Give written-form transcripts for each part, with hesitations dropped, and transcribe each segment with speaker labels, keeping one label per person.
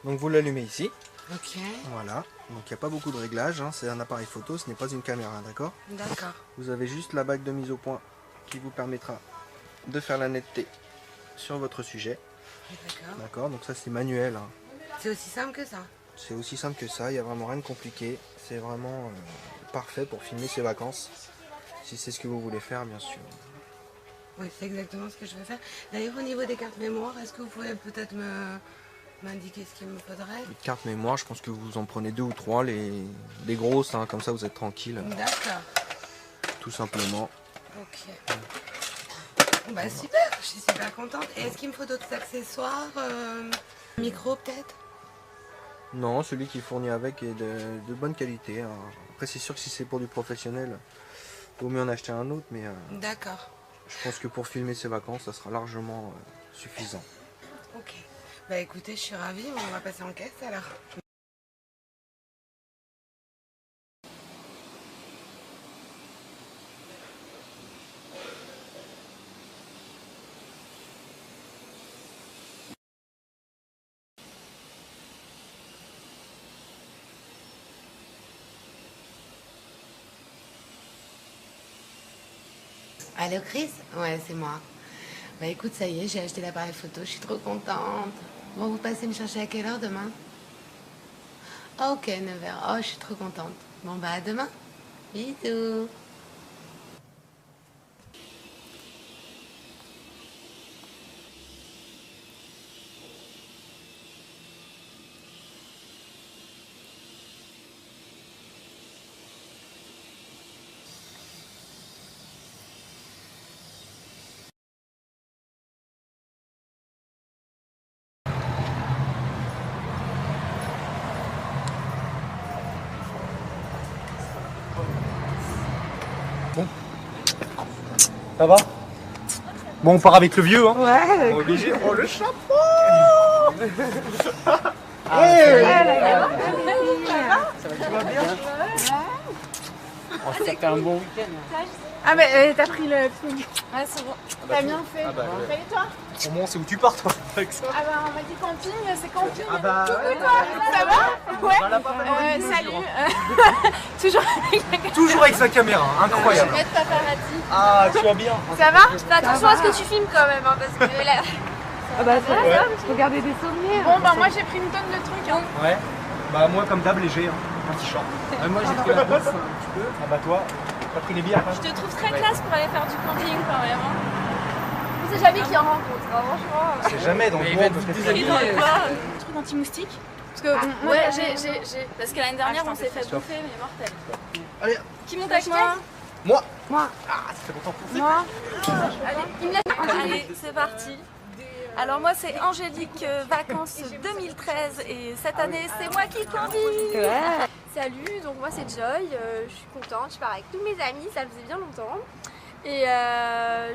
Speaker 1: Donc vous l'allumez ici.
Speaker 2: Ok.
Speaker 1: Voilà. Donc il n'y a pas beaucoup de réglages, hein. C'est un appareil photo, ce n'est pas une caméra, d'accord?
Speaker 2: D'accord.
Speaker 1: Vous avez juste la bague de mise au point qui vous permettra de faire la netteté sur votre sujet.
Speaker 2: D'accord.
Speaker 1: D'accord, donc ça c'est manuel, hein.
Speaker 2: C'est aussi simple que ça.
Speaker 1: C'est aussi simple que ça, il n'y a vraiment rien de compliqué. C'est vraiment parfait pour filmer ses vacances. Si c'est ce que vous voulez faire, bien sûr.
Speaker 2: Oui, c'est exactement ce que je veux faire. D'ailleurs, au niveau des cartes mémoire, est-ce que vous pouvez peut-être m'indiquer ce qu'il me faudrait?
Speaker 1: Les cartes mémoire, je pense que vous en prenez 2 ou 3, les grosses, hein, comme ça vous êtes tranquille.
Speaker 2: D'accord.
Speaker 1: Tout simplement.
Speaker 2: Ok. Bah super, je suis super contente. Et est-ce qu'il me faut d'autres accessoires micro peut-être?
Speaker 1: Non, celui qui fournit avec est de bonne qualité, hein. Après c'est sûr que si c'est pour du professionnel, il vaut mieux en acheter un autre, mais
Speaker 2: D'accord.
Speaker 1: je pense que pour filmer ses vacances, ça sera largement suffisant.
Speaker 2: Ok. Bah écoutez, je suis ravie, on va passer en caisse alors. Allô Chris? Ouais, c'est moi. Bah écoute, ça y est, j'ai acheté l'appareil photo, je suis trop contente. Bon, vous passez me chercher à quelle heure demain? Ah, ok, 9h. Oh, je suis trop contente. Bon, bah à demain. Bisous.
Speaker 3: Bon. Ça va? Bon, on part avec le vieux, hein?
Speaker 2: Ouais.
Speaker 3: On est obligé. Oh, le chapeau! Tu vas bien?
Speaker 4: Oh, ça fait un bon week-end.
Speaker 5: Ah bah t'as pris le film.
Speaker 4: Ouais, c'est bon.
Speaker 5: T'as bien fait.
Speaker 3: Ah bah, ouais.
Speaker 5: Salut toi.
Speaker 3: Au moins, c'est où tu pars, toi, avec ça?
Speaker 5: Ah bah on m'a dit camping, c'est camping.
Speaker 3: Ah bah,
Speaker 5: Coucou toi, ça va? Ouais.
Speaker 3: Voilà, pas mal de
Speaker 5: Salut.
Speaker 3: mesures, hein.
Speaker 5: Toujours avec la caméra.
Speaker 3: Toujours avec sa caméra, incroyable.
Speaker 5: Mettre paparazzi.
Speaker 3: Ah, tu vas bien?
Speaker 5: Ça va? Fais attention à ce que tu filmes quand même, hein, parce que là...
Speaker 2: Ah bah ça
Speaker 3: Ouais.
Speaker 2: va, je peux garder des souvenirs.
Speaker 5: Bon bah moi j'ai pris une tonne de trucs. Hein.
Speaker 3: Ouais. Bah, moi, comme d'hab, léger, hein. Un t-shirt.
Speaker 4: Moi, j'ai pris la bouffe un petit peu.
Speaker 3: Ah bah, toi, t'as pris les bières, hein?
Speaker 5: Je te trouve très classe pour aller faire du camping quand même. Hein. On sait jamais qui en rencontre, hein, franchement.
Speaker 3: C'est jamais dans le
Speaker 4: Mais il
Speaker 3: monde,
Speaker 4: va être
Speaker 3: peut-être.
Speaker 4: déshabillé.
Speaker 5: Un truc anti-moustique. Parce que bon, ouais, j'ai. Parce que l'année dernière on s'est fait
Speaker 3: Stop.
Speaker 5: bouffer, mais mortel.
Speaker 3: Allez,
Speaker 5: Qui monte avec moi?
Speaker 3: moi.
Speaker 2: Moi.
Speaker 3: Ah, ça fait longtemps.
Speaker 5: Moi. Allez, il me laisse. Allez, c'est parti. Alors moi c'est Angélique Vacances 2013 et cette année c'est moi qui conduis.
Speaker 2: Ouais.
Speaker 6: Salut, donc moi c'est Joy, je suis contente, je pars avec tous mes amis, ça faisait bien longtemps. Et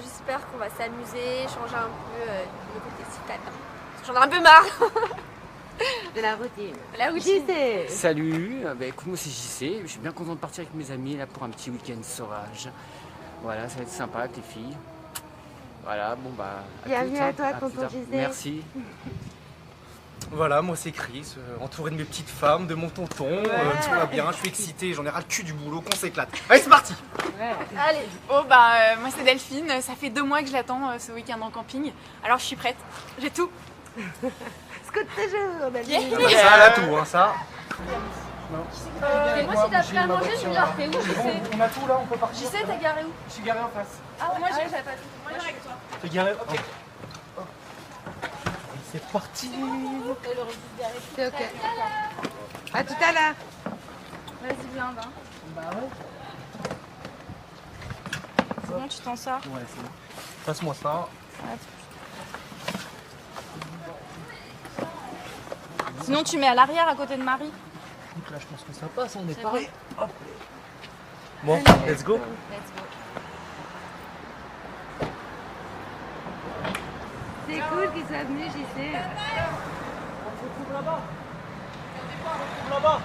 Speaker 6: j'espère qu'on va s'amuser, changer un peu le côté citadin. J'en ai un peu marre.
Speaker 2: De la routine.
Speaker 6: La routine.
Speaker 2: JC.
Speaker 4: Salut, bah écoute, moi c'est JC, je suis bien content de partir avec mes amis là pour un petit week-end sauvage. Voilà, ça va être sympa avec les filles. Voilà, bon bah.
Speaker 2: Bienvenue
Speaker 4: toutes,
Speaker 2: à
Speaker 4: hein.
Speaker 2: toi,
Speaker 4: plus
Speaker 2: tonton
Speaker 4: tard.
Speaker 2: JC.
Speaker 4: Merci.
Speaker 3: Voilà, moi c'est Chris, entouré de mes petites femmes, de mon tonton, tout va bien, je suis excité, j'en ai ras le cul du boulot, qu'on s'éclate. Allez, c'est parti!
Speaker 6: Allez.
Speaker 5: Oh bah moi c'est Delphine, ça fait 2 mois que je l'attends ce week-end en camping. Alors je suis prête, j'ai tout.
Speaker 2: Scoot toujours, Delphine.
Speaker 3: Ah bah, ça, elle a tout, hein, ça.
Speaker 6: Et moi si t'as pris à manger, je vais dire t'es où, je sais.
Speaker 3: On a tout là, on peut
Speaker 6: Je
Speaker 3: partir.
Speaker 6: sais, t'es garé où?
Speaker 3: Je suis garé en face.
Speaker 6: Ah moi j'avais pas tout. Moi je suis avec toi.
Speaker 3: T'es garé? Ok. C'est parti!
Speaker 2: C'est ok. À tout à l'heure.
Speaker 5: Vas-y blinde hein.
Speaker 3: Bah ouais.
Speaker 5: C'est bon, tu t'en sors.
Speaker 3: Ouais, c'est bon. Passe-moi ça.
Speaker 5: Sinon tu mets à l'arrière à côté de Marie.
Speaker 3: Donc là, je pense que ça passe, on est
Speaker 5: C'est
Speaker 3: pareil. Hop. Bon, let's go.
Speaker 2: C'est cool qu'ils soient venus, JC.
Speaker 3: On se retrouve là-bas. On se retrouve là-bas.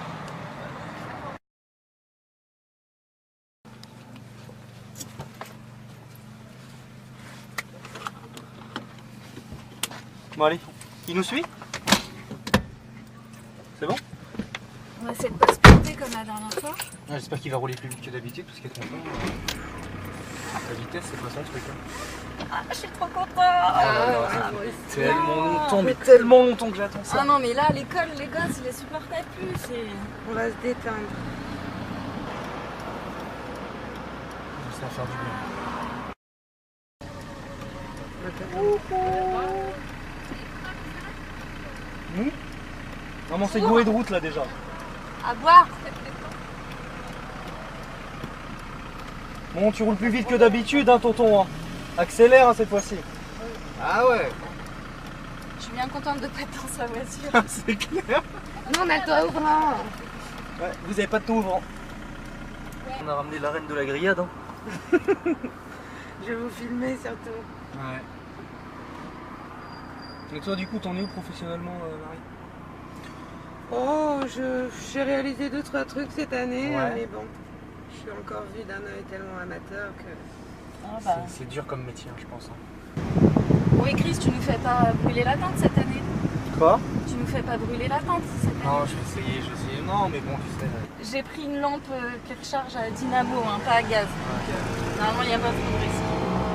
Speaker 3: Bon allez, il nous suit? C'est bon?
Speaker 5: On va essayer de pas se planter comme la dernière fois.
Speaker 3: J'espère qu'il va rouler plus vite que d'habitude parce qu'il est content. La vitesse, c'est pas son truc. Hein.
Speaker 5: Ah, je suis trop contente.
Speaker 3: Tellement longtemps, mais tellement longtemps que j'attends ça.
Speaker 5: Ah non, mais là, à l'école, les gosses, ils les supportaient plus.
Speaker 2: On va se détendre.
Speaker 3: Ça va faire du bien. Maman, c'est gouré de route là déjà.
Speaker 5: À boire.
Speaker 3: Bon, tu roules plus vite que d'habitude, hein, tonton. Hein. Accélère hein, cette fois-ci. Ah ouais.
Speaker 5: Je suis bien contente de pas être dans sa voiture.
Speaker 3: C'est clair.
Speaker 2: Nous, on a le toit ouvrant.
Speaker 3: Ouais, vous avez pas de toit ouvrant. On a ramené la reine de la grillade. Hein.
Speaker 2: Je vais vous filmer surtout.
Speaker 3: Ouais. Et toi, du coup, t'en es où professionnellement, Marie?
Speaker 2: Oh, j'ai réalisé 2-3 trucs cette année,
Speaker 3: Ouais.
Speaker 2: mais bon, je suis encore vue d'un œil tellement amateur que...
Speaker 5: Ah bah.
Speaker 3: C'est dur comme métier, hein, je pense. Hein.
Speaker 5: Bon, et Chris, tu nous fais pas brûler la tente cette année?
Speaker 3: Quoi?
Speaker 5: Tu nous fais pas brûler la tente cette année?
Speaker 3: Non, je vais essayer. Non, mais bon, tu sais.
Speaker 5: J'ai pris une lampe qui recharge à dynamo, hein, pas à gaz. Donc, normalement, il n'y a pas trop de risque.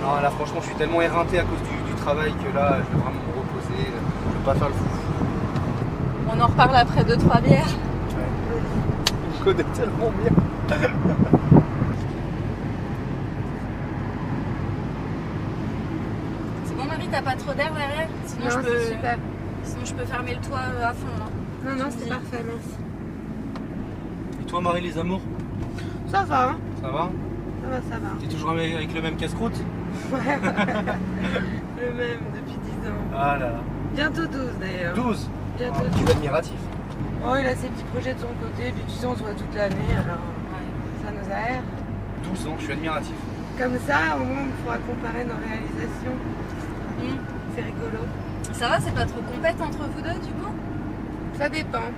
Speaker 3: Non, là, franchement, je suis tellement éreinté à cause du travail que là, je vais vraiment me reposer. Je vais pas faire le fou.
Speaker 5: On en reparle après 2-3 bières.
Speaker 3: Je connais tellement bien.
Speaker 5: C'est bon, Marie, t'as pas trop d'air derrière? Sinon,
Speaker 2: Non,
Speaker 5: je peux...
Speaker 2: c'est super.
Speaker 5: Sinon, je peux fermer le toit à fond. Hein.
Speaker 2: Non, c'est parfait, merci.
Speaker 3: Et toi, Marie, les amours?
Speaker 2: Ça va, hein?
Speaker 3: Ça va?
Speaker 2: Ça va.
Speaker 3: T'es toujours avec le même casse-croûte?
Speaker 2: Ouais, le même depuis 10 ans.
Speaker 3: Ah là là.
Speaker 2: Bientôt 12 d'ailleurs.
Speaker 3: 12?
Speaker 2: Bientôt
Speaker 3: Tu
Speaker 2: 12.
Speaker 3: es admiratif.
Speaker 2: Oh, il a ses petits projets de son côté, puis tu sais, on se voit toute l'année, alors ça nous aère.
Speaker 3: 12 ans, je suis admiratif.
Speaker 2: Comme ça, au moins, on pourra comparer nos réalisations. C'est rigolo.
Speaker 5: Ça va, c'est pas trop compète entre vous deux, du coup?
Speaker 2: Ça dépend.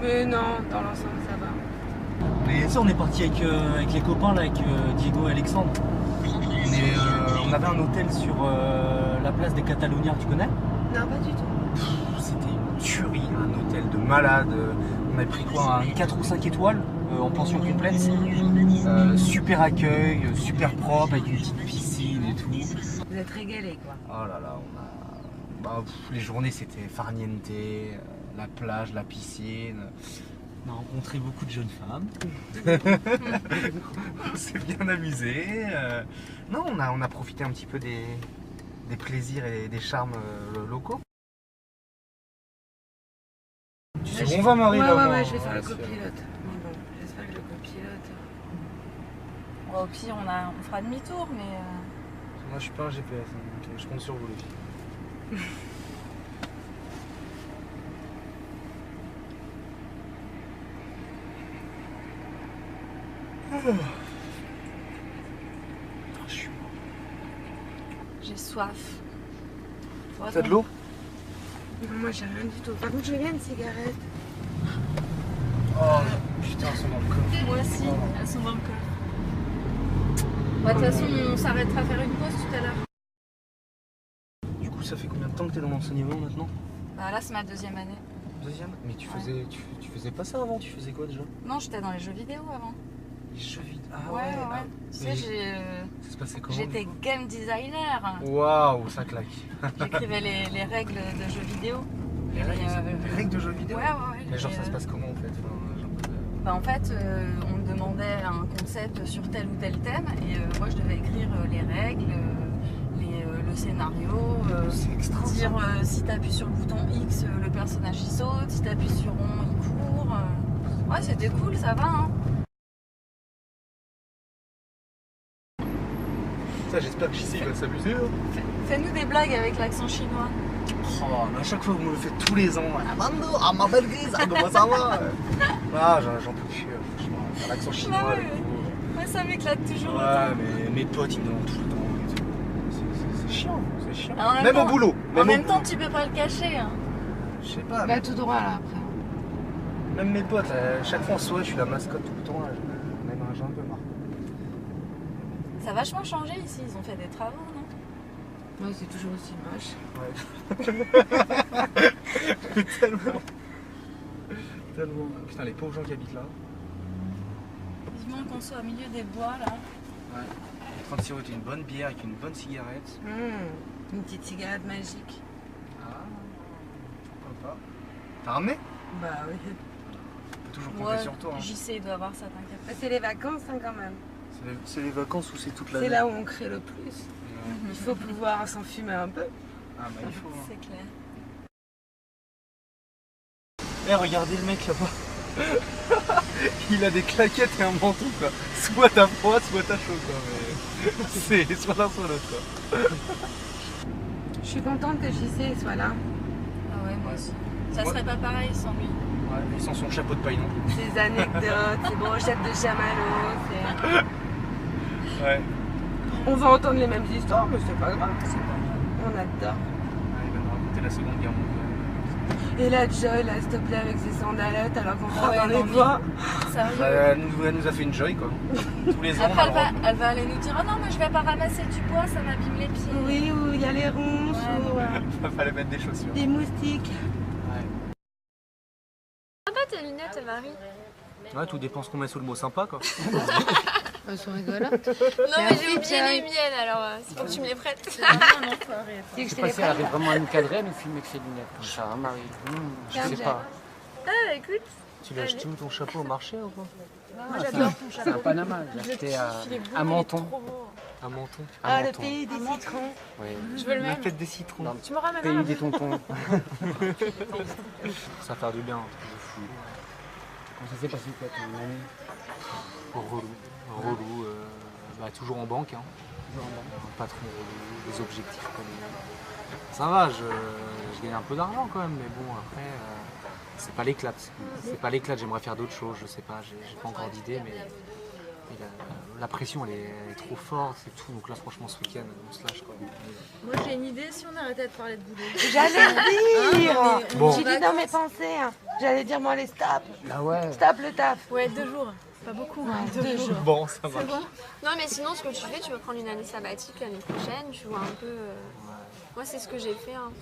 Speaker 2: Mais non, dans l'ensemble, ça va.
Speaker 3: Mais ça, on est parti avec les copains, là, avec Diego et Alexandre. On avait un hôtel sur la place des Cataloniens, tu connais?
Speaker 2: Non, pas du tout.
Speaker 3: C'était une tuerie, un hôtel de malade. On avait pris quoi, un 4 ou 5 étoiles en pension complète. Super accueil, super propre, avec une petite piscine et tout.
Speaker 2: Vous êtes régalés, quoi.
Speaker 3: Oh là là, les journées c'était farniente, la plage, la piscine. On a rencontré beaucoup de jeunes femmes. On s'est bien amusé. Non, on a profité un petit peu des plaisirs et des charmes locaux. Tu sais où on va, Marie?
Speaker 2: Ouais, je vais faire le copilote. Mais bon, j'espère que le copilote...
Speaker 5: Bon, au pire, on fera demi-tour, mais...
Speaker 3: Moi, je suis pas un GPS, hein, donc je compte sur vous, les filles. Je suis mort.
Speaker 5: J'ai soif.
Speaker 3: T'as de l'eau?
Speaker 2: Non, moi, j'ai rien du tout. Par contre, je veux bien une cigarette.
Speaker 3: Oh putain, elles sont dans le coffre.
Speaker 5: Moi aussi, elles sont dans le coffre. Bah, de toute façon, on s'arrêtera à faire une pause tout à l'heure.
Speaker 3: Du coup, ça fait combien de temps que t'es dans l'enseignement maintenant?
Speaker 5: Bah là, c'est ma 2e année.
Speaker 3: Deuxième? Mais tu faisais pas ça avant? Tu faisais quoi déjà?
Speaker 5: Non, j'étais dans les jeux vidéo avant.
Speaker 3: Les jeux vidéo? Ah
Speaker 5: Ouais.
Speaker 3: Ah,
Speaker 5: Tu sais,
Speaker 3: ça se passait comment?
Speaker 5: j'étais game designer.
Speaker 3: Waouh, ça claque.
Speaker 5: J'écrivais les règles de jeux vidéo.
Speaker 3: Les règles de jeux vidéo?
Speaker 5: Ouais.
Speaker 3: Mais genre, ça se passe comment en fait?
Speaker 5: Bah, en fait, on me demandait un concept sur tel ou tel thème et moi je devais écrire les règles, le scénario,
Speaker 3: C'est extra.
Speaker 5: dire si tu appuies sur le bouton X, le personnage il saute, si tu appuies sur rond, il court. Ouais, c'était cool, ça va. Hein.
Speaker 3: Ça, j'espère que JC va s'amuser. Hein.
Speaker 5: Fais-nous des blagues avec l'accent chinois.
Speaker 3: Oh, mais à chaque fois, vous me le faites tous les ans. Ah, Mando, ah, ma belle grise, ah, comment ça va? Ah, j'en peux plus, franchement. L'accent chinois,
Speaker 5: Ouais,
Speaker 3: avec vous.
Speaker 5: ouais, ça m'éclate toujours.
Speaker 3: Ouais, mais mes potes, ils me demandent tout le temps. Et tout. C'est chiant, c'est chiant.
Speaker 5: En même
Speaker 3: Même
Speaker 5: temps-
Speaker 3: au boulot.
Speaker 5: En même temps, tu peux pas le cacher. Hein.
Speaker 3: Je sais pas.
Speaker 2: Bah, tout droit, là, après.
Speaker 3: Même mes potes, chaque fois en soirée, je suis la mascotte tout le temps. Là, j'ai un peu marre.
Speaker 5: Ça a vachement changé ici, ils ont fait des travaux, non?
Speaker 2: Ouais, c'est toujours aussi moche.
Speaker 3: Ouais. Tellement. Tellement. Putain, les pauvres gens qui habitent là.
Speaker 5: Vivement qu'on soit au milieu des bois là.
Speaker 3: Ouais. En train de siroter une bonne bière avec une bonne cigarette.
Speaker 2: Une petite cigarette magique.
Speaker 3: Ah, pourquoi pas. T'as ramené?
Speaker 2: Bah oui.
Speaker 3: On peut toujours compter sur toi. Hein.
Speaker 5: JC il doit avoir ça, t'inquiète.
Speaker 2: C'est les vacances hein, quand même.
Speaker 3: C'est les vacances ou c'est toute l'année?
Speaker 2: C'est là où on crée le plus. Il faut pouvoir s'enfumer un peu.
Speaker 3: Ah bah il faut. Hein.
Speaker 5: C'est clair.
Speaker 3: Eh, regardez le mec là-bas. Il a des claquettes et un manteau quoi. Soit t'as froid, soit t'as chaud quoi. Mais c'est soit l'un soit l'autre quoi.
Speaker 2: Je suis contente que JC soit là.
Speaker 5: Ah ouais, moi aussi. Ça serait pas pareil sans lui.
Speaker 3: Ouais, mais sans son chapeau de paille non plus.
Speaker 2: Ses anecdotes, ses brochettes de chamallow.
Speaker 3: Ouais.
Speaker 2: On va entendre les mêmes histoires, mais c'est pas grave. On adore.
Speaker 3: Il va nous raconter la Seconde Guerre mondiale.
Speaker 2: Et là, Joy, là, s'il te plaît, avec ses sandalettes, alors qu'on sera dans les bois.
Speaker 5: Sérieux.
Speaker 3: Elle nous a fait une joy quoi. Tous les ans.
Speaker 5: Après, elle va aller nous dire oh non, mais je vais pas ramasser du bois, ça m'abîme les pieds.
Speaker 2: Oui, où il y a les ronces,
Speaker 3: Il fallait mettre des chaussures.
Speaker 2: des moustiques.
Speaker 6: Sympa tes lunettes, Marie.
Speaker 3: Ouais, tout dépend ce qu'on met sous le mot sympa quoi.
Speaker 2: Elles sont rigolotes.
Speaker 6: Non, mais
Speaker 2: Merci,
Speaker 6: j'ai oublié
Speaker 2: Joy.
Speaker 6: les miennes, alors c'est pour que tu me les prêtes.
Speaker 2: Tu veux que
Speaker 4: Je
Speaker 2: je
Speaker 4: sais
Speaker 2: te
Speaker 4: pas
Speaker 2: les
Speaker 4: si elle
Speaker 2: prête
Speaker 4: arrive vraiment à nous cadrer, à nous filmer avec ses lunettes comme ça, hein, Marie. Je
Speaker 2: Tiens,
Speaker 4: sais
Speaker 2: Jack.
Speaker 4: pas.
Speaker 6: Ah, écoute.
Speaker 3: Tu l'as acheté où ton chapeau au marché ou quoi?
Speaker 5: Moi j'adore ton
Speaker 4: C'est un
Speaker 5: chapeau.
Speaker 4: Panama, j'ai acheté à Menton.
Speaker 3: Un menton.
Speaker 2: Ah, le pays des citrons.
Speaker 4: Oui.
Speaker 5: Je veux le
Speaker 3: La
Speaker 5: même.
Speaker 3: fête des citrons.
Speaker 4: Dans
Speaker 5: Tu me ramènes
Speaker 4: le
Speaker 5: un
Speaker 4: pays des tontons.
Speaker 3: Ça va faire du bien, un truc de fou.
Speaker 4: Comment ça s'est passé quoi ton ami?
Speaker 3: Relou, toujours en banque. Hein. Un patron relou, des objectifs comme ça va, je gagne un peu d'argent quand même, mais bon après c'est pas l'éclate. C'est pas l'éclate, j'aimerais faire d'autres choses, je sais pas, j'ai pas encore d'idée, mais la pression elle est trop forte, c'est tout. Donc là franchement ce week-end on se lâche quoi.
Speaker 5: Moi j'ai une idée si on arrêtait de parler de boulot.
Speaker 2: J'allais le dire.
Speaker 3: Bon.
Speaker 2: J'ai dit dans mes pensées. Hein. J'allais dire, moi, les stop.
Speaker 4: Ah ouais.
Speaker 2: Stop le taf.
Speaker 5: Ouais, 2 jours. Pas beaucoup.
Speaker 2: Ouais,
Speaker 5: hein,
Speaker 2: 2 jours.
Speaker 3: Bon, ça marche.
Speaker 6: Non, mais sinon, ce que tu fais, tu vas prendre une année sabbatique l'année prochaine. Tu vois un peu. Moi, c'est ce que j'ai fait. Hein.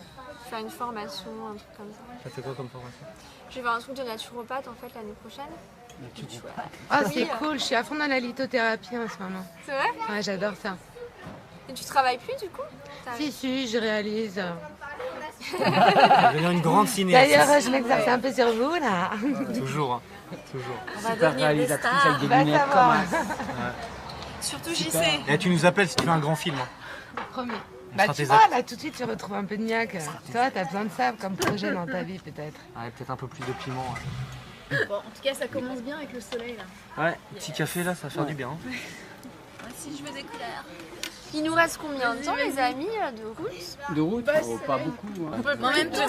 Speaker 6: Faire une formation, un truc comme ça.
Speaker 3: Ça fait quoi comme formation?
Speaker 6: Je vais faire un truc de naturopathe en fait l'année prochaine.
Speaker 2: Ah, c'est cool. Je suis à fond dans la lithothérapie en ce moment.
Speaker 6: C'est vrai?
Speaker 2: Ouais, j'adore ça.
Speaker 6: Et tu travailles plus du coup?
Speaker 2: Si, je réalise.
Speaker 3: Devenir une grande cinéaste.
Speaker 2: D'ailleurs, je m'exerce un peu sur vous, là.
Speaker 3: Toujours, hein. Toujours.
Speaker 5: On va
Speaker 4: Super
Speaker 5: devenir des
Speaker 4: réalisatrice
Speaker 5: stars.
Speaker 4: avec des
Speaker 2: Va
Speaker 4: lunettes
Speaker 2: savoir.
Speaker 4: comme un.
Speaker 5: Surtout JC.
Speaker 3: Et tu nous appelles si tu fais un grand film. Hein.
Speaker 2: Promis.
Speaker 3: On
Speaker 2: Bah,
Speaker 3: sera
Speaker 2: tu
Speaker 3: tes
Speaker 2: vois,
Speaker 3: actes.
Speaker 2: là, tout de suite, tu retrouves un peu de niaque. Toi, t'as besoin de ça comme projet dans ta vie, peut-être.
Speaker 3: Ouais, peut-être un peu plus de piment.
Speaker 5: Bon, en tout cas, ça commence bien avec le soleil là.
Speaker 3: Ouais, petit café là, ça va faire du bien.
Speaker 5: Si je veux des couleurs.
Speaker 6: Il nous reste combien de temps, les amis, de route?
Speaker 4: De route, oh, pas beaucoup. Hein.
Speaker 5: En même temps,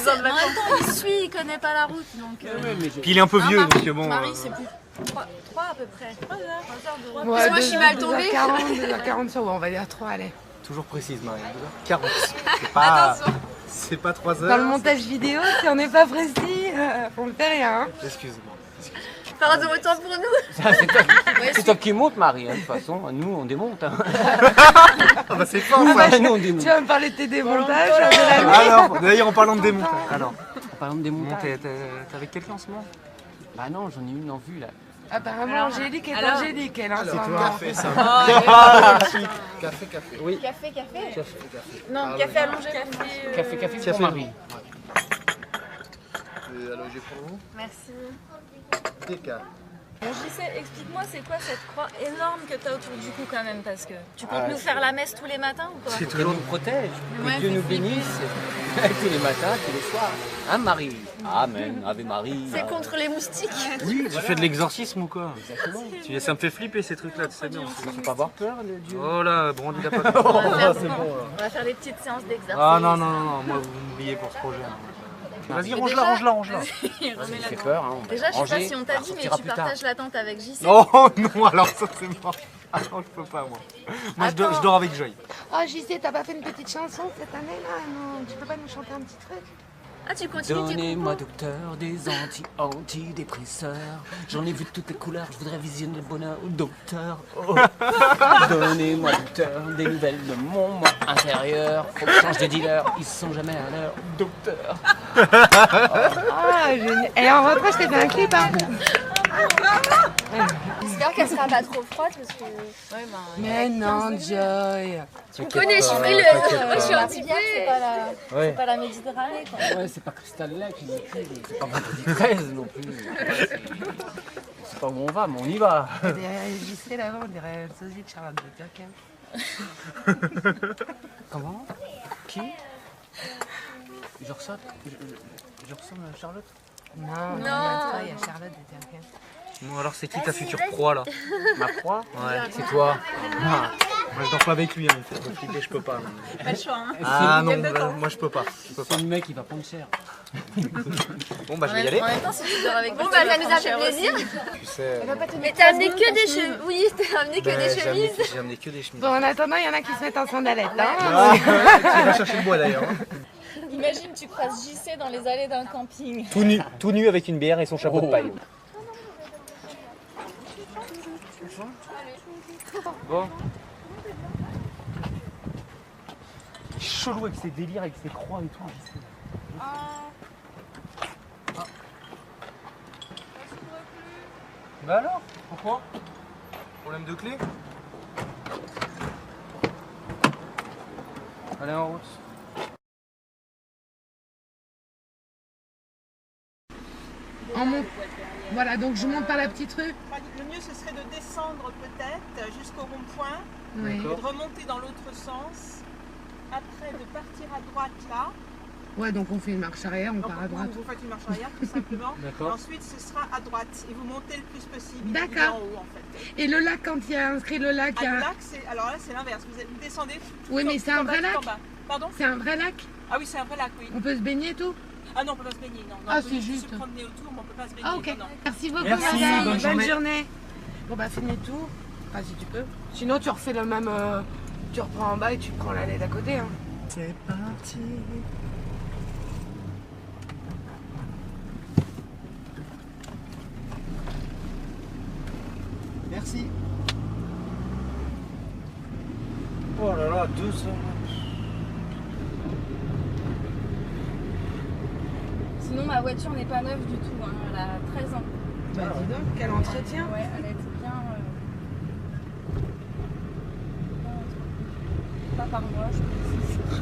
Speaker 5: il suit, il connaît pas la route. Donc,
Speaker 4: Ouais, mais
Speaker 3: Puis il est un peu vieux, donc bon.
Speaker 5: Marie, c'est plus 3 à peu près. 3 heures de route.
Speaker 2: Ouais,
Speaker 6: moi, je suis mal tombée.
Speaker 2: 2h40 sur, on va dire 3, allez.
Speaker 3: Toujours précise, Marie. 40. C'est pas.
Speaker 6: Attention.
Speaker 3: C'est pas 3 heures.
Speaker 2: Dans le montage vidéo, si on n'est pas précis, on ne fait rien. Hein.
Speaker 3: Excuse-moi.
Speaker 6: Pardon, autant pour nous.
Speaker 4: C'est toi qui montes, Marie. Hein. De toute façon, nous on démonte. Hein.
Speaker 3: Ah bah c'est fort ça.
Speaker 4: Nous on
Speaker 2: Tu
Speaker 4: démonte.
Speaker 2: vas me parler de tes démontages de la nuit.
Speaker 3: Alors, d'ailleurs en parlant de démontage. Alors,
Speaker 4: Par exemple, démontage.
Speaker 3: t'es avec quelqu'un en ce moment?
Speaker 4: Bah non, j'en ai une en vue là.
Speaker 2: Apparemment, Angélique est angélique, elle, en ce moment.
Speaker 7: Café, ça. Café, café.
Speaker 3: Oui.
Speaker 6: Café.
Speaker 5: Non, café allongé.
Speaker 4: Café pour Marie.
Speaker 7: Allongé pour vous.
Speaker 5: Merci.
Speaker 7: DK.
Speaker 5: Bon, JC, explique-moi, c'est quoi cette croix énorme que tu as autour du cou quand même? Parce que tu comptes
Speaker 4: Ah,
Speaker 5: nous faire la messe tous les matins ou quoi?
Speaker 3: C'est
Speaker 4: Que
Speaker 3: toujours.
Speaker 4: nous protège,
Speaker 5: Ouais,
Speaker 4: que Dieu
Speaker 5: c'est
Speaker 4: nous
Speaker 5: flippant.
Speaker 4: bénisse tous les matins, tous les soirs. Hein Marie? Amen, Ave Marie.
Speaker 6: C'est contre les moustiques.
Speaker 3: Oui, tu fais de l'exorcisme ou quoi?
Speaker 4: Exactement.
Speaker 3: Ça me fait flipper ces trucs là, tu sais bien.
Speaker 4: Il faut pas avoir peur, le Dieu.
Speaker 3: Oh là, Brandy l'a pas.
Speaker 5: On va faire des petites séances d'exercice.
Speaker 3: Ah non, moi vous m'oubliez pour ce projet. Vas-y, range-la.
Speaker 4: Il fait peur. Hein.
Speaker 5: Déjà, je sais pas
Speaker 4: Ranger,
Speaker 5: si on t'a
Speaker 4: on
Speaker 5: dit, mais
Speaker 4: ressortira
Speaker 5: tu
Speaker 4: plus tard.
Speaker 5: partages la tente avec JC.
Speaker 3: Oh non, alors ça c'est mort. Ah non, je peux pas moi. Moi je dors avec Joy.
Speaker 2: Oh, JC, t'as pas fait une petite chanson cette année, là? Non, tu peux pas nous chanter un petit truc?
Speaker 5: Ah, tu continues tes
Speaker 4: Donnez-moi,
Speaker 5: compos.
Speaker 4: docteur, des antidépresseurs. J'en ai vu de toutes les couleurs, je voudrais visionner le bonheur. Docteur, oh. Donnez-moi, docteur, des nouvelles de mon moi intérieur. Faut que je change de dealer, ils se sont jamais à l'heure. Docteur.
Speaker 2: Ah, génial. Et en rentrant, je t'ai fait un clip, hein.
Speaker 6: J'espère qu'elle sera pas trop froide parce que.
Speaker 2: Mais non, Joy.
Speaker 6: Tu me connais, je suis frileuse. Je suis un petit peu.
Speaker 5: C'est pas la Méditerranée, quoi.
Speaker 4: Ouais, c'est pas Crystal Lake, c'est pas vendredi 13 non plus. C'est pas où on va, mais on y va.
Speaker 2: J'y serais là-bas, on dirait le sosie de Charlotte de Turquie.
Speaker 4: Comment? Qui? Je ressemble à Charlotte?
Speaker 2: Non, il y a Charlotte de Turquie.
Speaker 3: Bon, alors c'est qui ta future proie là?
Speaker 4: Ma proie?
Speaker 3: Ouais.
Speaker 4: C'est toi.
Speaker 3: Moi je dors pas avec lui, hein. Faut pas flipper, je peux pas.
Speaker 5: Pas le choix, hein.
Speaker 3: Ah non, moi je peux pas.
Speaker 4: C'est le mec qui va prendre cher.
Speaker 3: Bon bah je vais y aller.
Speaker 5: En même temps, si tu dors avec
Speaker 6: Bon, bah, ça nous a fait plaisir.
Speaker 3: Tu sais,
Speaker 6: Mais t'as amené que des chemises. Oui, t'as amené que des chemises.
Speaker 3: j'ai amené que des chemises.
Speaker 2: Bon, en attendant, il y en a qui se mettent en sandalettes. Hein.
Speaker 3: Ah, tu vas chercher le bois d'ailleurs.
Speaker 5: Imagine, tu croises JC dans les allées d'un camping.
Speaker 3: Tout nu avec une bière et son chapeau de paille.
Speaker 4: Bon. Chelou avec ses délires, avec ses croix et tout.
Speaker 3: Bah alors? Pourquoi? Problème de clé?
Speaker 4: Allez, en route.
Speaker 2: Voilà, donc je monte par la petite rue.
Speaker 8: Le mieux, ce serait de descendre peut-être jusqu'au rond-point,
Speaker 2: Oui.
Speaker 8: et de remonter dans l'autre sens. Après, de partir à droite là.
Speaker 2: Ouais, donc on fait une marche arrière, on
Speaker 8: Donc,
Speaker 2: part à droite.
Speaker 8: Vous faites une marche arrière tout simplement.
Speaker 3: D'accord.
Speaker 8: Et ensuite, ce sera à droite. Et vous montez le plus possible.
Speaker 2: D'accord.
Speaker 8: Il est en haut en fait.
Speaker 2: Et le lac, quand il y a inscrit le lac,
Speaker 8: Ah,
Speaker 2: il y
Speaker 8: le
Speaker 2: a...
Speaker 8: lac, alors là, c'est l'inverse. Vous descendez.
Speaker 2: Oui, mais c'est un vrai lac.
Speaker 8: Pardon?
Speaker 2: C'est un vrai lac.
Speaker 8: Ah oui, c'est un vrai lac, oui.
Speaker 2: On peut se baigner et tout.
Speaker 8: Ah non, on peut pas se baigner. Non,
Speaker 2: Ah,
Speaker 8: on peut
Speaker 2: c'est juste.
Speaker 8: se promener autour, mais on peut pas se baigner.
Speaker 2: Ah, ok.
Speaker 8: Non, non.
Speaker 2: Merci beaucoup,
Speaker 3: Merci,
Speaker 2: madame.
Speaker 3: bonne journée.
Speaker 2: journée. Bon, bah, finis tout. Enfin, si tu peux. Sinon, tu refais le même... tu reprends en bas et tu prends l'allée d'à côté. Hein.
Speaker 3: C'est parti. Merci. Oh là là, 2 heures.
Speaker 5: Sinon, ma voiture n'est pas neuve du tout, hein. Elle a 13 ans.
Speaker 2: Bah, dis donc, quel entretien.
Speaker 5: Ouais, elle a été bien. Pas par mois, je pense.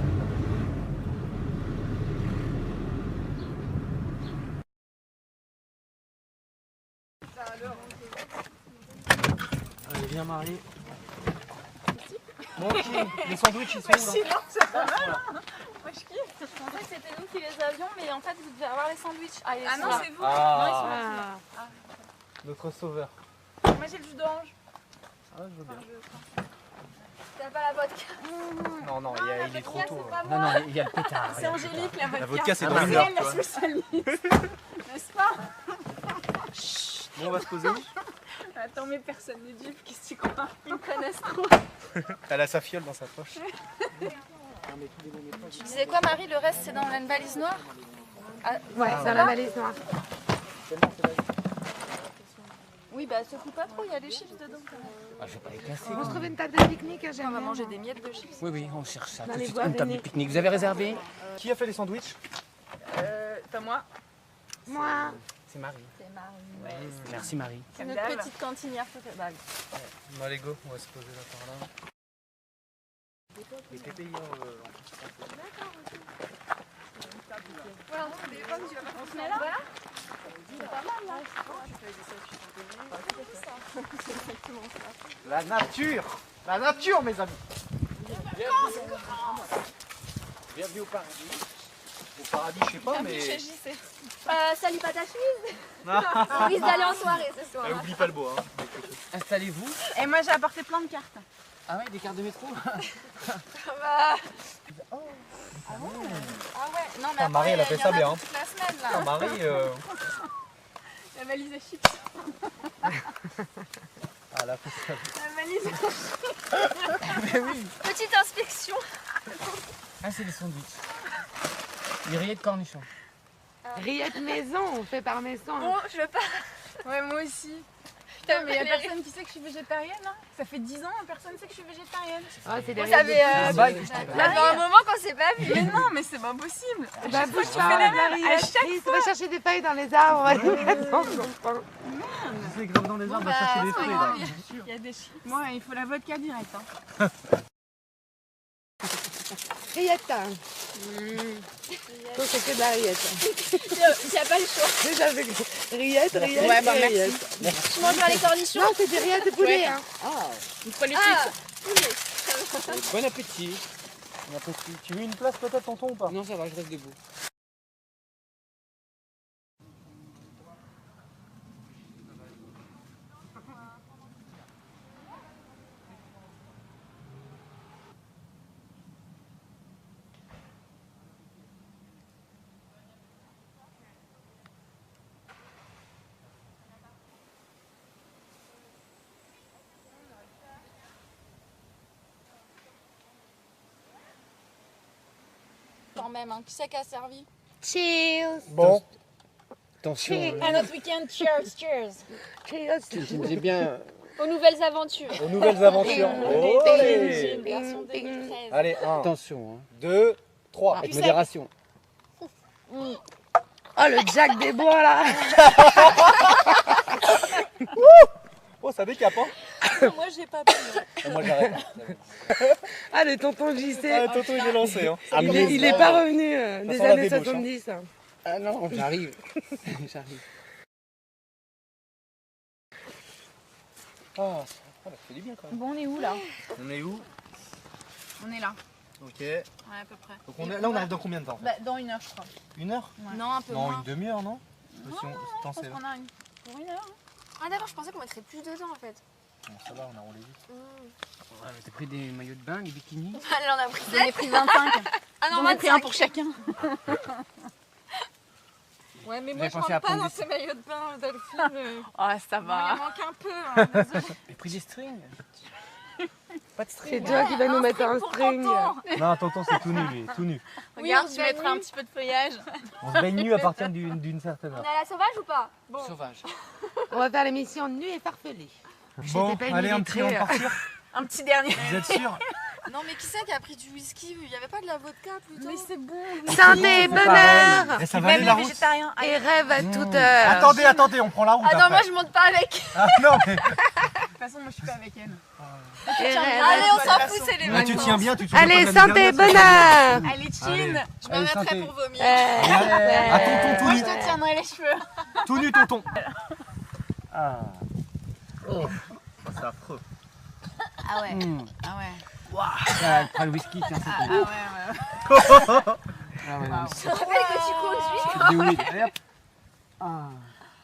Speaker 3: Allez, viens Marie. Bon, ok, les sandwichs ils sont où là?
Speaker 8: Sinon, c'est pas mal.
Speaker 5: Moi, je kiffe. Je pensais que c'était nous qui les avions, mais en fait, vous devez avoir les sandwichs. Ah,
Speaker 8: non, c'est vous.
Speaker 3: Ah, notre sauveur.
Speaker 5: Moi, j'ai le jus d'orange.
Speaker 3: Ah, je veux bien.
Speaker 6: T'as pas la vodka.
Speaker 3: Non, non, il est trop tôt.
Speaker 4: Non, non, il y a le pétard.
Speaker 5: C'est Angélique, la vodka.
Speaker 3: La vodka c'est
Speaker 4: Ah,
Speaker 3: dans une
Speaker 4: c'est
Speaker 3: heure.
Speaker 5: Elle, la spécialiste. N'est-ce pas?
Speaker 3: Bon, on va se poser où?
Speaker 5: Attends, mais personne n'est dupe. Qu'est-ce que tu crois? Ils me connaissent trop.
Speaker 3: Elle a sa fiole dans sa poche.
Speaker 5: Tu disais quoi, Marie? Le reste, c'est dans une valise noire?
Speaker 2: Ouais, c'est dans la valise noire.
Speaker 5: Oui, bah, secoue pas trop, il y a les chips dedans. Quand même.
Speaker 4: Ah, je vais pas les casser.
Speaker 2: On se trouve une table de pique-nique,
Speaker 5: On
Speaker 2: j'aime
Speaker 5: va
Speaker 2: bien.
Speaker 5: manger des miettes de chips.
Speaker 4: Oui, oui, on cherche ça.
Speaker 2: Dans
Speaker 4: Tout de
Speaker 2: les
Speaker 4: suite,
Speaker 2: bois
Speaker 4: une table de
Speaker 2: bénis.
Speaker 4: pique-nique. Vous avez réservé?
Speaker 3: Qui a fait les sandwichs?
Speaker 5: Pas moi.
Speaker 2: Moi.
Speaker 4: C'est Marie.
Speaker 5: C'est Marie.
Speaker 4: Merci Marie.
Speaker 5: C'est notre petite cantinière préférée. Bah, oui.
Speaker 3: Bon, allez, go, on va se poser là par là. Les pépés,
Speaker 6: Voilà, on se met comme tu vas pas. On se met là. Voilà. C'est pas mal là.
Speaker 3: La nature! La nature, mes amis!
Speaker 4: Bienvenue au paradis.
Speaker 3: Au paradis, je sais pas, mais.
Speaker 5: Chez JC.
Speaker 6: Salut pas ta chemise. On risque d'aller en soirée ce soir.
Speaker 3: Oublie pas le bois. Hein.
Speaker 4: Installez-vous.
Speaker 5: Et moi, j'ai apporté plein de cartes.
Speaker 4: Ah ouais, des cartes de métro.
Speaker 5: Ah ouais, non mais
Speaker 3: Ah, Marie, elle a
Speaker 5: après,
Speaker 3: fait
Speaker 5: il y
Speaker 3: ça
Speaker 5: en a
Speaker 3: bien,
Speaker 5: pour toute la semaine là.
Speaker 3: Ah, Marie.
Speaker 5: La valise à chips.
Speaker 3: Ah, elle a fait ça.
Speaker 5: La valise.
Speaker 6: Petite inspection.
Speaker 4: Ah, c'est des sandwichs. Les rillettes de cornichons.
Speaker 2: Rillettes maison, fait par maison.
Speaker 6: Bon, je veux pas.
Speaker 9: Ouais, moi aussi. Putain, mais y a personne qui sait que je suis végétarienne, hein. Ça fait 10 ans, personne sait que je suis végétarienne.
Speaker 2: Ah, c'est des
Speaker 6: Ça fait un moment qu'on s'est pas vu.
Speaker 9: Mais non, mais c'est pas possible.
Speaker 2: Bah, bouge pas, Marie-Hélène. On va chercher des feuilles dans les arbres. On va les mettre dans son pain.
Speaker 3: C'est grave dans les arbres, on va chercher des fruits là.
Speaker 9: Il y a des chips. Moi, il faut la vodka direct. Hein.
Speaker 2: Rillettes. Donc, c'est que de la rillette.
Speaker 6: Il n'y a pas le choix.
Speaker 2: Déjà, c'est rillettes, rillettes,
Speaker 9: Ouais, bah,
Speaker 2: et
Speaker 9: merci.
Speaker 2: rillettes.
Speaker 6: Tu manges dans les cornichons?
Speaker 2: Non, c'est des rillettes de poulet. Hein.
Speaker 9: Une fois les
Speaker 6: Ah,
Speaker 4: Bon appétit.
Speaker 3: Bon appétit. Tu veux une place peut-être, tonton, ou pas?
Speaker 4: Non, ça va, je reste debout.
Speaker 9: quand même, hein. Qui c'est qui a servi?
Speaker 2: Cheers.
Speaker 3: Bon.
Speaker 4: Attention.
Speaker 9: À notre week-end, cheers, cheers.
Speaker 2: Cheers.
Speaker 4: J'ai bien.
Speaker 6: aux nouvelles aventures.
Speaker 3: Aux nouvelles aventures.
Speaker 9: C'est une
Speaker 3: Olé.
Speaker 9: version 2013.
Speaker 3: Allez, 1,
Speaker 4: Attention, hein.
Speaker 3: 2, 3.
Speaker 4: Avec modération.
Speaker 2: Oh, le Jack des Bois, là.
Speaker 3: Oh, ça décape, hein?
Speaker 9: Moi, j'ai pas pu.
Speaker 3: Moi, j'arrête.
Speaker 2: Ah, le tonton JC.
Speaker 3: Ah, Toto, il est lancé, hein.
Speaker 2: Il est pas revenu des
Speaker 3: sent la
Speaker 2: années
Speaker 3: débauche, hein.
Speaker 2: 70. Hein.
Speaker 4: Ah non, j'arrive. J'arrive.
Speaker 3: Ah, ça fait du bien quand même.
Speaker 9: Bon, on est où là?
Speaker 3: On est où?
Speaker 9: On est là.
Speaker 3: Ok.
Speaker 9: Ouais, à peu près.
Speaker 3: Donc là, on arrive dans combien de temps en fait?
Speaker 9: Bah, dans 1 heure, je crois.
Speaker 3: 1 heure?
Speaker 9: Non, un peu
Speaker 3: Non,
Speaker 9: moins.
Speaker 3: une demi-heure, non?
Speaker 9: Non,
Speaker 3: Si on-
Speaker 9: je
Speaker 3: tant
Speaker 9: pense
Speaker 3: c'est-
Speaker 9: qu'on a une... pour 1 heure.
Speaker 6: Ah d'accord, je pensais qu'on mettrait plus de temps en fait.
Speaker 3: Bon, ça va, on a roulé vite.
Speaker 4: Ouais, T'as pris des maillots de bain, des bikinis?
Speaker 6: Elle en a pris
Speaker 9: J'en ai
Speaker 6: 7.
Speaker 9: pris 25.
Speaker 6: Ah non,
Speaker 9: J'en ai pris un
Speaker 6: 25.
Speaker 9: pour chacun. Ouais, mais moi
Speaker 4: J'ai
Speaker 9: je
Speaker 4: pensé à
Speaker 9: rentre pas
Speaker 4: prendre
Speaker 9: dans
Speaker 4: des-
Speaker 9: ces maillots de bain, Delphine.
Speaker 8: Ah, ça
Speaker 9: Bon, il
Speaker 8: va.
Speaker 9: en manque un peu, hein, désolé.
Speaker 4: J'ai pris des strings. Pas de
Speaker 2: C'est
Speaker 4: string.
Speaker 2: toi qui va nous mettre un
Speaker 9: Pour
Speaker 2: string.
Speaker 9: tonton.
Speaker 3: Non, tonton, c'est tout nu, lui, tout nu.
Speaker 9: Regarde,
Speaker 6: on
Speaker 9: tu
Speaker 6: se
Speaker 9: mettras
Speaker 6: baigne
Speaker 9: un petit peu de feuillage.
Speaker 3: On se baigne nu à partir d'une certaine
Speaker 6: On
Speaker 3: heure.
Speaker 6: est à la sauvage ou pas?
Speaker 4: Sauvage.
Speaker 2: On va faire l'émission nue et farfelue.
Speaker 3: Bon,
Speaker 2: pas une
Speaker 3: allez, un petit, on
Speaker 2: illettrée.
Speaker 3: va partir.
Speaker 9: Un petit dernier.
Speaker 3: Vous êtes sûrs?
Speaker 9: Non, mais qui c'est qui a pris du whisky? Il n'y avait pas de la vodka plutôt? Mais c'est bon.
Speaker 2: Santé et bonheur.
Speaker 3: Et ça va aller
Speaker 9: Même
Speaker 3: la
Speaker 9: les
Speaker 3: route?
Speaker 9: végétariens.
Speaker 2: Et rêve à toute heure.
Speaker 3: Attendez, attendez, on prend la route
Speaker 6: Ah non,
Speaker 3: après.
Speaker 6: moi je monte pas avec.
Speaker 3: Ah non, mais...
Speaker 9: De toute façon, moi je suis pas avec elle.
Speaker 2: Et rêve
Speaker 6: Allez,
Speaker 2: à
Speaker 6: on s'en fout, c'est les
Speaker 3: Mais tu
Speaker 6: vacances.
Speaker 3: tiens bien, tu te souviens
Speaker 2: Allez,
Speaker 3: pas de l'année
Speaker 2: santé et
Speaker 3: dernière,
Speaker 2: bonheur.
Speaker 9: Allez, chin.
Speaker 3: Allez.
Speaker 9: Je me
Speaker 3: Allez,
Speaker 9: mettrai
Speaker 3: santé.
Speaker 9: pour vomir.
Speaker 3: À tonton, tout
Speaker 9: Moi,
Speaker 3: nu.
Speaker 9: je te tiendrai les cheveux.
Speaker 3: Tout nu, tonton. Ah. Oh, c'est affreux.
Speaker 9: Ah ouais.
Speaker 4: Mmh.
Speaker 9: Ah ouais.
Speaker 4: Ah, prends le whisky, tiens, c'est
Speaker 9: Ah
Speaker 4: bon.
Speaker 9: ouais,
Speaker 4: Ah ouais, non, mais
Speaker 6: Je te rappelle que tu conduis.
Speaker 4: c'est des weed. Allez, hop. Ah.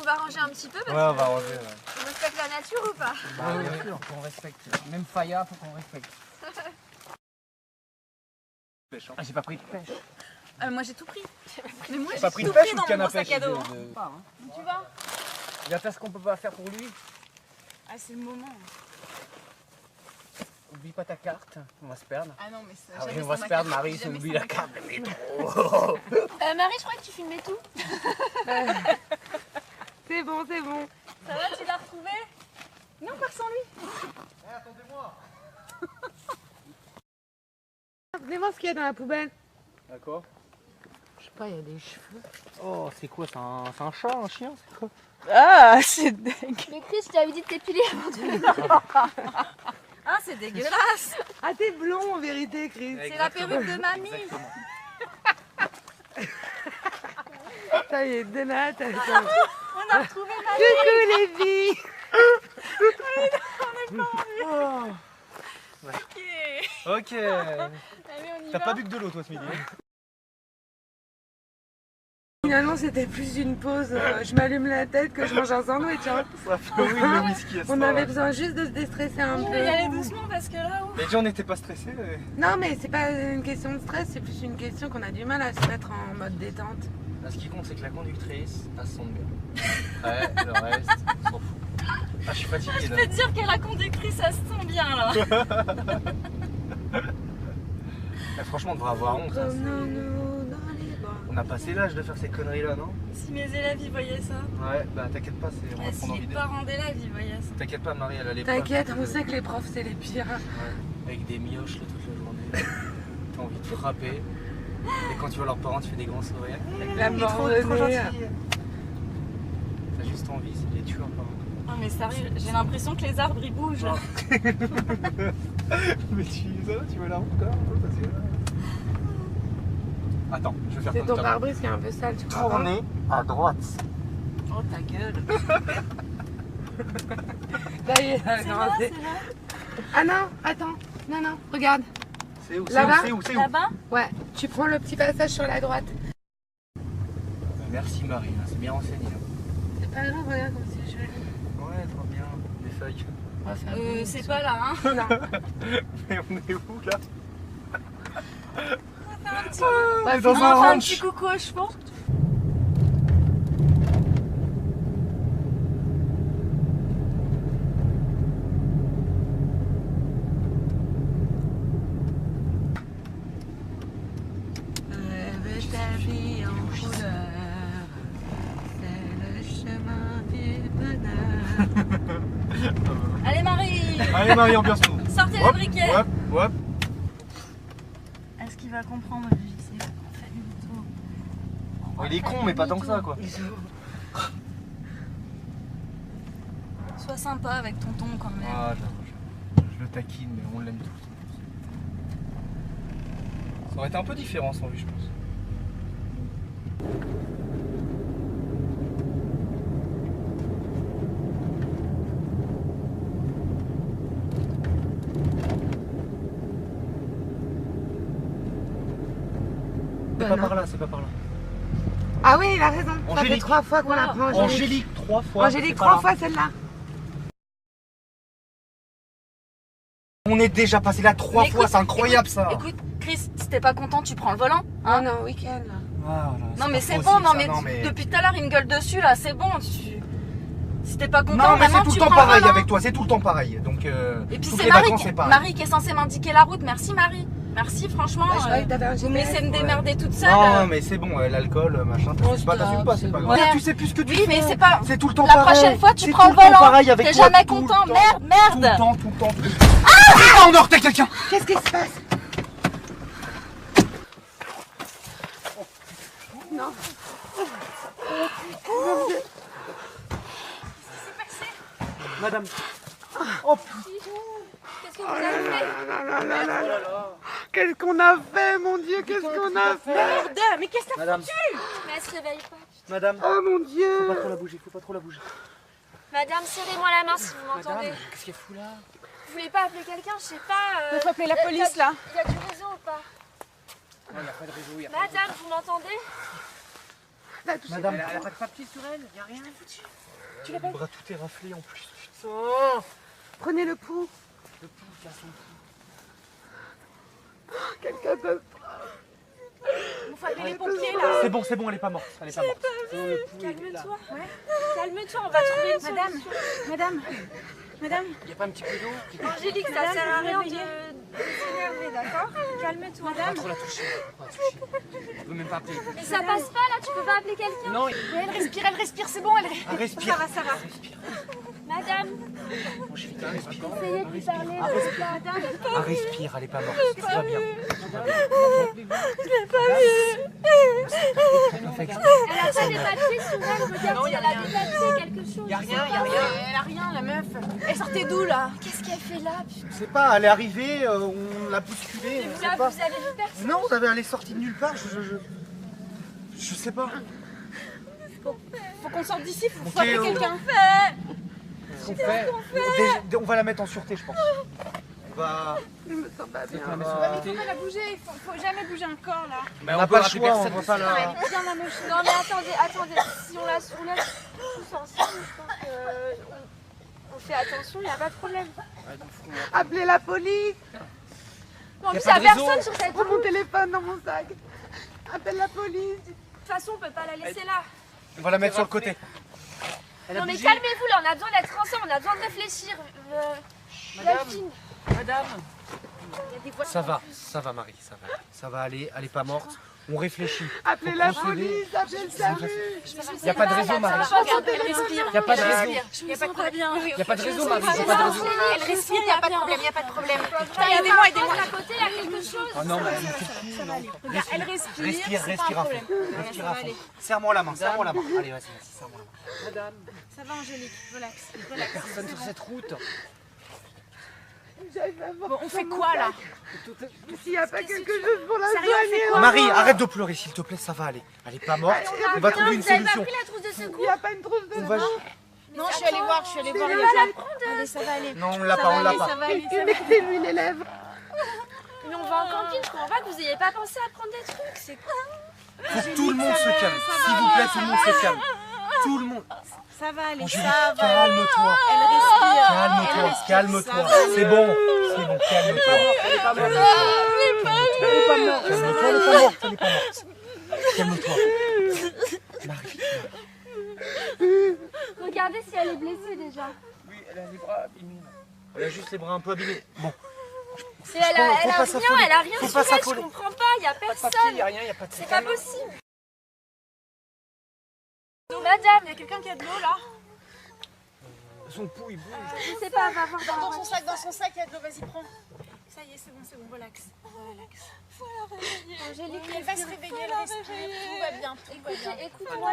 Speaker 6: On va ranger un petit peu parce
Speaker 3: Ouais, on va ranger. Ouais.
Speaker 6: qu'on respecte la nature ou pas?
Speaker 4: Bah, bien sûr, faut qu'on respecte. Même Faya, faut qu'on respecte. Ah, j'ai pas pris de pêche.
Speaker 9: Moi j'ai tout pris. Mais moi
Speaker 3: T'as
Speaker 9: j'ai
Speaker 3: pas pris de
Speaker 9: tout
Speaker 3: pêche
Speaker 9: pris
Speaker 3: ou
Speaker 9: dans
Speaker 3: de canne
Speaker 9: mon
Speaker 3: à pêche?
Speaker 9: sac à dos.
Speaker 4: Pas, hein.
Speaker 9: Tu vas?
Speaker 4: Il va faire ce qu'on peut pas faire pour lui.
Speaker 9: Ah, c'est le moment.
Speaker 4: Oublie pas ta carte, on va se perdre.
Speaker 9: Ah non, mais ça.
Speaker 4: Ah oui,
Speaker 9: jamais
Speaker 4: on va
Speaker 9: sans
Speaker 4: se
Speaker 9: ma
Speaker 4: perdre,
Speaker 9: carte.
Speaker 4: Marie, si on
Speaker 9: Jamais
Speaker 4: oublie
Speaker 9: sans
Speaker 4: la
Speaker 9: ma
Speaker 4: carte de métro.
Speaker 6: Marie, je crois que tu filmais tout.
Speaker 2: C'est bon, c'est bon.
Speaker 9: Ça va, tu l'as retrouvé? Non, pas sans lui.
Speaker 3: Attendez-moi.
Speaker 2: Venez voir ce qu'il y a dans la poubelle.
Speaker 3: D'accord.
Speaker 2: Je sais pas, il y a des cheveux.
Speaker 3: Oh, c'est quoi? C'est un chat, un chien? C'est quoi?
Speaker 9: Ah, c'est dégueu.
Speaker 6: Mais Chris, je t'avais dit de t'épiler avant de
Speaker 9: Ah, c'est dégueulasse.
Speaker 2: Ah, t'es blond en vérité, Chris.
Speaker 9: C'est la perruque de mamie.
Speaker 2: Ça y est, Donat.
Speaker 9: On a retrouvé mamie.
Speaker 2: Coucou les filles.
Speaker 9: Ok.
Speaker 3: Ok.
Speaker 9: Allez, on y
Speaker 3: T'as
Speaker 9: va.
Speaker 3: pas bu que de l'eau, toi, ce midi?
Speaker 2: Finalement, c'était plus une pause. Je m'allume la tête que je mange un sandwich. Hein.
Speaker 3: Ça fait oui, le whisky à ce
Speaker 2: On
Speaker 3: soir,
Speaker 2: avait
Speaker 3: là.
Speaker 2: besoin juste de se déstresser un
Speaker 9: On
Speaker 2: peu.
Speaker 9: va y aller doucement parce que là,
Speaker 3: Mais déjà, on n'était pas stressés.
Speaker 2: Non, mais c'est pas une question de stress, c'est plus une question qu'on a du mal à se mettre en mode détente.
Speaker 3: Là, ce qui compte, c'est que la conductrice, elle se sente bien. Ouais, le reste, on s'en fout. Ah, je suis fatigué,
Speaker 9: je
Speaker 3: là.
Speaker 9: peux te dire que la conductrice, ça se sent bien là.
Speaker 3: Là, franchement, on devrait avoir honte. Hein, on a passé l'âge de faire ces conneries-là, non?
Speaker 5: Si mes élèves ils voyaient ça.
Speaker 3: Ouais, bah t'inquiète pas, on va prendre en
Speaker 5: Si les
Speaker 3: vidéo.
Speaker 5: parents d'élèves ils voyaient ça.
Speaker 3: T'inquiète pas, Marie, elle a les preuves.
Speaker 2: T'inquiète, on sait que les profs c'est les pires.
Speaker 3: Ouais, avec des mioches là, toute la journée. T'as envie de frapper. Et quand tu vois leurs parents, tu fais des grands sourires.
Speaker 2: La mort
Speaker 3: trop
Speaker 2: de
Speaker 3: gentil.
Speaker 2: nez.
Speaker 3: T'as juste envie, c'est des tueurs par
Speaker 5: Non mais sérieux, j'ai l'impression que les arbres ils bougent là.
Speaker 3: Mais tu vois la route quand même? Attends, je vais faire
Speaker 2: C'est
Speaker 3: comme
Speaker 2: ton
Speaker 3: ça.
Speaker 2: pare-brise qui est un peu sale, tu crois?
Speaker 3: Tournez à droite.
Speaker 2: Oh ta gueule. Ça y est, elle a commencé. Ah non, attends. Non, non, regarde.
Speaker 3: C'est où?
Speaker 2: Là-bas?
Speaker 3: C'est où?
Speaker 5: Là-bas?
Speaker 2: Ouais, tu prends le petit passage sur la droite.
Speaker 3: Merci Marie, hein, c'est bien renseigné. Hein.
Speaker 2: C'est pas grave, regarde comme c'est joli.
Speaker 3: Ouais, trop bien. Des feuilles.
Speaker 2: On va faire
Speaker 5: C'est pas là hein.
Speaker 2: Non.
Speaker 3: Mais on est où là?
Speaker 2: Bah,
Speaker 3: dans
Speaker 5: On
Speaker 3: un
Speaker 5: va faire un
Speaker 3: ranch.
Speaker 5: petit coucou aux chevaux.
Speaker 2: Rêve ta vie en couleur, c'est le chemin du bonheur.
Speaker 5: Allez Marie.
Speaker 3: Allez Marie, ambiance-nous.
Speaker 5: Sortez les briquets.
Speaker 3: Hop, hop.
Speaker 5: Est-ce qu'il va comprendre le logiciel? Pas du tout.
Speaker 3: Oh, il est con, mais pas tant que ça quoi.
Speaker 5: Sois sympa avec tonton quand même.
Speaker 3: Ah, je le taquine, mais on l'aime tous. Ça aurait été un peu différent sans lui, je pense. C'est pas par là, c'est pas par là.
Speaker 2: Ah oui, il a raison. Ça fait
Speaker 3: Angélique.
Speaker 2: 3 fois qu'on apprend Angélique.
Speaker 3: Angélique, 3 fois.
Speaker 2: Angélique,
Speaker 3: c'est pas
Speaker 2: 3
Speaker 3: là.
Speaker 2: fois celle-là.
Speaker 3: On est déjà passé là 3
Speaker 5: Mais
Speaker 3: fois,
Speaker 5: écoute,
Speaker 3: c'est incroyable ça.
Speaker 5: Écoute, Chris, si t'es pas content, tu prends le volant.
Speaker 2: Ah non, week-end.
Speaker 3: Voilà,
Speaker 5: Non mais
Speaker 3: pas
Speaker 5: c'est
Speaker 3: possible,
Speaker 5: bon, non
Speaker 3: ça,
Speaker 5: mais depuis tout à l'heure il me gueule dessus là, c'est bon. Si t'es pas content,
Speaker 3: Non mais c'est
Speaker 5: maintenant
Speaker 3: tout le
Speaker 5: tu
Speaker 3: temps
Speaker 5: prends le
Speaker 3: pareil
Speaker 5: volant.
Speaker 3: avec toi, c'est tout le temps pareil. Donc
Speaker 5: Et puis
Speaker 3: toutes
Speaker 5: c'est
Speaker 3: les
Speaker 5: Marie,
Speaker 3: vacances c'est pareil.
Speaker 5: Marie qui est censée m'indiquer la route. Merci Marie. Merci franchement.
Speaker 2: Bah, je croyais que t'avais un
Speaker 5: vous me laissez me
Speaker 2: GPS.
Speaker 5: démerder toute seule.
Speaker 3: Non mais c'est bon, l'alcool, machin, t'assumes pas, c'est pas grave.
Speaker 5: Ouais.
Speaker 3: Tu sais plus ce que tu
Speaker 5: Oui
Speaker 3: fais.
Speaker 5: mais c'est pas.
Speaker 3: C'est tout le temps
Speaker 5: La
Speaker 3: pareil.
Speaker 5: prochaine fois tu
Speaker 3: C'est
Speaker 5: prends
Speaker 3: tout
Speaker 5: le
Speaker 3: temps
Speaker 5: volant.
Speaker 3: pareil avec
Speaker 5: T'es
Speaker 3: toi,
Speaker 5: jamais
Speaker 3: tout le
Speaker 5: content.
Speaker 3: temps.
Speaker 5: Merde,
Speaker 3: Tout
Speaker 5: merde.
Speaker 3: le temps, tout le temps. Ah on heurtait quelqu'un.
Speaker 2: Qu'est-ce qui se passe? Non.
Speaker 3: Madame. Oh
Speaker 6: Qu'est-ce que vous avez fait?
Speaker 2: Qu'est-ce qu'on a fait, mon Dieu? Qu'est-ce qu'on a fait?
Speaker 9: Merde, mais qu'est-ce que t'as
Speaker 3: Madame,
Speaker 6: Mais elle se réveille pas.
Speaker 3: madame.
Speaker 2: Oh mon
Speaker 3: Faut
Speaker 2: Dieu!
Speaker 3: pas trop la bouger, faut pas trop la bouger.
Speaker 6: Madame, serrez-moi la main si vous m'entendez.
Speaker 3: Qu'est-ce qu'elle fout là?
Speaker 6: Vous voulez pas appeler quelqu'un? Je sais pas.
Speaker 9: Il faut appeler la police là.
Speaker 6: Il y a du réseau ou pas?
Speaker 3: Non, il n'y a pas de réseau, il y a
Speaker 6: Madame, vous m'entendez?
Speaker 3: Madame,
Speaker 4: Elle a pas de papier sur elle, y a rien.
Speaker 3: le bras tout est raflé en plus. Putain.
Speaker 2: Prenez le pouls.
Speaker 3: Le pouls casse son
Speaker 2: Quelle catastrophe.
Speaker 9: Il faut appeler les pompiers là.
Speaker 3: C'est bon, elle est pas morte. Elle est pas morte.
Speaker 6: Calme-toi. Calme-toi, on va trouver une
Speaker 9: Madame,
Speaker 6: solution.
Speaker 9: madame,
Speaker 3: Y a pas un petit peu d'eau?
Speaker 6: Angélique, ça sert à rien de s'énerver, d'accord? Calme-toi.
Speaker 3: Pas trop la toucher. Pas la toucher. On peut même pas appeler.
Speaker 6: Mais ça passe pas là, tu peux pas appeler quelqu'un?
Speaker 3: Non,
Speaker 9: elle respire, c'est bon, elle
Speaker 3: elle respire.
Speaker 9: ça va.
Speaker 6: Madame,
Speaker 3: Angélique, elle respire.
Speaker 6: essayez de lui parler. Madame,
Speaker 3: Elle respire, elle est pas morte. Tout va bien.
Speaker 6: elle a pas des papiers sur elle, regarde si elle a des papiers, quelque chose.
Speaker 9: Y a rien, elle a rien, la meuf. Elle sortait d'où là?
Speaker 6: Qu'est-ce qu'elle fait là?
Speaker 3: Je sais pas, elle est arrivée, on l'a bousculée.
Speaker 6: Vous
Speaker 3: Je sais
Speaker 6: là,
Speaker 3: pas.
Speaker 6: vous avez vu personne?
Speaker 3: Non, elle est sortie de nulle part. Je sais pas.
Speaker 9: Faut qu'on sorte d'ici, faut
Speaker 3: Ok,
Speaker 9: appeler
Speaker 3: oh.
Speaker 9: quelqu'un.
Speaker 3: Ce qu'on fait, on va la mettre en sûreté, je pense. On va.
Speaker 2: Je me sens pas bien.
Speaker 3: on
Speaker 9: Mais
Speaker 3: va-
Speaker 9: il faut pas la bouger, faut jamais bouger un corps là.
Speaker 3: on n'a pas le choix, on va pas la.
Speaker 6: Bien la moche. Non mais attendez, si on la soulève tous ensemble, je pense que on fait attention, il n'y a pas de problème.
Speaker 2: Appelez la police.
Speaker 6: Bon, en
Speaker 3: Y a
Speaker 6: plus,
Speaker 3: pas
Speaker 6: il n'y a
Speaker 3: de réseau.
Speaker 6: personne sur cette
Speaker 2: Prends
Speaker 6: route.
Speaker 2: mon téléphone dans mon sac. Appelle la police.
Speaker 6: De toute façon, on peut pas la laisser là.
Speaker 3: On va la mettre sur le côté.
Speaker 6: Non mais calmez-vous là, on a besoin d'être ensemble, on a besoin de réfléchir.
Speaker 3: Madame. Ça va Marie, ça va aller, elle est pas morte. On réfléchit.
Speaker 10: Appelez la police, appelez le SAMU.
Speaker 3: Il n'y a pas de réseau, Marie. Il n'y a pas de réseau.
Speaker 5: Je me sens pas bien.
Speaker 3: Il n'y a pas de réseau, Marie. Il n'y a pas de réseau.
Speaker 6: Elle respire, il n'y a pas de problème, il n'y a pas de problème.
Speaker 5: Aidez-moi, aidez-moi. À côté, il y a quelque chose.
Speaker 3: Oh non, mais
Speaker 9: Regarde, elle respire,
Speaker 3: respire à fond. Respire à fond. Serre-moi la main, serre-moi la main. Allez, vas-y, serre-moi la main. Madame.
Speaker 9: Ça va Angélique, relax.
Speaker 3: Il n'y a personne sur cette route.
Speaker 9: Bon, on fait quoi là?
Speaker 10: S'il n'y a pas quelque chose pour la
Speaker 9: Sérieux, on fait
Speaker 10: soigner.
Speaker 9: quoi?
Speaker 3: Marie, arrête de pleurer, s'il te plaît, ça va aller. Elle est pas morte. On va trouver une solution.
Speaker 6: la trousse de
Speaker 10: Il
Speaker 6: secours.
Speaker 10: n'y a pas une trousse de
Speaker 3: On va...
Speaker 9: Non, je suis allée voir les gens. Allez, ça va aller.
Speaker 3: Non, on l'a pas, on l'a pas.
Speaker 9: Ça va aller, ça va aller.
Speaker 10: Humectez-lui les lèvres.
Speaker 6: Mais on va en camping, je comprends pas que vous n'ayez pas pensé à prendre des trucs. C'est quoi?
Speaker 3: Faut que tout le monde se calme. S'il vous plaît, tout le monde se calme. Tout le monde.
Speaker 9: Ça va aller,
Speaker 3: Angélique,
Speaker 9: ça va.
Speaker 3: calme-toi.
Speaker 9: Elle respire.
Speaker 3: Calme-toi, calme-toi. C'est bon, calme-toi. Elle est pas morte. Elle est pas morte. Calme-toi, elle est pas morte. Elle est pas morte. Calme-toi. Marie.
Speaker 6: Regardez si elle est blessée déjà.
Speaker 3: Oui, elle a les bras abîmés. Elle a juste les bras un peu abîmés. Bon.
Speaker 6: Et elle a rien sur elle, je comprends pas, il n'y a
Speaker 3: Pas de papier,
Speaker 6: personne.
Speaker 3: il n'y a rien, il n'y a pas de
Speaker 6: C'est pas possible. Madame,
Speaker 9: Il y a quelqu'un qui a de l'eau là?
Speaker 3: Son pouls, il bouge.
Speaker 6: je sais pas, va voir dans
Speaker 9: Dans son sac, il y a de l'eau, vas-y, prends. Ça y est, c'est bon, relax.
Speaker 6: Angélique,
Speaker 9: Elle va se réveiller, elle respire, tout va bien, tout va bien.
Speaker 6: écoute-moi,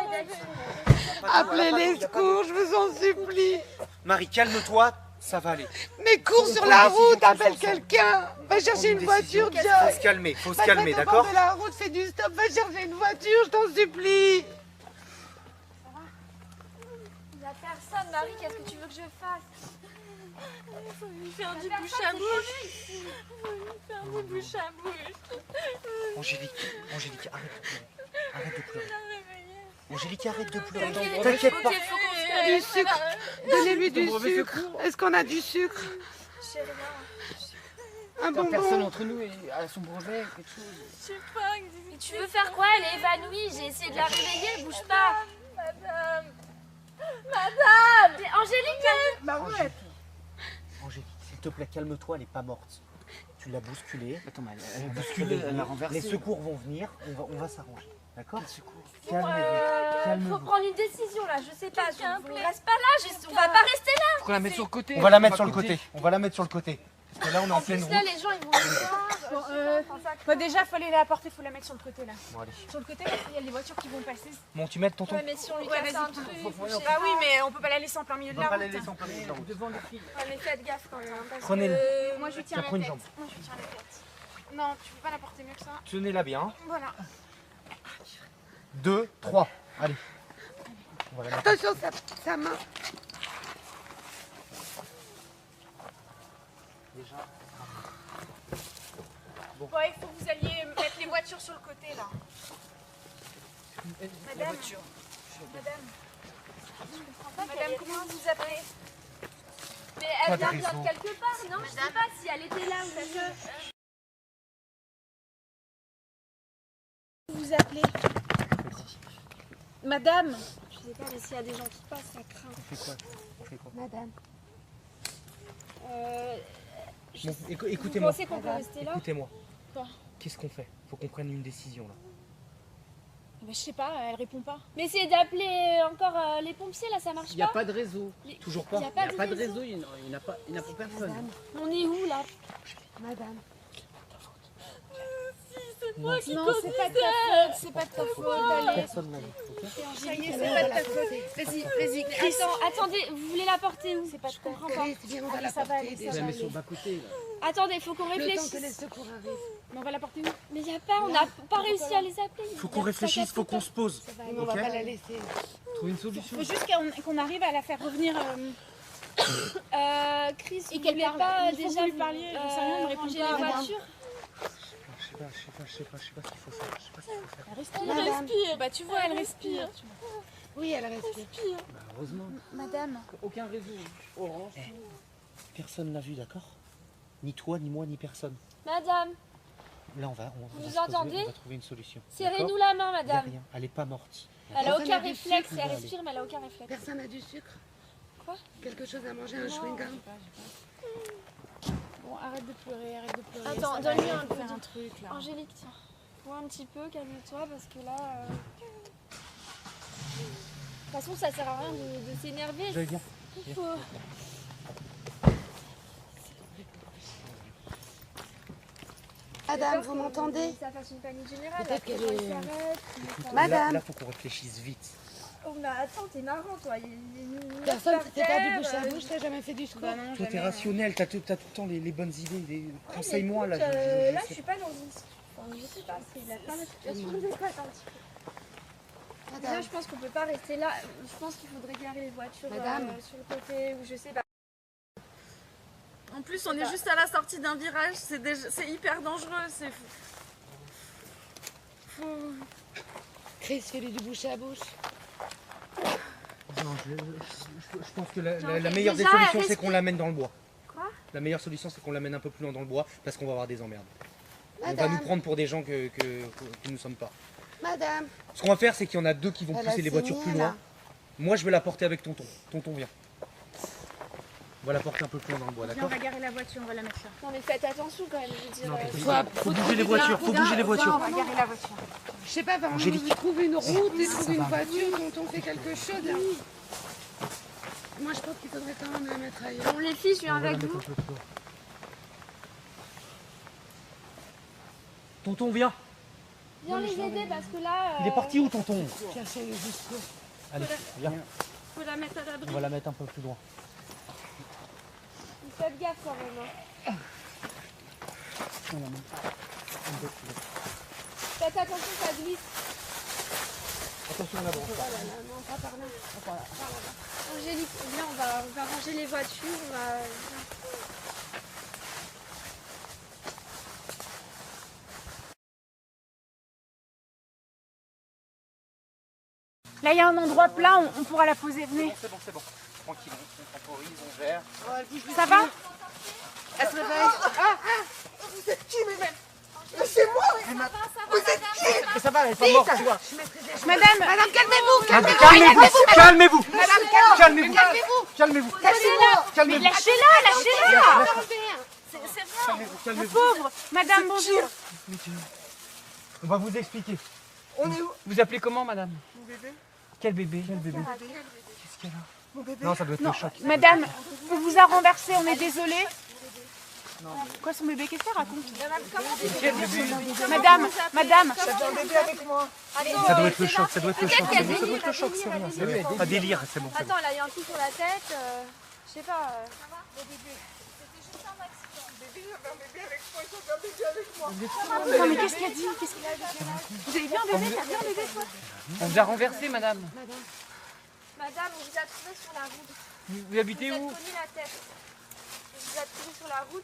Speaker 10: Appelez les secours, je vous en supplie.
Speaker 3: Marie, calme-toi, ça va aller.
Speaker 10: Mais cours sur la route, appelle quelqu'un. Va chercher une voiture,
Speaker 3: Faut
Speaker 10: Joy.
Speaker 3: se calmer, faut se
Speaker 10: Passe
Speaker 3: calmer,
Speaker 10: au
Speaker 3: d'accord?
Speaker 10: bord de la route, fais du stop, va chercher une voiture, je t'en supplie.
Speaker 6: il n'y a personne, Marie, qu'est-ce que tu veux que je fasse?
Speaker 5: Il faut lui faire du bouche à bouche. Il faut lui faire du bouche à bouche.
Speaker 3: Angélique, arrête de pleurer. Angélique, arrête de pleurer.
Speaker 6: T'inquiète
Speaker 3: T'inquiète pas.
Speaker 10: Du sucre. Donnez-lui du sucre. Est-ce qu'on a du sucre?
Speaker 6: J'ai rien.
Speaker 10: Un bonbon.
Speaker 3: Personne entre nous a son brevet, quelque chose.
Speaker 5: Je sais pas.
Speaker 6: Mais tu veux faire quoi? Elle est évanouie, j'ai essayé de la réveiller, elle bouge pas.
Speaker 5: Madame.
Speaker 6: Mais Angélique,
Speaker 3: Angélique, s'il te plaît, calme-toi, elle est pas morte. Tu l'as bousculée.
Speaker 4: Attends, mais elle a bousculé, elle l'a renversé.
Speaker 3: Les secours vont venir, on va s'arranger. D'accord?
Speaker 6: faut
Speaker 3: Calmez-vous.
Speaker 6: prendre une décision là, je sais pas. On reste pas là, on va pas rester là.
Speaker 4: Faut la mettre sur le côté.
Speaker 3: On va la mettre sur le côté. On va la mettre sur le côté. Parce que là, on est en pleine
Speaker 6: Là,
Speaker 3: route.
Speaker 6: les gens ils vont voir.
Speaker 9: Bon, déjà, faut aller la porter, faut la mettre sur le côté là.
Speaker 3: Bon, allez.
Speaker 9: Sur le côté, parce qu'il y a des voitures qui vont passer.
Speaker 3: Bon, tu mets tonton.
Speaker 6: Ouais, mais si on lui
Speaker 9: Ouais,
Speaker 6: casse
Speaker 9: vas-y,
Speaker 6: un truc.
Speaker 9: Bah oui, mais on peut pas la laisser en plein milieu de
Speaker 3: On
Speaker 9: la
Speaker 3: va
Speaker 9: route.
Speaker 3: pas la laisser en plein milieu de la route.
Speaker 4: Devant les filles.
Speaker 6: Ouais, mais faites gaffe quand même. Parce
Speaker 3: Prenez-le.
Speaker 6: que
Speaker 9: Moi, je tiens
Speaker 3: Tiens,
Speaker 9: la
Speaker 3: prends une
Speaker 9: tête.
Speaker 3: jambe.
Speaker 9: Moi, je tiens la tête. Non, tu peux pas la porter mieux que ça.
Speaker 3: Tenez-la bien.
Speaker 9: Voilà.
Speaker 3: 2, 3. Allez. On va la mettre.
Speaker 10: Attention, sa main.
Speaker 9: Bon, il faut que vous alliez mettre les voitures sur le côté là. Madame. Madame, comment vous vous appelez?
Speaker 6: Mais elle vient de quelque part, non? Je sais pas si elle était là ou pas.
Speaker 9: Vous vous appelez? Madame.
Speaker 6: Je sais pas, mais s'il y a des gens qui passent, ça craint.
Speaker 3: On fait quoi?
Speaker 6: Madame.
Speaker 3: Bon,
Speaker 6: Vous
Speaker 3: écoutez-moi.
Speaker 6: pensez qu'on peut rester là?
Speaker 3: Écoutez-moi.
Speaker 9: Quoi?
Speaker 3: Qu'est-ce qu'on fait? Faut qu'on prenne une décision là.
Speaker 9: Bah, je sais pas, elle répond pas.
Speaker 6: Mais essayez d'appeler encore les pompiers là, ça marche
Speaker 4: Il n'y a
Speaker 6: pas?
Speaker 4: pas de réseau.
Speaker 3: Toujours pas.
Speaker 6: Il n'y a pas de
Speaker 4: réseau, il n'y a pas personne.
Speaker 6: On est où là?
Speaker 10: Madame.
Speaker 6: Moi qui
Speaker 9: Non, c'est pas de ta faute, c'est pas de ta faute. Allez.
Speaker 3: Personne n'a vu. Ok?
Speaker 9: Ça y est, c'est pas de ta faute. Vas-y, Chris.
Speaker 6: Attendez, vous voulez la porter où? C'est pas, je comprends pas.
Speaker 10: Viens, on va
Speaker 9: Allez,
Speaker 10: la
Speaker 9: ça va
Speaker 10: porter
Speaker 9: aller, ça
Speaker 10: déjà.
Speaker 4: Vous la mettez sur le bas-côté. là.
Speaker 6: Attendez, faut qu'on
Speaker 10: Le temps que les
Speaker 6: réfléchisse.
Speaker 10: secours arrivent.
Speaker 9: Mais on va la porter où?
Speaker 6: Mais y a pas, on n'a pas réussi à les appeler.
Speaker 3: Faut qu'on réfléchisse, faut qu'on se pose.
Speaker 10: On va pas la laisser.
Speaker 3: Trouver une solution.
Speaker 9: Faut juste qu'on arrive à la faire revenir.
Speaker 6: Chris,
Speaker 9: Et
Speaker 6: vous
Speaker 9: qu'elle
Speaker 6: voulez
Speaker 9: parle.
Speaker 6: pas
Speaker 9: Il faut
Speaker 6: déjà
Speaker 9: que vous lui parliez, j'en sais rien, elle me répond
Speaker 6: ranger
Speaker 9: pas.
Speaker 6: les
Speaker 9: Madame.
Speaker 6: voitures?
Speaker 3: Je sais pas ce qu'il faut faire. Je sais pas ce qu'il faut faire.
Speaker 9: Elle respire.
Speaker 10: Madame.
Speaker 9: Bah tu vois, elle respire.
Speaker 10: Oui, elle respire.
Speaker 3: Bah, heureusement.
Speaker 9: Madame.
Speaker 4: Aucun réseau. Orange.
Speaker 3: Personne l'a vu, d'accord? Ni toi, ni moi, ni personne.
Speaker 6: Madame,
Speaker 3: Là, on va
Speaker 6: Vous
Speaker 3: se poser,
Speaker 6: entendez?
Speaker 3: on va trouver une solution.
Speaker 6: serrez-nous la main,
Speaker 3: Il y a
Speaker 6: madame.
Speaker 3: rien. Elle est pas morte.
Speaker 6: Elle a
Speaker 10: Personne
Speaker 6: aucun
Speaker 10: n'a du
Speaker 6: réflexe,
Speaker 10: sucre,
Speaker 6: elle
Speaker 3: allez.
Speaker 6: respire, mais elle a aucun réflexe.
Speaker 10: Personne n'a du sucre?
Speaker 6: Quoi?
Speaker 10: Quelque chose à manger, un chewing-gum?
Speaker 9: arrête de pleurer, arrête de pleurer.
Speaker 6: Attends,
Speaker 9: ça va
Speaker 6: donne-lui
Speaker 9: aller,
Speaker 6: un
Speaker 9: faut
Speaker 6: peu
Speaker 9: faire
Speaker 6: de-
Speaker 9: un truc là.
Speaker 6: Angélique, tiens. Bois un petit peu, calme-toi parce que là. De toute façon, ça sert à rien de s'énerver.
Speaker 3: Je viens.
Speaker 6: Il faut.
Speaker 2: Madame, vous m'entendez?
Speaker 6: Ça fasse une panique générale.
Speaker 2: Peut-être
Speaker 6: après,
Speaker 2: qu'elle
Speaker 6: quand
Speaker 2: est-
Speaker 6: il s'arrête,
Speaker 2: Madame.
Speaker 3: Là, faut qu'on réfléchisse vite.
Speaker 6: Oh, mais attends, t'es marrant, toi.
Speaker 2: Personne ne s'était pas du bouche à bouche, t'as jamais fait du sport?
Speaker 9: Bah non,
Speaker 3: Toi, t'es
Speaker 9: jamais.
Speaker 3: rationnel, t'as tout le temps les bonnes idées. Conseille-moi là.
Speaker 6: Là, je suis pas dans une. Enfin, je sais pas, c'est la plein de situations de décote un petit peu. Là, je pense qu'on peut pas rester là. Je pense qu'il faudrait garer les voitures
Speaker 2: Madame.
Speaker 6: sur le côté ou je sais pas.
Speaker 5: En plus, on est juste à la sortie d'un virage, c'est hyper dangereux.
Speaker 2: Chris, fais-lui du bouche à bouche.
Speaker 3: Non, je pense que la
Speaker 6: Jean-Pierre,
Speaker 3: meilleure des
Speaker 6: déjà,
Speaker 3: solutions, c'est
Speaker 6: respire.
Speaker 3: qu'on l'amène dans le bois.
Speaker 6: Quoi?
Speaker 3: La meilleure solution, c'est qu'on l'amène un peu plus loin dans le bois parce qu'on va avoir des emmerdes. On va
Speaker 2: Madame.
Speaker 3: nous prendre pour des gens que nous ne sommes pas.
Speaker 2: Madame.
Speaker 3: Ce qu'on va faire, c'est qu'il y en a deux qui vont
Speaker 2: Elle a
Speaker 3: pousser les voitures
Speaker 2: saigné,
Speaker 3: plus loin.
Speaker 2: là.
Speaker 3: Moi, je vais la porter avec tonton. Tonton, viens. On va la porter un peu plus loin dans le bois,
Speaker 9: Viens, on
Speaker 3: d'accord?
Speaker 9: va garer la voiture, on va la mettre là.
Speaker 6: Non, mais faites attention quand même, je veux dire.
Speaker 3: Non,
Speaker 2: Faut
Speaker 3: bouger les voitures, faut bouger les voitures.
Speaker 9: On va garer la voiture.
Speaker 2: Je sais pas, on
Speaker 3: Angélique.
Speaker 2: trouve une route et trouve une voiture dont on fait quelque chose là. Moi je pense qu'il faudrait quand même la mettre ailleurs.
Speaker 6: Bon, les filles, je viens
Speaker 3: On va la
Speaker 6: avec
Speaker 3: mettre
Speaker 6: vous.
Speaker 3: un peu plus loin. Tonton, viens.
Speaker 6: Viens les aider parce que là.
Speaker 3: Il est parti où, tonton?
Speaker 2: Chercher les discours.
Speaker 3: Allez, viens.
Speaker 6: Faut la mettre à l'abri.
Speaker 3: On va la mettre un peu plus loin.
Speaker 6: Faites gaffe quand même. Hein. Faites attention, ça glisse.
Speaker 3: Attention à la branche.
Speaker 6: Non, pas par là. Par là-bas. Angélique, viens, on va ranger les voitures. On va...
Speaker 9: Là, il y a un endroit plat, on pourra la poser. Venez.
Speaker 3: C'est bon. Tranquille, on temporise, on gère.
Speaker 9: Ça va?
Speaker 2: Elle se réveille.
Speaker 10: Vous êtes qui, mais c'est moi. Vous êtes qui?
Speaker 3: Ça va, elle est pas morte, tu vois.
Speaker 9: Madame,
Speaker 2: Madame, calmez-vous.
Speaker 3: Calmez-vous.
Speaker 2: Calmez-vous.
Speaker 3: Calmez-vous.
Speaker 9: mais lâchez-la.
Speaker 3: Calmez-vous.
Speaker 9: Pauvre. Madame, bonjour.
Speaker 3: On va vous expliquer.
Speaker 10: On est où?
Speaker 3: Vous appelez comment, madame?
Speaker 10: Mon bébé?
Speaker 3: Quel bébé? Qu'est-ce qu'il y a là?
Speaker 10: Mon bébé?
Speaker 3: Non, ça doit être le choc.
Speaker 9: Madame, on vous a renversé, on est désolé. Quoi, son bébé? Qu'est-ce qu'elle raconte?
Speaker 3: Quel bébé?
Speaker 9: Madame.
Speaker 10: J'ai un bébé avec moi.
Speaker 3: Ça doit être le choc, ça doit être le choc. Ça doit être le choc, c'est rien. C'est bon. Pas délire, c'est bon.
Speaker 6: Attends, là, il y a un coup sur la tête. Je sais pas.
Speaker 10: J'avais un bébé avec moi, j'avais un bébé avec moi.
Speaker 9: Non, mais qu'est-ce qu'elle dit? Vous avez vu un bébé? T'as vu un bébé, toi?
Speaker 3: On vous a renversé, madame.
Speaker 6: Madame, on vous a trouvé sur la route.
Speaker 3: Vous habitez
Speaker 6: Vous êtes
Speaker 3: où?
Speaker 6: cogné la tête. On vous a trouvé sur la route.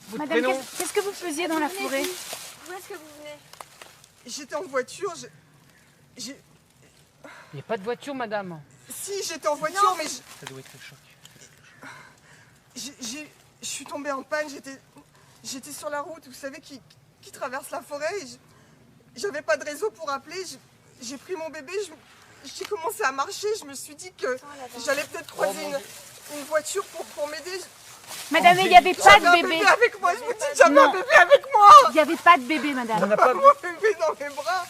Speaker 3: Votre
Speaker 9: Madame,
Speaker 3: prénom?
Speaker 9: qu'est-ce que vous faisiez dans la forêt?
Speaker 6: D'où est-ce que vous venez?
Speaker 10: J'étais en voiture,
Speaker 3: Il n'y a pas de voiture, madame.
Speaker 10: Si, j'étais en voiture, mais
Speaker 3: Ça doit être le choc.
Speaker 10: je suis tombée en panne, j'étais sur la route, vous savez, qui traverse la forêt. J'avais pas de réseau pour appeler, j'ai pris mon bébé, j'ai commencé à marcher, je me suis dit que j'allais peut-être croiser une voiture pour m'aider.
Speaker 9: Madame, il n'y avait pas
Speaker 10: J'avais
Speaker 9: de
Speaker 10: un
Speaker 9: bébé.
Speaker 10: bébé avec moi, je vous dis, j'avais
Speaker 9: Non.
Speaker 10: un bébé avec moi.
Speaker 9: Il n'y avait pas de bébé, madame.
Speaker 3: On n'a pas...
Speaker 10: Mon bébé dans mes bras.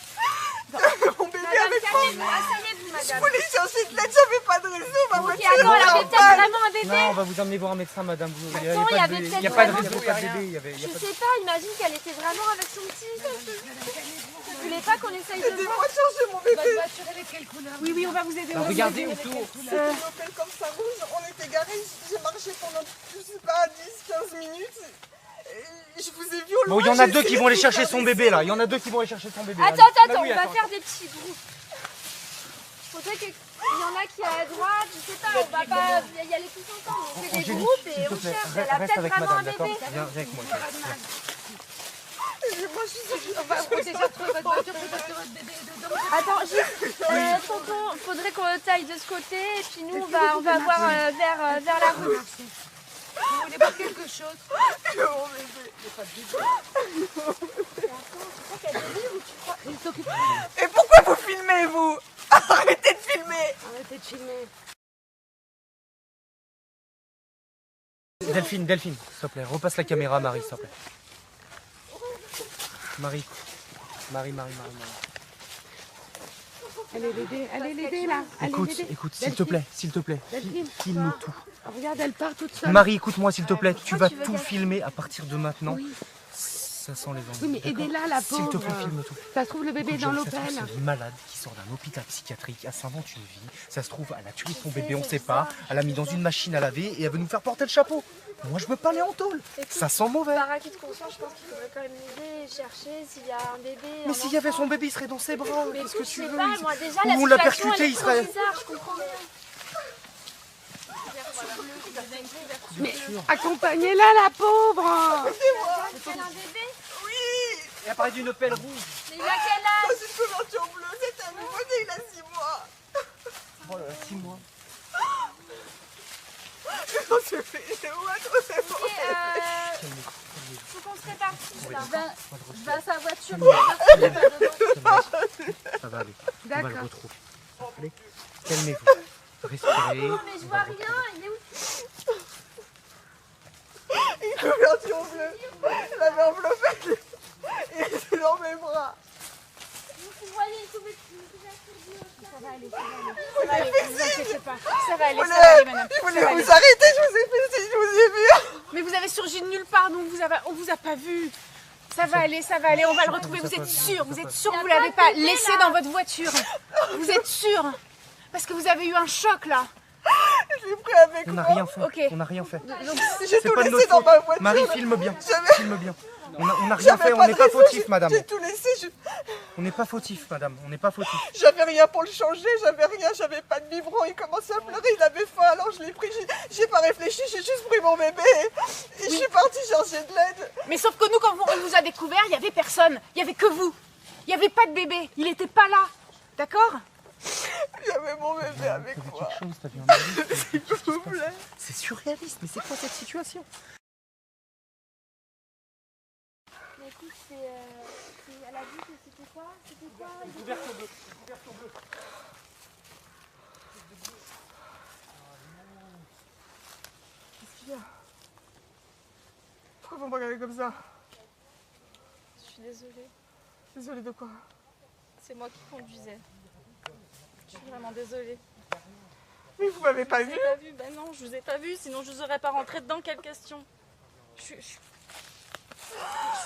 Speaker 10: J'avais mon bébé
Speaker 6: Madame,
Speaker 10: avec moi.
Speaker 6: calmez-vous. Asseyez-vous,
Speaker 10: Je
Speaker 6: madame.
Speaker 10: voulais chercher de l'aide, j'avais pas de réseau, ma
Speaker 6: Ok,
Speaker 10: voiture
Speaker 6: attends, elle
Speaker 10: était en
Speaker 6: avait peut-être
Speaker 10: panne.
Speaker 6: vraiment un bébé.
Speaker 3: Non, on va vous emmener voir un médecin, madame. Il n'y
Speaker 6: Attends, il y avait peut-être
Speaker 3: a pas de
Speaker 6: vraiment-
Speaker 3: réseau, pas de bébé. Il y avait
Speaker 6: Je
Speaker 3: pas de...
Speaker 6: sais pas, imagine qu'elle était vraiment avec son petit. Vous voulez pas qu'on essaye de voir?
Speaker 10: Aidez-moi à chercher mon bébé.
Speaker 2: Votre voiture, elle est de quelle couleur?
Speaker 9: Oui, on va vous aider.
Speaker 3: Bah, regardez autour.
Speaker 10: C'était une Opel comme ça rouge, on était garés, j'ai marché pendant, je sais pas, 10-15 minutes. Et je vous ai vu au loin.
Speaker 3: Bon, il y en a
Speaker 10: j'ai
Speaker 3: deux qui
Speaker 10: essayé
Speaker 3: vont aller
Speaker 10: de
Speaker 3: chercher
Speaker 10: vous
Speaker 3: son
Speaker 10: faire
Speaker 3: bébé là. Il y en a deux qui vont aller chercher son bébé.
Speaker 6: Attends,
Speaker 3: Allez.
Speaker 6: attends,
Speaker 3: Bah oui,
Speaker 6: on va
Speaker 3: attends.
Speaker 6: faire des petits groupes. Faudrait qu'il y en a qui est à droite, je sais pas, on va pas y aller tous ensemble. On fait des
Speaker 3: Angélique,
Speaker 6: groupes et
Speaker 3: s'il te
Speaker 6: on
Speaker 3: plaît,
Speaker 6: cherche. Elle a
Speaker 3: reste
Speaker 6: peut-être
Speaker 3: avec
Speaker 6: vraiment un
Speaker 3: madame, d'accord?
Speaker 6: bébé.
Speaker 3: Viens avec moi.
Speaker 10: Moi, je suis
Speaker 2: On va déjà trouver votre voiture, peut-être que votre bébé est dedans.
Speaker 6: Attends, juste, tonton, faudrait qu'on taille de ce côté et puis nous on va voir vers la rue.
Speaker 2: Vous voulez voir quelque chose?
Speaker 10: mon bébé. Et pourquoi vous filmez, vous? Arrêtez de filmer.
Speaker 2: Arrêtez de filmer.
Speaker 3: Delphine, s'il te plaît, repasse la caméra, Marie, s'il te plaît. Marie.
Speaker 2: Allez l'aider là.
Speaker 3: Écoute, s'il te plaît, filme tout.
Speaker 2: Regarde, elle part toute seule.
Speaker 3: Marie, écoute-moi, s'il te plaît, tu vas tout filmer à partir de maintenant.
Speaker 2: Oui.
Speaker 3: Ça sent les ennuis.
Speaker 2: Oui, mais aidez-la, la pauvre.
Speaker 3: S'il te plaît, filme tout.
Speaker 2: Ça se trouve, le bébé est dans l'Opel.
Speaker 3: C'est une malade qui sort d'un hôpital psychiatrique, elle s'invente une vie. Ça se trouve, elle a tué son bébé, on sait pas. Elle l'a mis dans une machine à laver et elle veut nous faire porter le chapeau. Moi, je veux pas aller en tôle. Ça sent mauvais.
Speaker 6: Par acquis de conscience, je pense qu'il faudrait quand même l'aider et chercher s'il y a un bébé.
Speaker 3: Mais s'il y avait son bébé, il serait dans ses bras.
Speaker 6: Mais
Speaker 3: Qu'est-ce que tu veux?
Speaker 6: pas, moi déjà,
Speaker 3: Ou
Speaker 6: la
Speaker 3: on l'a
Speaker 6: situation,
Speaker 3: percuté,
Speaker 6: elle est
Speaker 3: il serait.
Speaker 6: trop bizarre, je comprends rien.
Speaker 2: Mais accompagnez-la, la pauvre.
Speaker 6: Elle a un bébé?
Speaker 3: Elle apparaît d'une Opel rouge.
Speaker 6: Mais il a quel âge?
Speaker 10: Dans une couverture bleue, c'est un nouveau-né, il a 6 mois.
Speaker 3: Oh là là, 6 mois.
Speaker 10: On se fait c'est bon.
Speaker 6: Faut qu'on se répartisse là.
Speaker 5: Je vais à sa voiture.
Speaker 3: Ça va aller. On va le
Speaker 2: D'accord.
Speaker 3: retrouver. Allez, calmez-vous. Respirez.
Speaker 6: Non, mais je vois rien, il est où?
Speaker 10: Une couverture bleue. Elle avait enveloppé et c'est dans mes bras.
Speaker 6: Vous voyez une couverture bleue?
Speaker 9: Ça va aller,
Speaker 10: Ça
Speaker 9: vous inquiétez pas. Ça va aller, madame.
Speaker 10: Je voulais vous arrêter, je vous ai fait signe, je vous ai vu.
Speaker 9: Mais vous avez surgi de nulle part, donc on vous a pas vu. Ça va aller, on va le retrouver. Vous êtes sûr que vous l'avez pas laissé dans votre voiture? Vous êtes sûr? Parce que vous avez eu un choc là.
Speaker 10: Je l'ai pris avec
Speaker 3: On
Speaker 10: moi.
Speaker 3: n'a rien fait.
Speaker 9: Ok.
Speaker 3: On n'a rien fait.
Speaker 10: J'ai tout
Speaker 3: pas de
Speaker 10: laissé
Speaker 3: notre
Speaker 10: dans ma
Speaker 3: faute.
Speaker 10: voiture.
Speaker 3: Marie, filme bien.
Speaker 10: J'avais-
Speaker 3: Filme bien. On n'a rien
Speaker 10: J'avais
Speaker 3: fait, on
Speaker 10: pas
Speaker 3: n'est
Speaker 10: de
Speaker 3: pas
Speaker 10: raison,
Speaker 3: fautif, madame.
Speaker 10: J'ai tout laissé,
Speaker 3: On n'est pas fautif, madame. On n'est pas fautif.
Speaker 10: j'avais rien pour le changer, j'avais rien, j'avais pas de biberon, il commençait à pleurer, il avait faim, alors je l'ai pris, j'ai pas réfléchi, j'ai juste pris mon bébé et je suis partie chercher de l'aide.
Speaker 9: Mais sauf que nous, quand on vous a découvert, il y avait personne. Il y avait que vous. Il y avait pas de bébé. Il était pas là. D'accord?
Speaker 10: J'avais mon bébé avec moi.
Speaker 3: Quelque chose, t'as vu un avis?
Speaker 10: S'il vous plaît.
Speaker 3: C'est surréaliste, mais c'est quoi cette situation?
Speaker 6: Mais écoute, elle a dit que c'était quoi?
Speaker 3: Couverture bleue.
Speaker 10: Qu'est-ce qu'il y a? Pourquoi vous me regardez comme ça?
Speaker 5: Je suis désolée.
Speaker 10: Désolée de quoi?
Speaker 5: C'est moi qui conduisais. Je suis vraiment désolée.
Speaker 10: Mais vous m'avez pas
Speaker 5: Je
Speaker 10: vu?
Speaker 5: vous ai pas vu. Ben non, je vous ai pas vu, sinon je vous aurais pas rentré dedans. Quelle question? Je suis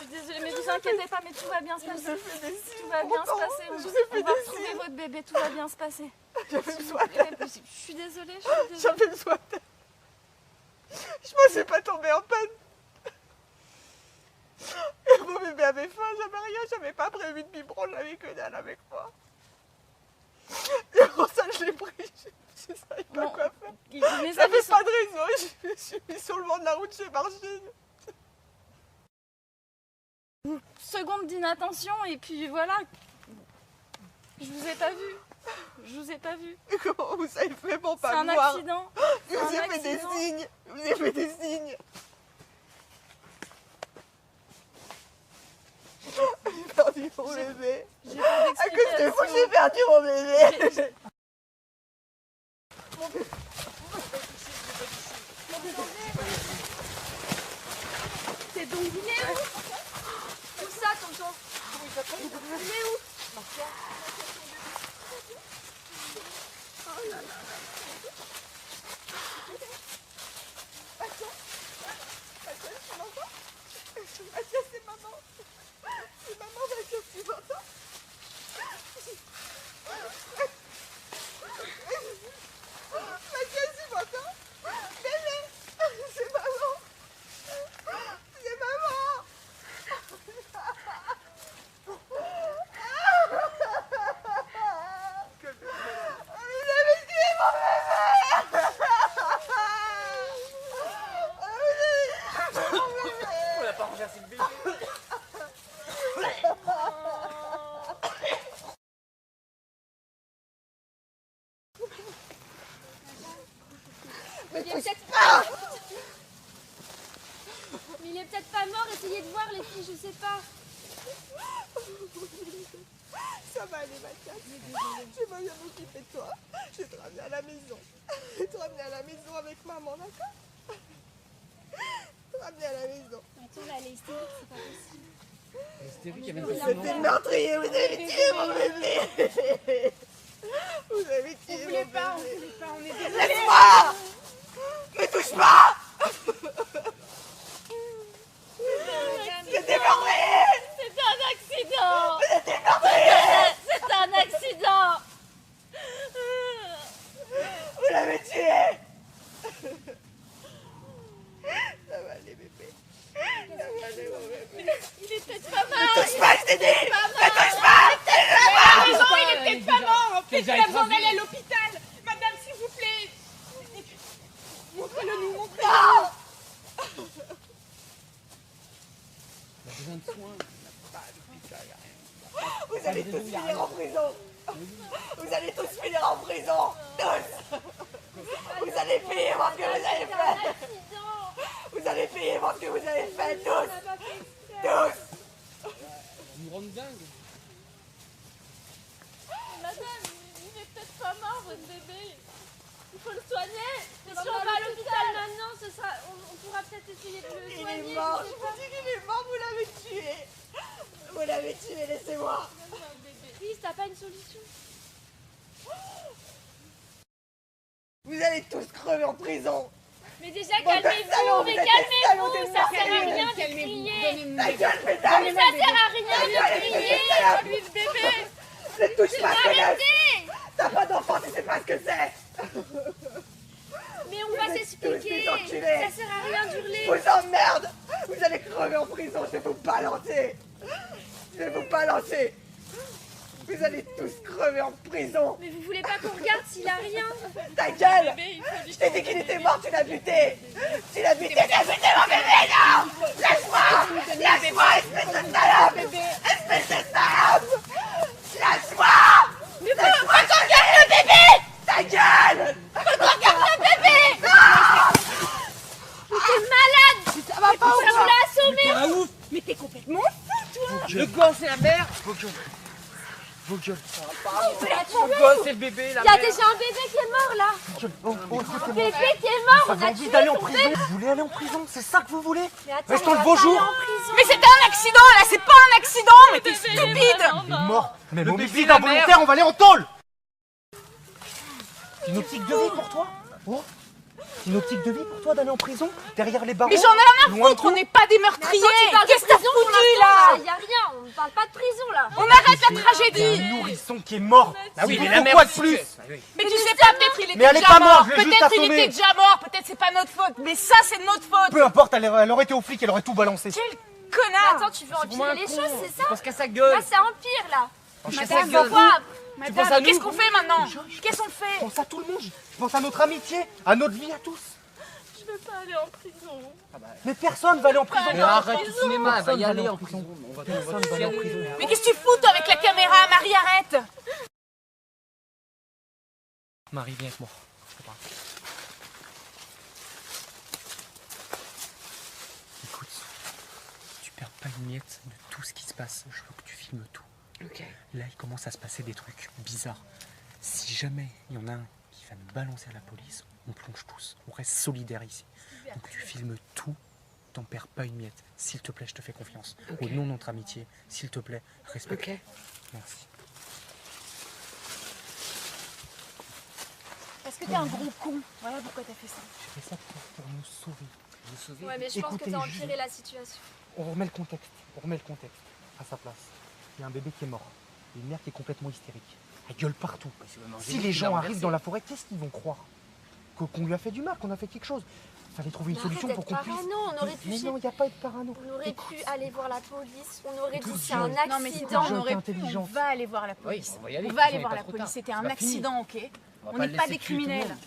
Speaker 5: désolée, mais vous inquiétez pas, mais tout va bien se passer.
Speaker 10: Je vous ai fait des signes.
Speaker 5: Tout va bien se
Speaker 10: pourtant.
Speaker 5: passer.
Speaker 10: Je
Speaker 5: On
Speaker 10: vous ai fait
Speaker 5: va
Speaker 10: des
Speaker 5: retrouver
Speaker 10: signes.
Speaker 5: votre bébé, tout va bien se passer.
Speaker 10: J'avais besoin
Speaker 5: Je
Speaker 10: d'aide.
Speaker 5: suis désolée,
Speaker 10: J'avais besoin d'aide. Je pensais pas tomber en panne. Et mon bébé avait faim, j'avais rien, j'avais pas prévu de biberon, j'avais que dalle avec moi. Et pour ça, je l'ai pris, je savais pas
Speaker 5: Bon,
Speaker 10: quoi faire.
Speaker 5: Les
Speaker 10: J'avais
Speaker 5: amis sont...
Speaker 10: pas de réseau, je me suis mis sur le bord de la route, j'ai marché.
Speaker 5: Seconde d'inattention et puis voilà. Je vous ai pas vu. Je vous ai pas vu.
Speaker 10: Comment vous savez vraiment
Speaker 5: C'est
Speaker 10: pas
Speaker 5: un
Speaker 10: me voir?
Speaker 5: accident.
Speaker 10: Je vous ai fait des signes, je vous ai fait des signes. J'ai perdu mon bébé.
Speaker 5: J'ai pas
Speaker 10: À cause de vous,
Speaker 5: d'explication.
Speaker 10: j'ai perdu mon bébé.
Speaker 6: C'est donc il est où? Où ça, tonton? Il est où?
Speaker 10: Mathias, c'est maman. C'est maman, Mathias, tu m'entends? Mathias, tu m'entends? Bébé, c'est maman. C'est maman. Vous avez tué mon bébé.
Speaker 3: On n'a pas renversé le bébé.
Speaker 6: Mais il est peut-être pas mort, essayez de voir les filles, je sais pas.
Speaker 10: Ça va aller, Mathias. Je vais bien m'occuper de toi. Je vais te ramener à la maison. Je vais te ramener à la maison avec maman, d'accord? ramener à la maison.
Speaker 6: Attends, là, elle est hystérique, c'est pas possible.
Speaker 10: Vous êtes des meurtriers, vous avez tué mon bébé. Vous avez tué mon bébé.
Speaker 9: On voulait pas, on est désolés.
Speaker 10: Laisse-moi. Me touche pas. Vous êtes des meurtriers.
Speaker 5: C'est un accident.
Speaker 10: Vous êtes des meurtriers.
Speaker 5: C'est un accident.
Speaker 10: Vous l'avez tué. Ça va aller, bébé. Ça va aller, mon bébé.
Speaker 5: Il est peut-être pas mort.
Speaker 10: Me touche pas, je t'ai dit. Me touche pas.
Speaker 9: Non, il est peut-être pas mort. En fait, il a besoin d'aller à l'hôpital. Madame, s'il vous plaît. Montrez-le nous, montrez-le.
Speaker 4: Il a besoin de soins.
Speaker 10: Vous allez tous finir en prison. Vous allez tous finir en prison. Tous. Vous allez payer pour ce que vous avez fait. Vous allez payer pour ce que vous avez fait, tous. Tous.
Speaker 4: Vous me rendez dingue.
Speaker 5: Madame, il est peut-être pas mort, votre bébé. Il faut le soigner. Mais si on va à l'hôpital maintenant, on pourra peut-être essayer de le soigner.
Speaker 10: Il est mort, je vous dis qu'il est mort, vous l'avez tué. Vous l'avez tué, laissez-moi.
Speaker 6: Chris, t'as pas une solution?
Speaker 10: Vous allez tous crever en prison.
Speaker 6: Mais déjà,
Speaker 10: Bande de salauds,
Speaker 6: calmez-vous, mais
Speaker 10: vous êtes des salauds,
Speaker 6: calmez-vous,
Speaker 10: des
Speaker 6: ça sert à
Speaker 10: meurtriers.
Speaker 6: rien de crier.
Speaker 10: Ta gueule, pétale.
Speaker 6: Mais ça sert à rien de crier, lui le bébé.
Speaker 10: Ne touche pas, connasse.
Speaker 6: Arrêtez.
Speaker 10: T'as pas d'enfant, tu sais pas ce que c'est.
Speaker 6: Mais on va
Speaker 10: Vous êtes
Speaker 6: s'expliquer.
Speaker 10: tous des enculés.
Speaker 6: Ça sert à rien d'hurler.
Speaker 10: Vous emmerde. Vous allez crever en prison, je vais vous balancer. Je vais vous balancer. Vous allez tous crever en prison.
Speaker 6: Mais vous voulez pas qu'on regarde s'il a rien?
Speaker 10: Ta gueule. Je t'ai dit qu'il était mort, tu l'as buté. Tu l'as buté, tu as buté mon bébé, non. Lâche-moi. Lâche-moi, espèce de salope. Espèce de salope. Lâche-moi.
Speaker 6: Mais pourquoi qu'on regarde le bébé?
Speaker 10: Ta gueule.
Speaker 6: Pourquoi qu'on regarde le bébé? Mais t'es malade.
Speaker 10: Ça va pas ou
Speaker 6: Ça
Speaker 10: quoi?
Speaker 6: me l'a assommé.
Speaker 4: T'es un ouf.
Speaker 9: Mais t'es complètement fou, toi.
Speaker 4: Le gosse et la mère.
Speaker 3: Vos gueules. Vos gueules.
Speaker 4: Le gosse et le bébé, la
Speaker 6: Il y a
Speaker 4: mère.
Speaker 6: déjà un bébé qui est mort là. Un bébé qui est mort.
Speaker 3: Vous
Speaker 6: On
Speaker 3: avez
Speaker 6: a
Speaker 3: envie
Speaker 6: tué
Speaker 3: d'aller en
Speaker 6: son
Speaker 3: prison.
Speaker 6: bébé.
Speaker 3: Vous voulez aller en prison? C'est ça que vous voulez?
Speaker 6: Mais attends,
Speaker 3: Restons
Speaker 6: on
Speaker 3: le
Speaker 6: va
Speaker 3: beau
Speaker 6: pas
Speaker 3: jour.
Speaker 6: aller en prison.
Speaker 9: Mais c'était un accident, là, c'est pas un accident. Mais t'es stupide.
Speaker 3: Il est mort. Mais
Speaker 4: Le
Speaker 3: homicide
Speaker 4: bébé, la
Speaker 3: involontaire,
Speaker 4: mère.
Speaker 3: on va aller en tôle. C'est une optique de vie pour toi? Oh, c'est une optique de vie pour toi d'aller en prison? Derrière les barreaux?
Speaker 9: Mais j'en ai rien à
Speaker 3: loin de
Speaker 9: foutre, on
Speaker 3: tout.
Speaker 9: n'est pas des meurtriers. Qu'est-ce que t'as foutu
Speaker 6: Il
Speaker 9: là?
Speaker 6: y a rien, on ne parle pas de prison là.
Speaker 9: On arrête la
Speaker 3: Il y a
Speaker 9: tragédie.
Speaker 3: un nourrisson qui est mort.
Speaker 4: Ah oui,
Speaker 3: C'est
Speaker 4: mais
Speaker 3: beaucoup,
Speaker 4: la mère
Speaker 3: quoi de
Speaker 4: aussi,
Speaker 3: plus?
Speaker 4: ah oui.
Speaker 9: Mais tu sais pas, peut-être il était
Speaker 3: Mais elle est
Speaker 9: déjà
Speaker 3: pas morte,
Speaker 9: mort.
Speaker 3: je l'ai juste
Speaker 9: Peut-être il
Speaker 3: assommé.
Speaker 9: était déjà mort. Peut-être c'est pas notre faute. Mais ça, c'est de notre faute.
Speaker 3: Peu importe, elle aurait été au flic, elle aurait tout balancé.
Speaker 9: Quel
Speaker 6: Mais
Speaker 9: connard.
Speaker 6: attends, tu veux
Speaker 4: C'est pour moi
Speaker 6: empirer
Speaker 4: un
Speaker 6: les
Speaker 4: con.
Speaker 6: choses, c'est
Speaker 4: Tu
Speaker 6: ça?
Speaker 4: penses qu'à sa gueule.
Speaker 6: Là, ça empire là.
Speaker 4: Penses qu'à sa
Speaker 9: Madame,
Speaker 4: gueule.
Speaker 6: Pourquoi?
Speaker 4: Tu penses à
Speaker 9: Madame,
Speaker 4: nous?
Speaker 9: qu'est-ce qu'on fait maintenant? Qu'est-ce qu'on
Speaker 3: Je
Speaker 9: fait?
Speaker 3: pense à tout le monde, je pense à notre amitié, à notre vie à tous.
Speaker 5: Je veux pas aller en prison.
Speaker 3: Mais personne va aller en prison.
Speaker 4: Mais arrête le cinéma, elle va y
Speaker 3: Personne
Speaker 4: aller en prison. On va
Speaker 3: Personne va aller en prison.
Speaker 9: Mais qu'est-ce que tu fous toi avec la caméra? Marie, arrête.
Speaker 3: Marie, viens avec moi. Je te parle. Écoute, tu perds pas une miette de tout ce qui se passe. Je veux que tu filmes tout.
Speaker 4: Ok.
Speaker 3: Là, il commence à se passer des trucs bizarres. Si jamais il y en a un qui va nous balancer à la police, on plonge tous. On reste solidaires ici. Donc tu filmes tout, t'en perds pas une miette. S'il te plaît, je te fais confiance. Au nom de notre amitié, s'il te plaît, respecte.
Speaker 4: Ok.
Speaker 3: Merci.
Speaker 9: Parce que t'es un gros con. Voilà pourquoi t'as fait ça.
Speaker 3: J'ai fait ça pour nous sauver.
Speaker 4: Vous sauvez.
Speaker 6: Ouais, mais je pense que
Speaker 3: Écoutez,
Speaker 6: t'as empiré la situation.
Speaker 3: On remet le contexte. On remet le contexte à sa place. Il y a un bébé qui est mort. Une mère qui est complètement hystérique. Elle gueule partout. Si les gens arrivent dans la forêt, qu'est-ce qu'ils vont croire? Qu'on lui a fait du mal, qu'on a fait quelque chose. Fallait trouver une
Speaker 6: Mais
Speaker 3: solution
Speaker 6: arrête
Speaker 3: pour
Speaker 6: d'être
Speaker 3: qu'on puisse.
Speaker 6: parano, on aurait pu
Speaker 3: Mais
Speaker 6: chez-
Speaker 3: non, il n'y a pas de parano.
Speaker 6: On aurait pu aller voir la police, on aurait dit
Speaker 3: Écoute,
Speaker 6: c'est un
Speaker 3: Joël.
Speaker 9: Non mais c'était
Speaker 6: accident.
Speaker 3: Joël,
Speaker 9: on aurait
Speaker 3: t'es
Speaker 9: pu, on
Speaker 3: intelligente.
Speaker 9: va aller voir la
Speaker 4: Oui,
Speaker 9: police.
Speaker 4: on va y aller.
Speaker 9: On va aller
Speaker 4: Il est
Speaker 9: voir
Speaker 4: pas
Speaker 9: la
Speaker 4: trop
Speaker 9: police.
Speaker 4: tard.
Speaker 9: C'était
Speaker 4: C'est
Speaker 9: un
Speaker 4: pas fini.
Speaker 9: accident, ok?
Speaker 4: On va
Speaker 9: On
Speaker 4: pas
Speaker 9: n'est
Speaker 4: le
Speaker 9: pas
Speaker 4: laisser
Speaker 9: des
Speaker 4: tuer tout le
Speaker 9: criminels.
Speaker 4: monde.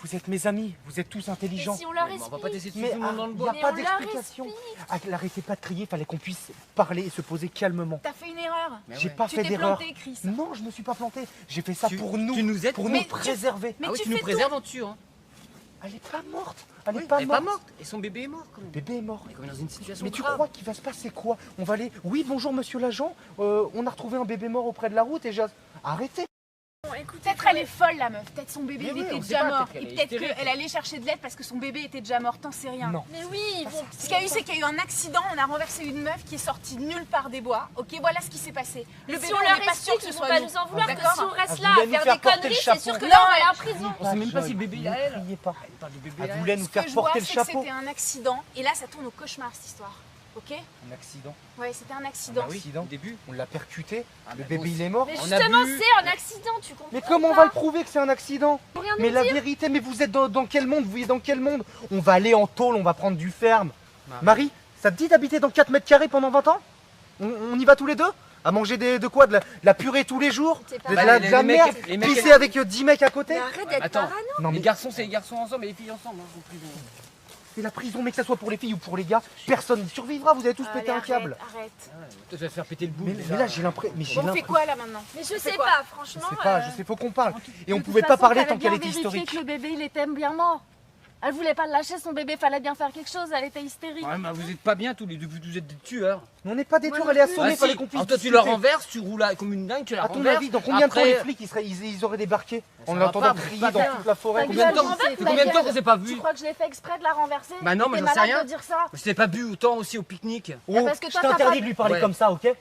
Speaker 3: Vous êtes mes amis, vous êtes tous
Speaker 6: Mais
Speaker 3: intelligents.
Speaker 6: si on leur
Speaker 4: On va pas
Speaker 6: explique.
Speaker 4: laisser tuer
Speaker 3: Mais
Speaker 4: tout le monde dans le
Speaker 3: il n'y
Speaker 4: bois.
Speaker 3: a
Speaker 6: Mais
Speaker 3: pas
Speaker 6: on leur
Speaker 3: d'explication.
Speaker 6: explique.
Speaker 3: Arrêtez pas de crier, fallait qu'on puisse parler et se poser calmement.
Speaker 9: T'as fait une erreur.
Speaker 4: Mais
Speaker 3: J'ai
Speaker 4: ouais.
Speaker 3: pas
Speaker 9: Tu
Speaker 3: fait
Speaker 9: t'es
Speaker 3: d'erreur.
Speaker 9: planté, Chris.
Speaker 3: Non, je me suis pas planté. J'ai fait ça
Speaker 4: Tu-
Speaker 3: pour nous,
Speaker 4: tu nous aides
Speaker 3: pour
Speaker 4: pour-
Speaker 3: nous
Speaker 9: Mais tu-
Speaker 3: préserver.
Speaker 9: Mais
Speaker 4: Ah oui,
Speaker 9: tu
Speaker 4: tu nous
Speaker 9: fais
Speaker 4: préserves en dessus, hein.
Speaker 3: Elle est pas morte. Elle est
Speaker 4: Oui,
Speaker 3: pas
Speaker 4: elle est pas
Speaker 3: morte.
Speaker 4: morte. Et son bébé est mort quand même.
Speaker 3: Le bébé est mort.
Speaker 4: On est quand même dans une situation
Speaker 3: Mais tu
Speaker 4: grave.
Speaker 3: crois qu'il va se passer quoi? On va aller. Oui, bonjour monsieur l'agent. On a retrouvé un bébé mort auprès de la route et j'ai. Arrêtez.
Speaker 6: Bon, écoutez,
Speaker 9: Peut-être Peut-être elle est folle la meuf, peut-être son bébé il
Speaker 4: Mais oui,
Speaker 9: était
Speaker 4: on sait
Speaker 9: déjà
Speaker 4: pas,
Speaker 9: mort.
Speaker 4: peut-être qu'elle
Speaker 9: Et
Speaker 4: est
Speaker 9: peut-être
Speaker 4: hystérique.
Speaker 9: qu'elle allait chercher de l'aide parce que son bébé était déjà mort, t'en sais rien.
Speaker 4: Non.
Speaker 6: Mais oui, ils vont.
Speaker 9: Ce qu'il y a eu, c'est qu'il y a eu un accident, on a renversé une meuf qui est sortie de nulle part des bois. Ok, voilà ce qui s'est passé. Le bébé,
Speaker 6: Si on
Speaker 9: on
Speaker 6: leur
Speaker 9: n'est pas sûr
Speaker 6: explique,
Speaker 9: que ce
Speaker 6: ils vont
Speaker 9: soit
Speaker 6: pas
Speaker 9: nous.
Speaker 6: nous en vouloir, que
Speaker 9: D'accord.
Speaker 6: si on reste
Speaker 7: vous
Speaker 6: là à
Speaker 7: voulez nous
Speaker 6: faire
Speaker 7: faire
Speaker 6: des
Speaker 7: porter
Speaker 6: conneries,
Speaker 7: le
Speaker 6: c'est
Speaker 7: chapeau.
Speaker 6: sûr que
Speaker 9: Non,
Speaker 6: là on va aller en
Speaker 9: elle-
Speaker 6: prison.
Speaker 3: On sait même pas si le bébé il a elle.
Speaker 7: Criez pas.
Speaker 3: Elle parle du bébé
Speaker 7: Ah,
Speaker 3: à
Speaker 7: vous
Speaker 3: elle.
Speaker 7: voulez nous
Speaker 9: Ce que
Speaker 7: faire
Speaker 9: je vois,
Speaker 7: porter le
Speaker 9: c'est que
Speaker 7: chapeau.
Speaker 9: c'était un accident. Et là, ça tourne au cauchemar cette histoire. Ok?
Speaker 7: Un accident.
Speaker 9: Ouais, c'était un accident.
Speaker 3: Ah oui,
Speaker 7: Accident.
Speaker 3: au début.
Speaker 7: On l'a percuté.
Speaker 3: Ah,
Speaker 7: Le
Speaker 3: bah,
Speaker 7: bébé
Speaker 3: bon,
Speaker 7: il est mort.
Speaker 6: Mais
Speaker 3: On a
Speaker 6: justement,
Speaker 3: bu-
Speaker 6: c'est un accident, tu comprends.
Speaker 7: Mais comment on
Speaker 6: pas
Speaker 7: va le prouver que c'est un accident?
Speaker 6: Faut rien
Speaker 7: Mais
Speaker 6: nous
Speaker 7: la
Speaker 6: dire.
Speaker 7: vérité, mais vous êtes dans quel monde? Vous vivez dans quel monde? On va aller en tôle, on va prendre du ferme. Marie, ça te dit d'habiter dans 4 mètres carrés pendant 20 ans? On y va tous les deux? À manger de quoi? De la purée tous les jours?
Speaker 6: C'est pas
Speaker 7: De
Speaker 6: vrai.
Speaker 7: la,
Speaker 3: les
Speaker 7: de la
Speaker 3: mecs-
Speaker 7: merde?
Speaker 3: les mecs-
Speaker 7: Pisser avec 10 mecs à côté?
Speaker 6: Mais arrête d'être
Speaker 3: Attends.
Speaker 6: parano.
Speaker 7: Non
Speaker 3: Les
Speaker 7: mais,
Speaker 3: garçons, c'est les garçons ensemble et les filles ensemble. Hein, en prison.
Speaker 7: c'est la prison, mais que ça soit pour les filles ou pour les gars, personne ne survivra, vous allez tous
Speaker 9: Allez,
Speaker 7: péter un câble.
Speaker 9: Arrête.
Speaker 3: Toi, tu vas te faire péter le bout.
Speaker 7: Mais là j'ai l'impression...
Speaker 9: Bon, on fait quoi là maintenant?
Speaker 6: Mais je
Speaker 9: C'est
Speaker 6: sais
Speaker 9: quoi?
Speaker 6: pas,
Speaker 7: Je
Speaker 6: franchement.
Speaker 7: sais pas, je sais, faut qu'on parle. Et on
Speaker 11: De
Speaker 7: pouvait
Speaker 11: toute
Speaker 7: pas
Speaker 11: façon,
Speaker 7: parler
Speaker 11: fallait
Speaker 7: tant qu'elle
Speaker 11: bien
Speaker 7: était
Speaker 11: vérifier
Speaker 7: historique.
Speaker 11: que le bébé il était bien mort. Elle voulait pas le lâcher, son bébé, fallait bien faire quelque chose, elle était hystérique.
Speaker 3: Ouais, mais vous êtes pas bien tous les deux, vous êtes des tueurs.
Speaker 7: Mais on n'est pas des
Speaker 11: Moi
Speaker 7: tueurs,
Speaker 11: non
Speaker 7: elle est
Speaker 11: plus.
Speaker 7: assommée,
Speaker 3: Ah,
Speaker 7: fallait
Speaker 3: si.
Speaker 7: qu'on puisse
Speaker 3: Alors toi tu
Speaker 7: discuter.
Speaker 3: la renverses, tu roules comme une dingue, tu la
Speaker 7: À ton
Speaker 3: renverses.
Speaker 7: avis, dans combien de temps
Speaker 3: Après-
Speaker 7: les flics ils auraient débarqué en
Speaker 3: Ça va
Speaker 7: l'entendant
Speaker 3: pas,
Speaker 7: crier
Speaker 3: pas
Speaker 7: dans
Speaker 3: bien.
Speaker 7: toute la forêt?
Speaker 11: Ta
Speaker 3: Combien de
Speaker 11: gueule,
Speaker 3: temps
Speaker 11: c'est-
Speaker 3: depuis
Speaker 11: ta
Speaker 3: combien de temps
Speaker 11: gueule.
Speaker 3: qu'on s'est pas
Speaker 11: Tu
Speaker 3: vu?
Speaker 11: crois que je l'ai fait exprès de la renverser?
Speaker 3: Bah non, mais
Speaker 11: T'es
Speaker 3: j'en sais
Speaker 11: malade
Speaker 3: rien.
Speaker 11: de dire ça.
Speaker 3: Je t'ai pas bu autant aussi au pique-nique.
Speaker 7: Oh,
Speaker 11: parce que
Speaker 7: je
Speaker 11: toi,
Speaker 7: t'ai
Speaker 11: t'as
Speaker 7: interdit
Speaker 11: pas-
Speaker 7: de lui parler
Speaker 3: Ouais.
Speaker 7: comme ça, ok?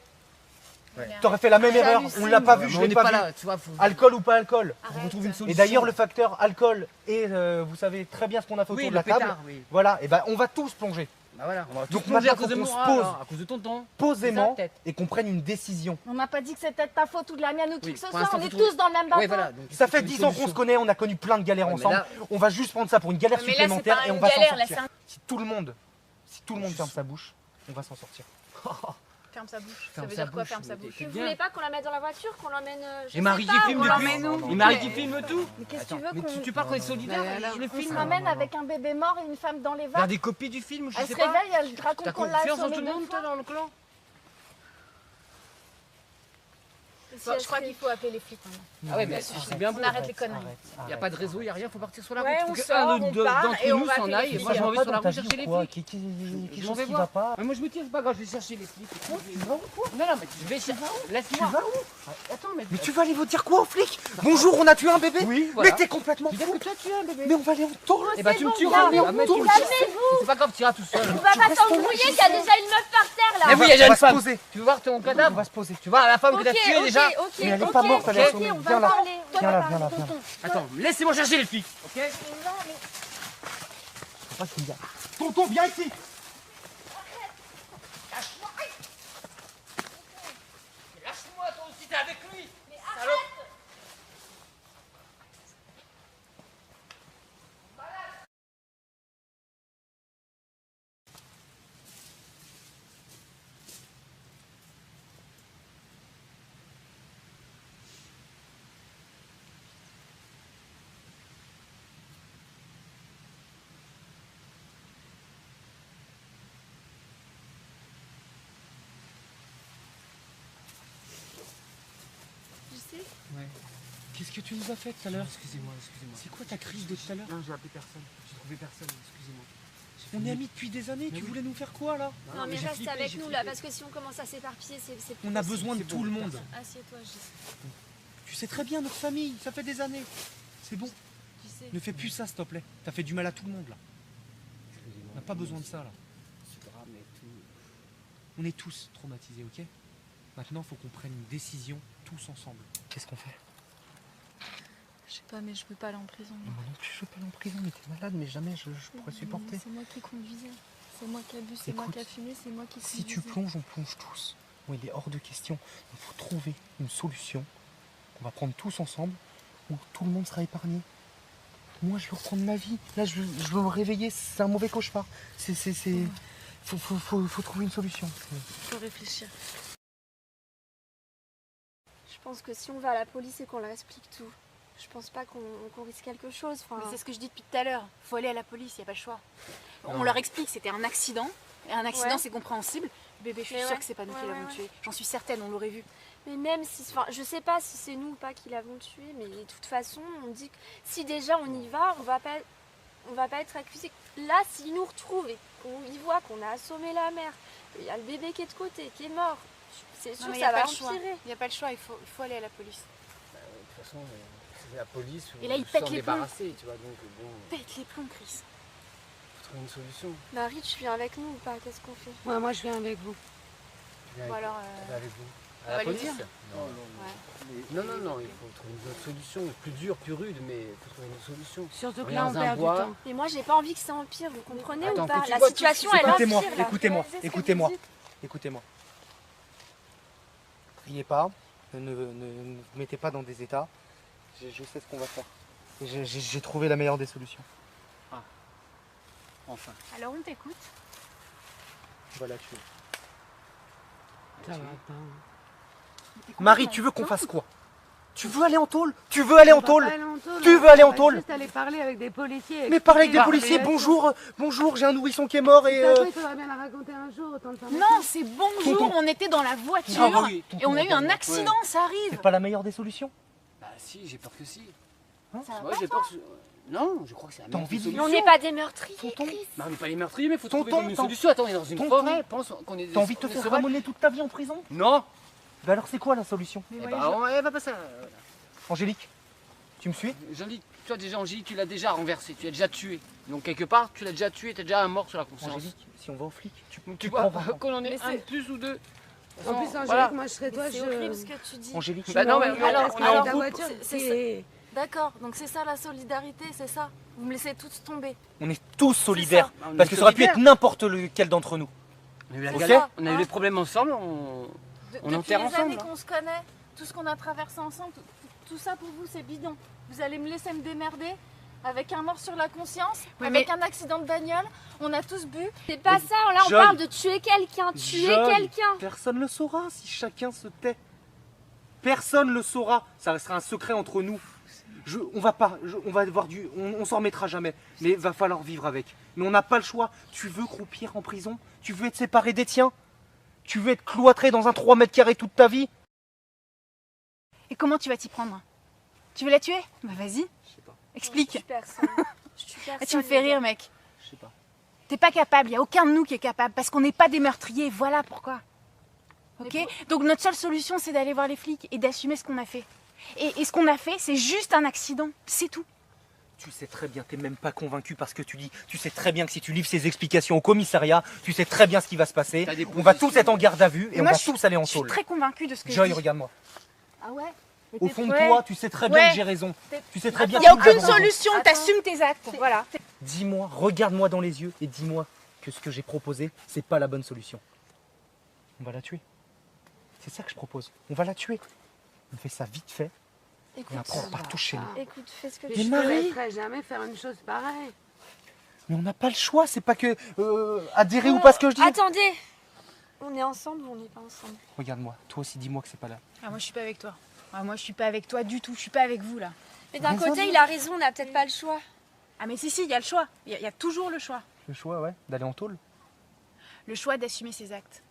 Speaker 3: Ouais.
Speaker 7: T'aurais fait la même erreur, on
Speaker 11: J'hallucine.
Speaker 7: l'a pas vu,
Speaker 3: Mais
Speaker 7: je
Speaker 3: on
Speaker 7: l'ai
Speaker 3: n'est
Speaker 7: pas
Speaker 3: pas
Speaker 7: vu.
Speaker 3: là, tu vois.
Speaker 7: Alcool ou pas alcool?
Speaker 3: On trouve une
Speaker 7: Et
Speaker 3: solution.
Speaker 7: d'ailleurs, le facteur alcool et vous savez très bien ce qu'on a fait autour
Speaker 3: Oui,
Speaker 7: de la
Speaker 3: le pétard,
Speaker 7: table.
Speaker 3: oui.
Speaker 7: Voilà, et ben on va tous plonger
Speaker 3: Bah voilà, on va tous
Speaker 7: Donc
Speaker 3: plonger à
Speaker 7: maintenant,
Speaker 3: cause de
Speaker 7: faut qu'on
Speaker 3: moi,
Speaker 7: se pose.
Speaker 3: alors, à cause de tonton.
Speaker 7: posément
Speaker 3: C'est ça, peut-être.
Speaker 7: et qu'on prenne une décision.
Speaker 11: On m'a pas dit que c'était de ta faute ou de la mienne ou qui
Speaker 3: Oui,
Speaker 11: que ce
Speaker 3: pour
Speaker 11: soit,
Speaker 3: l'instant,
Speaker 11: on est
Speaker 3: faut
Speaker 11: tous dans le même bateau.
Speaker 3: Ouais, voilà. donc il
Speaker 7: Ça
Speaker 3: faut
Speaker 7: fait
Speaker 3: une
Speaker 7: 10 ans qu'on
Speaker 3: solution.
Speaker 7: se connaît, on a connu plein de galères
Speaker 3: Ouais, mais
Speaker 7: ensemble.
Speaker 3: là-
Speaker 7: On va juste prendre ça pour une galère
Speaker 9: Mais là, c'est
Speaker 7: supplémentaire
Speaker 9: pas
Speaker 7: et on
Speaker 9: une
Speaker 7: va s'en
Speaker 9: galère, là,
Speaker 7: sortir. Si tout le monde ferme sa bouche, on va s'en sortir.
Speaker 9: Ferme sa bouche. Ça
Speaker 3: Ferme
Speaker 9: veut
Speaker 3: sa
Speaker 9: dire quoi,
Speaker 3: bouche,
Speaker 9: ferme sa
Speaker 3: mais
Speaker 9: bouche?
Speaker 3: t'es
Speaker 6: Vous
Speaker 3: bien.
Speaker 6: voulez pas qu'on la mette dans la voiture, qu'on l'emmène. Je
Speaker 3: Et Marie
Speaker 6: sais
Speaker 3: qui
Speaker 6: pas,
Speaker 3: filme
Speaker 6: on
Speaker 3: depuis.
Speaker 6: l'emmène
Speaker 9: nous.
Speaker 3: Et Marie qui filme tout.
Speaker 11: Mais qu'est-ce que tu
Speaker 3: Attends,
Speaker 11: veux
Speaker 3: mais
Speaker 11: qu'on...
Speaker 3: tu parles qu'on est solidaire, je le
Speaker 11: On se
Speaker 3: filme.
Speaker 11: ramène avec un bébé mort et une femme dans les
Speaker 3: Faire
Speaker 11: vagues.
Speaker 3: des copies du film, je
Speaker 11: Elle
Speaker 3: sais
Speaker 11: se
Speaker 3: pas.
Speaker 11: réveille, elle raconte
Speaker 3: T'as
Speaker 11: qu'on l'a
Speaker 3: confiance en
Speaker 11: assommée
Speaker 3: tout le
Speaker 11: deux
Speaker 3: monde, toi,
Speaker 11: fois.
Speaker 3: dans le clan?
Speaker 9: Bon, je crois qu'il faut appeler les flics maintenant.
Speaker 3: Ah ouais, mais c'est bien beau.
Speaker 9: On arrête les conneries.
Speaker 3: Il n'y a pas de réseau, il n'y a rien, faut partir sur la
Speaker 9: Ouais,
Speaker 3: route.
Speaker 9: on
Speaker 3: Faut que
Speaker 9: sort,
Speaker 3: un
Speaker 9: on
Speaker 3: de-
Speaker 9: part
Speaker 3: d'entre
Speaker 9: et on
Speaker 3: nous
Speaker 9: va
Speaker 3: s'en
Speaker 9: appeler
Speaker 3: aille.
Speaker 9: les
Speaker 3: Et moi, je m'en vais sur la route chercher les flics.
Speaker 7: Quelque
Speaker 3: Je m'en
Speaker 7: chose
Speaker 3: vais
Speaker 7: qui
Speaker 3: voir.
Speaker 7: va pas.
Speaker 3: Mais moi je me tire, c'est pas grave, je vais chercher les flics.
Speaker 7: Tu vas où, quoi?
Speaker 3: Non, non, mais je vais chercher. Laisse-moi.
Speaker 7: Tu vas où?
Speaker 3: Attends, mais.
Speaker 7: Mais tu vas aller vous dire quoi aux flics? Bonjour, on a tué un bébé?
Speaker 3: Oui, voilà.
Speaker 7: Mais t'es complètement
Speaker 3: Tu dis
Speaker 7: fou.
Speaker 3: que toi tu es un bébé.
Speaker 7: Mais on va aller en tôle.
Speaker 3: Eh bah tu me
Speaker 11: bon,
Speaker 3: tueras.
Speaker 11: calmez-vous,
Speaker 3: Ah, mais tu me
Speaker 11: calmez-vous.
Speaker 3: tueras. C'est pas grave, tu iras tout seul.
Speaker 6: On va pas s'embrouiller, qu'il y a déjà une meuf par terre là.
Speaker 3: Mais oui, il y a déjà
Speaker 7: On
Speaker 3: une
Speaker 7: va se
Speaker 3: femme.
Speaker 7: poser.
Speaker 3: Tu veux voir ton
Speaker 7: On
Speaker 3: cadavre?
Speaker 7: va se poser.
Speaker 3: Tu vois la femme que
Speaker 6: Ok,
Speaker 3: t'as tuée
Speaker 6: ok,
Speaker 3: déjà?
Speaker 6: ok,
Speaker 7: Mais elle est
Speaker 6: ok,
Speaker 7: pas morte, elle est
Speaker 6: ok,
Speaker 7: assommée.
Speaker 6: on va
Speaker 7: Viens là.
Speaker 6: parler.
Speaker 7: Viens là, viens là, viens là.
Speaker 3: Attends, laissez-moi chercher les flics, ok?
Speaker 7: Faut pas qu'il y a. Tonton, viens ici.
Speaker 3: Lâche-moi, toi aussi, t'es avec lui.
Speaker 6: Je sais.
Speaker 7: Qu'est-ce que tu nous as fait tout à l'heure?
Speaker 3: Excusez-moi, excusez-moi.
Speaker 7: C'est quoi ta crise de tout à l'heure?
Speaker 3: Non, j'ai appelé personne. J'ai trouvé personne, excusez-moi.
Speaker 7: On est amis depuis des années, tu voulais nous faire quoi là?
Speaker 6: Non, mais
Speaker 3: j'ai
Speaker 6: reste
Speaker 3: flippé,
Speaker 6: avec
Speaker 3: j'ai
Speaker 6: nous
Speaker 3: flippé.
Speaker 6: là, parce que si on commence à s'éparpiller, c'est.
Speaker 7: On a besoin de tout le monde.
Speaker 6: Assieds-toi, je sais.
Speaker 7: Tu sais très bien, notre famille, ça fait des années. C'est bon,
Speaker 6: Tu sais.
Speaker 7: ne fais plus ça s'il te plaît. T'as fait du mal à tout le monde là. On n'a pas besoin de ça là.
Speaker 3: C'est grave, mais tout.
Speaker 7: On est tous traumatisés, ok? Maintenant, il faut qu'on prenne une décision tous ensemble. Qu'est-ce qu'on fait?
Speaker 11: Je sais pas, mais je veux pas aller en prison.
Speaker 7: Moi non plus, je veux pas aller en prison, mais t'es malade, mais jamais je pourrais supporter.
Speaker 11: C'est moi qui conduisais. C'est moi qui ai bu, c'est moi
Speaker 7: Écoute,
Speaker 11: qui ai fumé, c'est moi qui
Speaker 7: Si tu
Speaker 11: conduisais.
Speaker 7: plonges, on plonge tous. Bon, il est hors de question. Il faut trouver une solution qu'on va prendre tous ensemble où tout le monde sera épargné. Moi, je veux reprendre ma vie. Là, je veux me réveiller. C'est un mauvais cauchemar. Faut trouver une solution.
Speaker 11: Faut réfléchir.
Speaker 6: Je pense que si on va à la police et qu'on leur explique tout, je pense pas qu'on risque quelque chose. Enfin,
Speaker 9: Mais c'est ce que je dis depuis tout à l'heure. Faut aller à la police, y a pas le choix. On leur explique, c'était un accident. Et un accident,
Speaker 6: Ouais.
Speaker 9: c'est compréhensible. Bébé, je suis
Speaker 6: Mais
Speaker 9: sûre
Speaker 6: ouais.
Speaker 9: que c'est pas nous
Speaker 6: Ouais,
Speaker 9: qui l'avons
Speaker 6: ouais,
Speaker 9: tué. J'en suis certaine, on l'aurait vu.
Speaker 6: mais même si, enfin, je sais pas si c'est nous ou pas qui l'avons tué, mais de toute façon, on dit que si déjà on y va, on va pas être accusé. Là, s'ils nous retrouvent et qu'on y voit qu'on a assommé la mère, il y a le bébé qui est de côté, qui est mort, c'est sûr
Speaker 9: Non,
Speaker 6: que
Speaker 9: mais y
Speaker 6: ça
Speaker 9: a
Speaker 6: va
Speaker 9: pas le choix.
Speaker 6: empirer.
Speaker 9: Il n'y a pas le choix, il faut aller à la police.
Speaker 3: De toute façon,
Speaker 4: la police ou
Speaker 9: Et là, il
Speaker 4: s'en
Speaker 9: pète les plombs.
Speaker 4: débarrasser, tu vois. Donc bon,
Speaker 9: Pète les plombs, Chris.
Speaker 4: faut trouver une solution.
Speaker 6: Marie, tu viens avec nous ou pas? Qu'est-ce qu'on fait?
Speaker 2: Ouais, moi je viens avec vous.
Speaker 4: Tu viens
Speaker 9: Ou
Speaker 4: avec,
Speaker 9: alors,
Speaker 4: avec vous.
Speaker 9: on
Speaker 4: À
Speaker 9: va
Speaker 4: la
Speaker 9: lui
Speaker 4: police?
Speaker 9: dire.
Speaker 4: Non, il faut trouver une autre solution, plus dure, plus rude, mais il faut trouver une autre solution.
Speaker 2: Surtout que
Speaker 4: Aller
Speaker 2: là, on
Speaker 4: dans un
Speaker 2: perd du
Speaker 4: bois.
Speaker 2: temps.
Speaker 6: Mais moi, j'ai pas envie que ça empire, vous comprenez
Speaker 4: Attends,
Speaker 6: ou pas?
Speaker 4: que tu
Speaker 6: La
Speaker 4: vois
Speaker 6: situation,
Speaker 4: tout-
Speaker 6: elle
Speaker 7: Écoutez-moi,
Speaker 6: empire là.
Speaker 7: écoutez-moi,
Speaker 6: Réalisez ce que
Speaker 7: écoutez-moi,
Speaker 6: vous dites.
Speaker 7: écoutez-moi. Criez pas, ne vous mettez pas dans des états. Je sais ce qu'on va faire. J'ai trouvé la meilleure des solutions.
Speaker 4: Enfin.
Speaker 9: Alors on t'écoute.
Speaker 7: Voilà, tu
Speaker 2: Ça va pas.
Speaker 7: Marie, tu veux qu'on fasse quoi? Tu veux aller en tôle? Tu veux aller en
Speaker 2: On va
Speaker 7: tôle?
Speaker 2: pas aller en tôle,
Speaker 7: Tu
Speaker 2: on
Speaker 7: veux aller en
Speaker 2: va
Speaker 7: tôle?
Speaker 2: juste aller parler avec des policiers.
Speaker 7: Mais parler avec des
Speaker 2: expliquer
Speaker 7: policiers,
Speaker 2: la
Speaker 7: bonjour, bonjour, j'ai un nourrisson qui est mort et...
Speaker 2: situation. De toute façon, il faudra bien la raconter un jour, autant de faire.
Speaker 9: Non, c'est bonjour,
Speaker 7: Tonton.
Speaker 9: on était dans la voiture
Speaker 7: Ah oui,
Speaker 9: et on a eu un
Speaker 7: tonton,
Speaker 9: accident, ça arrive.
Speaker 7: C'est pas la meilleure des solutions?
Speaker 4: Bah si, j'ai peur que si.
Speaker 9: Ça va
Speaker 4: Moi
Speaker 9: pas,
Speaker 4: j'ai
Speaker 9: toi
Speaker 4: peur que... Non, je crois que c'est la
Speaker 7: T'as
Speaker 4: meilleure
Speaker 7: envie de
Speaker 4: des
Speaker 6: Mais
Speaker 4: solutions.
Speaker 6: on n'est pas des meurtriers,
Speaker 7: Tonton.
Speaker 6: Chris.
Speaker 4: Non, on n'est pas les meurtriers, mais faut
Speaker 7: Tonton,
Speaker 4: trouver une
Speaker 7: tonton.
Speaker 4: solution. Attends, on est dans une
Speaker 7: Tonton.
Speaker 4: forêt, pense qu'on est...
Speaker 7: T'as envie de te
Speaker 4: on est
Speaker 7: faire
Speaker 4: sauvage.
Speaker 7: ramoner toute ta vie en prison?
Speaker 4: Non.
Speaker 7: Bah alors c'est quoi la solution?
Speaker 4: Eh bah, elle va pas ça.
Speaker 7: Angélique, tu me suis?
Speaker 4: Jean-Luc, toi déjà, Angélique, tu l'as déjà renversé, tu l'as déjà tué. Donc quelque part, tu l'as déjà tué, t'as déjà un mort sur la conscience.
Speaker 7: Angélique, si on va au flic,
Speaker 4: Tu vois,
Speaker 7: prends Vincent.
Speaker 4: qu'on en ait
Speaker 6: Mais
Speaker 4: un de
Speaker 6: c'est-
Speaker 4: plus ou deux.
Speaker 2: En plus, Angélique,
Speaker 4: Voilà.
Speaker 2: moi je serais toi,
Speaker 6: C'est horrible ce que tu dis.
Speaker 7: Angélique,
Speaker 4: Bah non, mais
Speaker 2: alors,
Speaker 4: on est en
Speaker 2: ta
Speaker 4: groupe.
Speaker 2: voiture,
Speaker 5: c'est
Speaker 2: c'est...
Speaker 5: D'accord, donc c'est ça la solidarité, c'est ça. Vous me laissez tous tomber.
Speaker 7: on est tous solidaires.
Speaker 4: ça. On est
Speaker 7: Parce que ça aurait pu
Speaker 4: solidaires.
Speaker 7: être n'importe lequel d'entre nous.
Speaker 4: On a eu la
Speaker 7: Ok.
Speaker 4: galère, on a eu
Speaker 5: Hein.
Speaker 4: les problèmes ensemble, on
Speaker 5: Depuis
Speaker 4: enterre
Speaker 5: les
Speaker 4: ensemble.
Speaker 5: années qu'on se connaît, tout ce qu'on a traversé ensemble, tout ça pour vous c'est bidon. Vous allez me laisser me démerder avec un mort sur la conscience,
Speaker 9: Oui,
Speaker 5: avec
Speaker 9: mais-
Speaker 5: un accident de bagnole, on a tous bu.
Speaker 6: C'est pas ça, là on
Speaker 7: Joy.
Speaker 6: parle de tuer quelqu'un, tuer
Speaker 7: Joy,
Speaker 6: quelqu'un.
Speaker 7: Personne le saura si chacun se tait. Personne le saura. Ça restera un secret entre nous. On va pas, on va devoir on s'en remettra jamais. Mais va falloir vivre avec. Mais on n'a pas le choix. Tu veux croupir en prison? Tu veux être séparé des tiens? Tu veux être cloîtré dans un 3 mètres carrés toute ta vie?
Speaker 9: Et comment tu vas t'y prendre? Tu veux la tuer? Bah vas-y,
Speaker 7: Je sais pas.
Speaker 9: explique.
Speaker 6: Je suis personne. Je suis
Speaker 9: Ah,
Speaker 6: personne.
Speaker 9: tu me fais
Speaker 6: les gars.
Speaker 9: rire, mec.
Speaker 7: Je sais pas.
Speaker 9: T'es pas capable, il a aucun de nous qui est capable parce qu'on n'est pas des meurtriers, voilà pourquoi. Ok? Donc notre seule solution c'est d'aller voir les flics et d'assumer ce qu'on a fait. Et ce qu'on a fait, c'est juste un accident, c'est tout.
Speaker 7: Tu sais très bien, t'es même pas convaincu par ce que tu dis. Tu sais très bien que si tu livres ces explications au commissariat, tu sais très bien ce qui va se passer.
Speaker 4: T'as des
Speaker 7: On va tous être en garde à vue et
Speaker 9: Mais
Speaker 7: on
Speaker 9: moi,
Speaker 7: va
Speaker 9: je suis-
Speaker 7: tous aller en
Speaker 9: Je suis
Speaker 7: tôle.
Speaker 9: très convaincue de ce que
Speaker 7: Joy,
Speaker 9: je dis.
Speaker 7: regarde-moi.
Speaker 5: Ah ouais? Mais
Speaker 7: Au
Speaker 5: t'es-
Speaker 7: fond de
Speaker 9: Ouais.
Speaker 7: toi, tu sais très bien
Speaker 9: Ouais.
Speaker 7: que j'ai raison. Tu sais très
Speaker 9: Il
Speaker 7: bien
Speaker 9: n'y a
Speaker 7: que tu as
Speaker 9: aucune
Speaker 7: raison.
Speaker 9: solution,
Speaker 5: Attends.
Speaker 9: t'assumes tes actes, voilà.
Speaker 7: Dis-moi, regarde-moi dans les yeux et dis-moi que ce que j'ai proposé, c'est pas la bonne solution. On va la tuer. C'est ça que je propose. On va la tuer. On fait ça vite fait et
Speaker 6: Écoute,
Speaker 7: après on repart tous chez nous.
Speaker 6: écoute, fais ce que
Speaker 2: Mais
Speaker 6: tu
Speaker 2: je
Speaker 7: Mais
Speaker 2: ne
Speaker 7: Marie-
Speaker 2: laisserai jamais faire une chose pareille.
Speaker 7: Mais on n'a pas le choix, c'est pas que adhérer ou pas à ce que je dis.
Speaker 6: Attendez. On est ensemble ou on n'est pas ensemble?
Speaker 7: Regarde-moi, toi aussi dis-moi que c'est pas là.
Speaker 9: Ah, moi je suis pas avec toi. Ah, moi je suis pas avec toi du tout, je suis pas avec vous là.
Speaker 6: Mais d'un
Speaker 7: Raison.
Speaker 6: côté, il a raison, on n'a peut-être pas le choix.
Speaker 9: Ah mais si, il y a le choix. Il y a toujours le choix.
Speaker 7: Le choix, ouais, d'aller en tôle.
Speaker 9: Le choix d'assumer ses actes.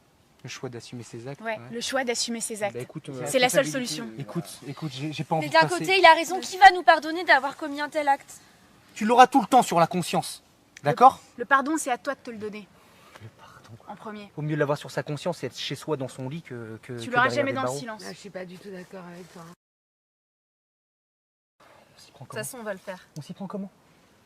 Speaker 7: Le choix d'assumer ses actes.
Speaker 9: Ouais, le choix d'assumer ses actes.
Speaker 7: Bah, écoute,
Speaker 9: C'est la seule solution.
Speaker 7: Écoute, j'ai pas envie
Speaker 6: Mais
Speaker 7: de
Speaker 6: d'un
Speaker 7: passer.
Speaker 6: côté, il a raison. Qui va nous pardonner d'avoir commis un tel acte?
Speaker 7: Tu l'auras tout le temps sur la conscience. D'accord?
Speaker 9: Le pardon, c'est à toi de te le donner
Speaker 7: Le pardon.
Speaker 9: en premier.
Speaker 7: Au mieux de l'avoir sur sa conscience et être chez soi dans son lit que
Speaker 9: Tu
Speaker 7: que
Speaker 9: l'auras
Speaker 7: derrière
Speaker 9: jamais
Speaker 7: des
Speaker 9: dans le
Speaker 7: barreaux.
Speaker 9: silence.
Speaker 2: Là, je suis pas du tout d'accord avec toi.
Speaker 7: On s'y prend
Speaker 5: De toute
Speaker 7: comment?
Speaker 5: façon, on va le faire.
Speaker 7: On s'y prend comment?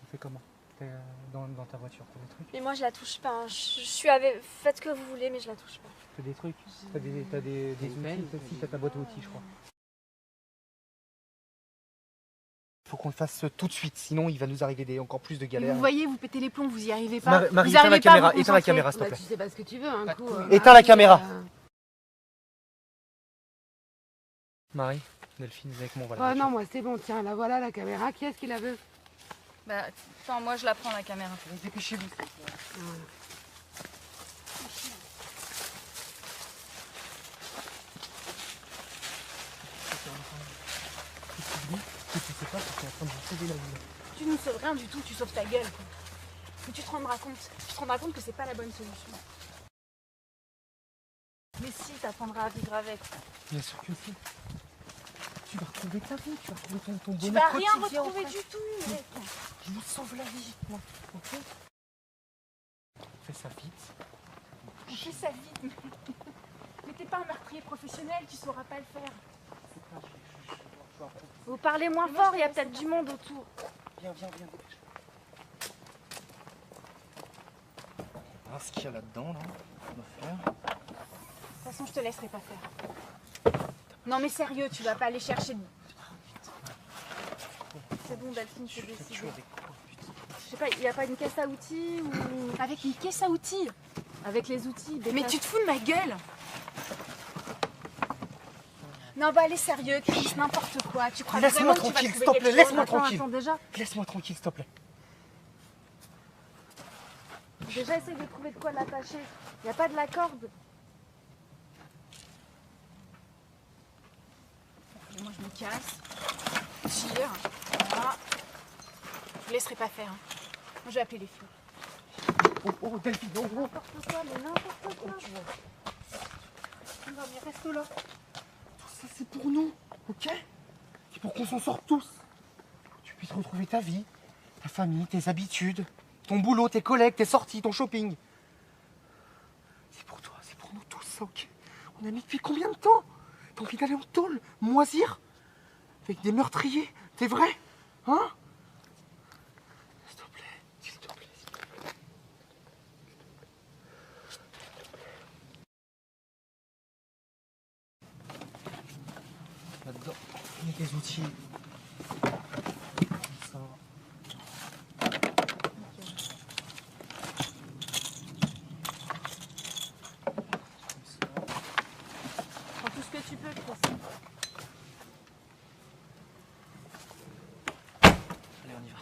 Speaker 7: On fait comment? T'es, dans ta voiture, t'as des trucs?
Speaker 6: Mais moi, je la touche pas. Hein. Je suis avec. Faites ce que vous voulez, mais je la touche pas.
Speaker 7: T'as des trucs? T'as des outils? Si, t'as ta boîte à outils, je crois. Faut qu'on le fasse tout de suite, sinon il va nous arriver encore plus de
Speaker 9: Mais
Speaker 7: galères.
Speaker 9: vous voyez, vous pétez les plombs, vous y arrivez pas.
Speaker 7: Marie,
Speaker 9: vous
Speaker 7: éteins la
Speaker 9: arrivez pas à
Speaker 7: caméra,
Speaker 9: vous
Speaker 7: éteins la
Speaker 9: concentrer.
Speaker 7: caméra, s'il te
Speaker 2: Bah,
Speaker 7: plaît.
Speaker 2: tu sais pas ce que tu veux, un coup.
Speaker 7: Éteins la caméra. Marie, Delphine, viens avec moi, on va la
Speaker 2: Oh
Speaker 7: voiture.
Speaker 2: non, moi c'est bon, tiens, la voilà la caméra. Qui est-ce qui la veut?
Speaker 5: Bah, attends, moi je la prends la caméra.
Speaker 7: Dépêchez-vous. Tu sais pas, tu es en train de vous sauver la vie.
Speaker 9: Tu nous sauves rien du tout, tu sauves ta gueule. Quoi. Mais tu te rendras compte. Tu te rendras compte que c'est pas la bonne solution.
Speaker 5: Mais si, t'apprendras à vivre avec.
Speaker 7: Bien sûr que si. Tu vas retrouver ta vie, tu vas retrouver ton
Speaker 9: Tu
Speaker 7: bonheur
Speaker 9: vas rien
Speaker 7: quotidien,
Speaker 9: retrouver
Speaker 7: en fait.
Speaker 9: du tout, mec.
Speaker 7: Je vous sauve la vie, moi. Ok? Fais ça vite.
Speaker 9: On fait ça vite. Mais t'es pas un meurtrier professionnel, tu sauras pas le faire.
Speaker 7: C'est pas, je vais voir.
Speaker 11: Vous parlez moins fort, il y a peut-être du monde autour.
Speaker 7: Viens, viens, viens. On va voir ce qu'il y a là-dedans, là. On va faire.
Speaker 9: De toute façon, je te laisserai pas faire. Non mais sérieux, tu vas pas aller chercher...
Speaker 11: C'est bon, Delphine, c'est décidé.
Speaker 7: Chaud avec quoi, putain.
Speaker 11: Je sais pas, il y a pas une caisse à outils ou...
Speaker 9: Avec une caisse à outils.
Speaker 11: Avec les outils. Des
Speaker 9: Mais
Speaker 11: caisses.
Speaker 9: tu te fous de ma gueule? Non bah allez sérieux, Chris, n'importe quoi. Tu crois
Speaker 7: Laisse-moi
Speaker 9: vraiment que tu vas
Speaker 7: tranquille,
Speaker 9: trouver
Speaker 7: s'il te
Speaker 9: quelque
Speaker 7: plaît,
Speaker 9: chose?
Speaker 7: laisse-moi
Speaker 11: Attends,
Speaker 7: tranquille.
Speaker 11: attends, déjà.
Speaker 7: Laisse-moi tranquille, s'il te plaît.
Speaker 11: Déjà, essaye de trouver de quoi l'attacher. Il y a pas de la corde.
Speaker 9: Et moi je me casse. Tire. Voilà. Je laisserai pas faire. Hein. Moi je vais appeler les flics.
Speaker 7: Oh, Delphine, oh.
Speaker 11: N'importe quoi, mais n'importe quoi.
Speaker 9: Non mais reste là.
Speaker 7: Tout ça, c'est pour nous, ok? C'est pour qu'on s'en sorte tous. Que tu puisses retrouver ta vie, ta famille, tes habitudes, ton boulot, tes collègues, tes sorties, ton shopping. C'est pour toi, c'est pour nous tous, ça, ok? On a mis depuis combien de temps? T'as envie d'aller en tôle, moisir, avec des meurtriers, t'es vrai? Hein? S'il te plaît, s'il te plaît, s'il te plaît. Là-dedans, il y a des outils. Comme ça.
Speaker 11: Prends tout ce que tu peux, Chris.
Speaker 7: Allez, on y va.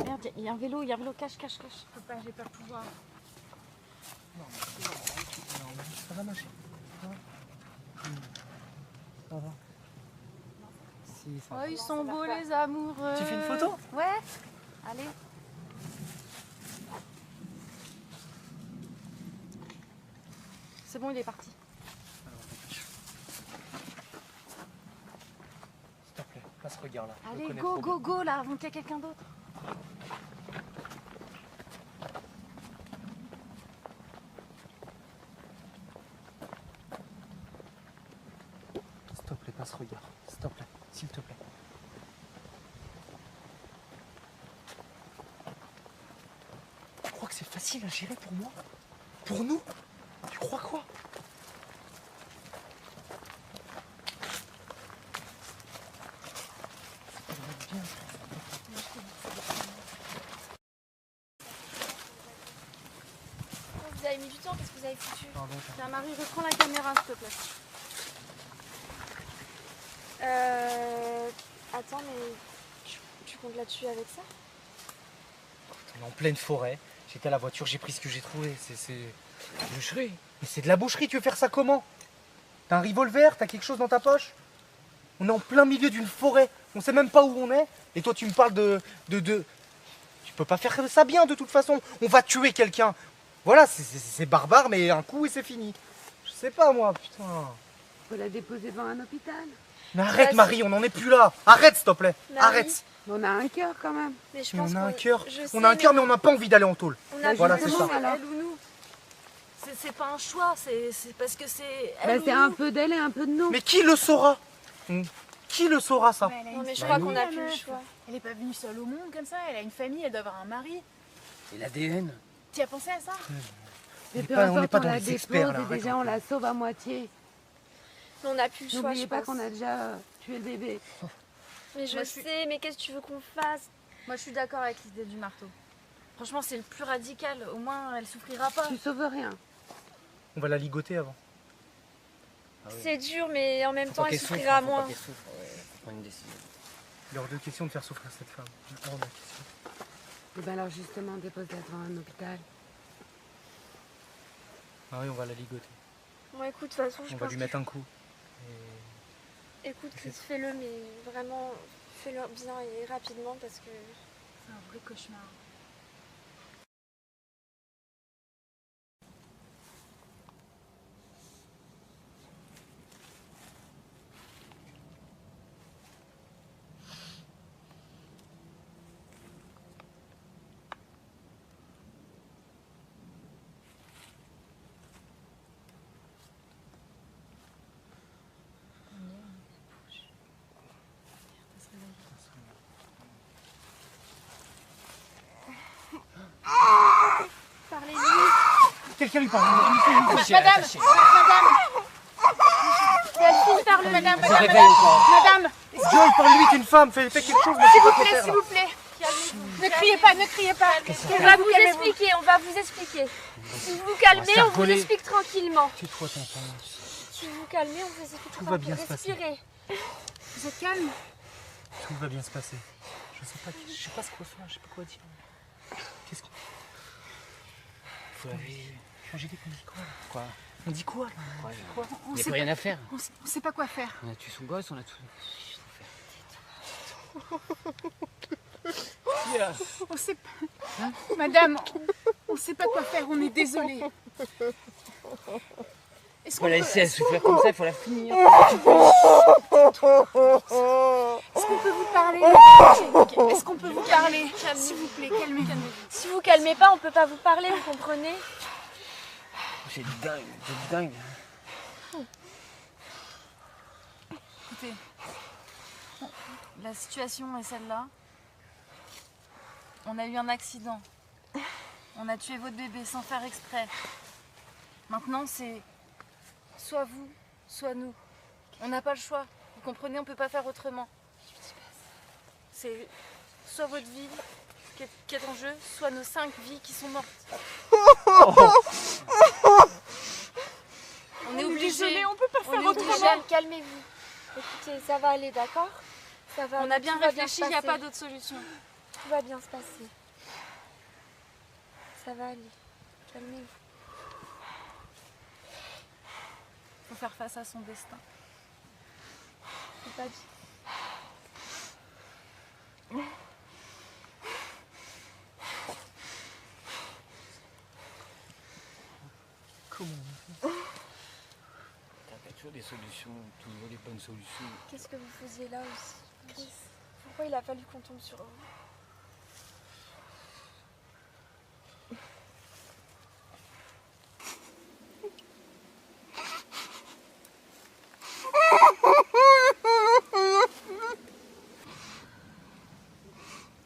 Speaker 11: Merde, il y a un vélo, cache.
Speaker 9: Je peux pas, j'ai pas le pouvoir.
Speaker 7: Non, ça va marcher. Ça va. Ça va. Si, ça va.
Speaker 11: Oh, ils sont beaux les amoureux.
Speaker 7: Tu fais une photo?
Speaker 11: Ouais. Allez. C'est bon, il est parti.
Speaker 7: S'il te plaît, passe regard là. Je
Speaker 11: Allez,
Speaker 7: connais
Speaker 11: go,
Speaker 7: trop
Speaker 11: go, go, là, avant qu'il y ait quelqu'un d'autre.
Speaker 7: bien. S'il te plaît, passe regard. S'il te plaît, s'il te plaît. Tu crois que c'est facile à gérer pour moi? Pour nous? Tu crois quoi?
Speaker 6: Vous avez mis du temps, qu'est-ce que vous avez foutu?
Speaker 7: Pardon.
Speaker 11: Tiens, Marie, reprends la caméra, s'il te plaît.
Speaker 6: Attends, mais tu comptes là-dessus avec ça?
Speaker 7: On est en pleine forêt. J'étais à la voiture, j'ai pris ce que j'ai trouvé. C'est boucherie. Mais c'est de la boucherie, tu veux faire ça comment? T'as un revolver? T'as quelque chose dans ta poche? On est en plein milieu d'une forêt. On sait même pas où on est. Et toi, tu me parles de... Tu peux pas faire ça bien de toute façon. On va tuer quelqu'un. Voilà, c'est barbare, mais un coup et c'est fini. Je sais pas moi, putain.
Speaker 2: Faut la déposer devant un hôpital.
Speaker 7: Mais arrête, Marie, on n'en est plus là. Arrête, s'il te plaît.
Speaker 6: Marie.
Speaker 7: Arrête.
Speaker 2: On a un cœur quand même.
Speaker 6: Mais je
Speaker 7: Mais
Speaker 6: pense
Speaker 7: on a un
Speaker 6: qu'on-
Speaker 7: cœur.
Speaker 6: je sais,
Speaker 7: On a un cœur, mais on n'a pas envie d'aller en tôle.
Speaker 6: On a
Speaker 7: Voilà, c'est
Speaker 6: justement,
Speaker 7: ça.
Speaker 2: alors.
Speaker 6: elle ou nous.
Speaker 5: C'est pas un choix, c'est parce que c'est.
Speaker 2: Bah,
Speaker 5: elle ou
Speaker 2: c'est un
Speaker 5: nous.
Speaker 2: peu d'elle et un peu de nous.
Speaker 7: Mais qui le saura? Qui le saura, ça?
Speaker 6: Non, mais je crois qu'on a plus le choix.
Speaker 9: Elle est pas venue seule au monde comme ça, elle a une famille, elle doit avoir un mari.
Speaker 4: Et l'ADN?
Speaker 9: Tu as pensé à ça?
Speaker 2: Mais
Speaker 7: On
Speaker 2: peu
Speaker 7: n'est
Speaker 2: importe,
Speaker 7: pas
Speaker 2: on
Speaker 7: dans
Speaker 2: la
Speaker 7: les experts,
Speaker 2: dépose
Speaker 7: là.
Speaker 2: et déjà on la sauve à moitié.
Speaker 6: Mais on n'a plus le choix, je
Speaker 2: N'oubliez pas
Speaker 6: pense.
Speaker 2: qu'on a déjà tué le bébé.
Speaker 6: Mais je
Speaker 11: Moi, je suis-
Speaker 6: sais, mais qu'est-ce que tu veux qu'on fasse?
Speaker 11: Moi, je suis d'accord avec l'idée du marteau. Franchement, c'est le plus radical. Au moins, elle souffrira pas.
Speaker 2: Tu sauves rien.
Speaker 7: On va la ligoter avant.
Speaker 6: C'est dur, mais en même temps, elle
Speaker 4: Faut
Speaker 6: souffrira
Speaker 4: pas
Speaker 6: moins.
Speaker 4: qu'elle souffre, ouais. Faut prendre une décision.
Speaker 7: Il est hors de question de faire souffrir cette femme. Hors de question.
Speaker 2: Et ben alors justement, dépose-la devant un hôpital.
Speaker 7: Ah oui, on va la ligoter.
Speaker 6: Bon, écoute, de toute façon, je
Speaker 7: On va
Speaker 6: pense
Speaker 7: lui mettre un coup.
Speaker 6: Écoute, Chris, fais-le, mais vraiment, fais-le bien et rapidement parce que...
Speaker 9: C'est un vrai cauchemar.
Speaker 7: quelqu'un lui parle.
Speaker 9: Madame,
Speaker 6: Delphine, parle.
Speaker 9: madame,
Speaker 4: Je réveille encore.
Speaker 9: madame,
Speaker 7: Joy, parle-lui, t'es une femme, fais quelque chose.
Speaker 9: s'il vous plaît, s'il vous plaît. Ne criez pas, ne criez pas.
Speaker 6: On va vous expliquer, on va vous expliquer. Si vous vous calmez, on vous explique tranquillement.
Speaker 7: Tais-toi, tonton.
Speaker 6: Si vous vous calmez, on vous explique
Speaker 7: Tout va bien se passer.
Speaker 6: respirer.
Speaker 9: Vous êtes calme?
Speaker 7: Tout va bien se passer. Je sais pas quoi faire, je sais pas quoi dire. Qu'est-ce qu'on... Angélique, on dit quoi là?
Speaker 4: Quoi?
Speaker 7: On dit quoi là?
Speaker 4: Il n'y a plus rien à faire.
Speaker 9: On sait pas quoi faire.
Speaker 4: On a tué son gosse, on a tout.
Speaker 9: On sait pas. Madame, on sait pas quoi faire, on est désolé. Est-ce
Speaker 4: Faut la laisser elle souffrir comme ça, il faut la finir.
Speaker 9: Est-ce qu'on peut vous parler? Est-ce qu'on peut vous parler? S'il vous plaît, calmez-vous.
Speaker 6: Si vous calmez pas, on peut pas vous parler, vous comprenez?
Speaker 4: C'est dingue, c'est dingue.
Speaker 11: Écoutez, la situation est celle-là. On a eu un accident. On a tué votre bébé sans faire exprès. Maintenant, c'est soit vous, soit nous. On n'a pas le choix. Vous comprenez, on ne peut pas faire autrement. C'est soit votre vie qui est en jeu, soit nos 5 vies qui sont mortes. On est obligé.
Speaker 9: Désolé, on peut pas faire autrement.
Speaker 6: Michel, calmez-vous. Écoutez, ça va aller, d'accord? Ça va.
Speaker 11: On a bien
Speaker 6: tout va
Speaker 11: réfléchi, il n'y a
Speaker 6: se
Speaker 11: pas
Speaker 6: passer.
Speaker 11: d'autre solution.
Speaker 6: Tout va bien se passer. Ça va aller. Calmez-vous.
Speaker 11: Il faut faire face à son destin.
Speaker 6: C'est pas dit.
Speaker 7: Comment?
Speaker 4: T'as toujours des solutions, toujours des bonnes solutions.
Speaker 6: Qu'est-ce que vous faisiez là aussi, Chris? Pourquoi il a fallu qu'on tombe sur vous?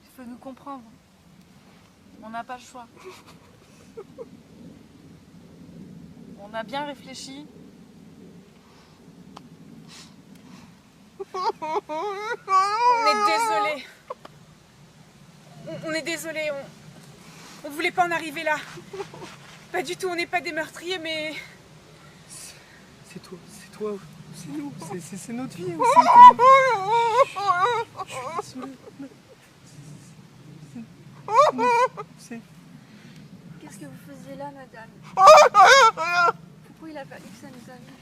Speaker 11: Il faut nous comprendre. On n'a pas le choix. On a bien réfléchi.
Speaker 9: On est désolé. On est désolé. On voulait pas en arriver là. Pas du tout. On n'est pas des meurtriers, mais
Speaker 7: C'est toi, c'est nous, c'est notre vie aussi. Je suis désolé.
Speaker 6: Qu'est-ce que vous faisiez là, madame? Pourquoi il a fallu que ça nous arrive?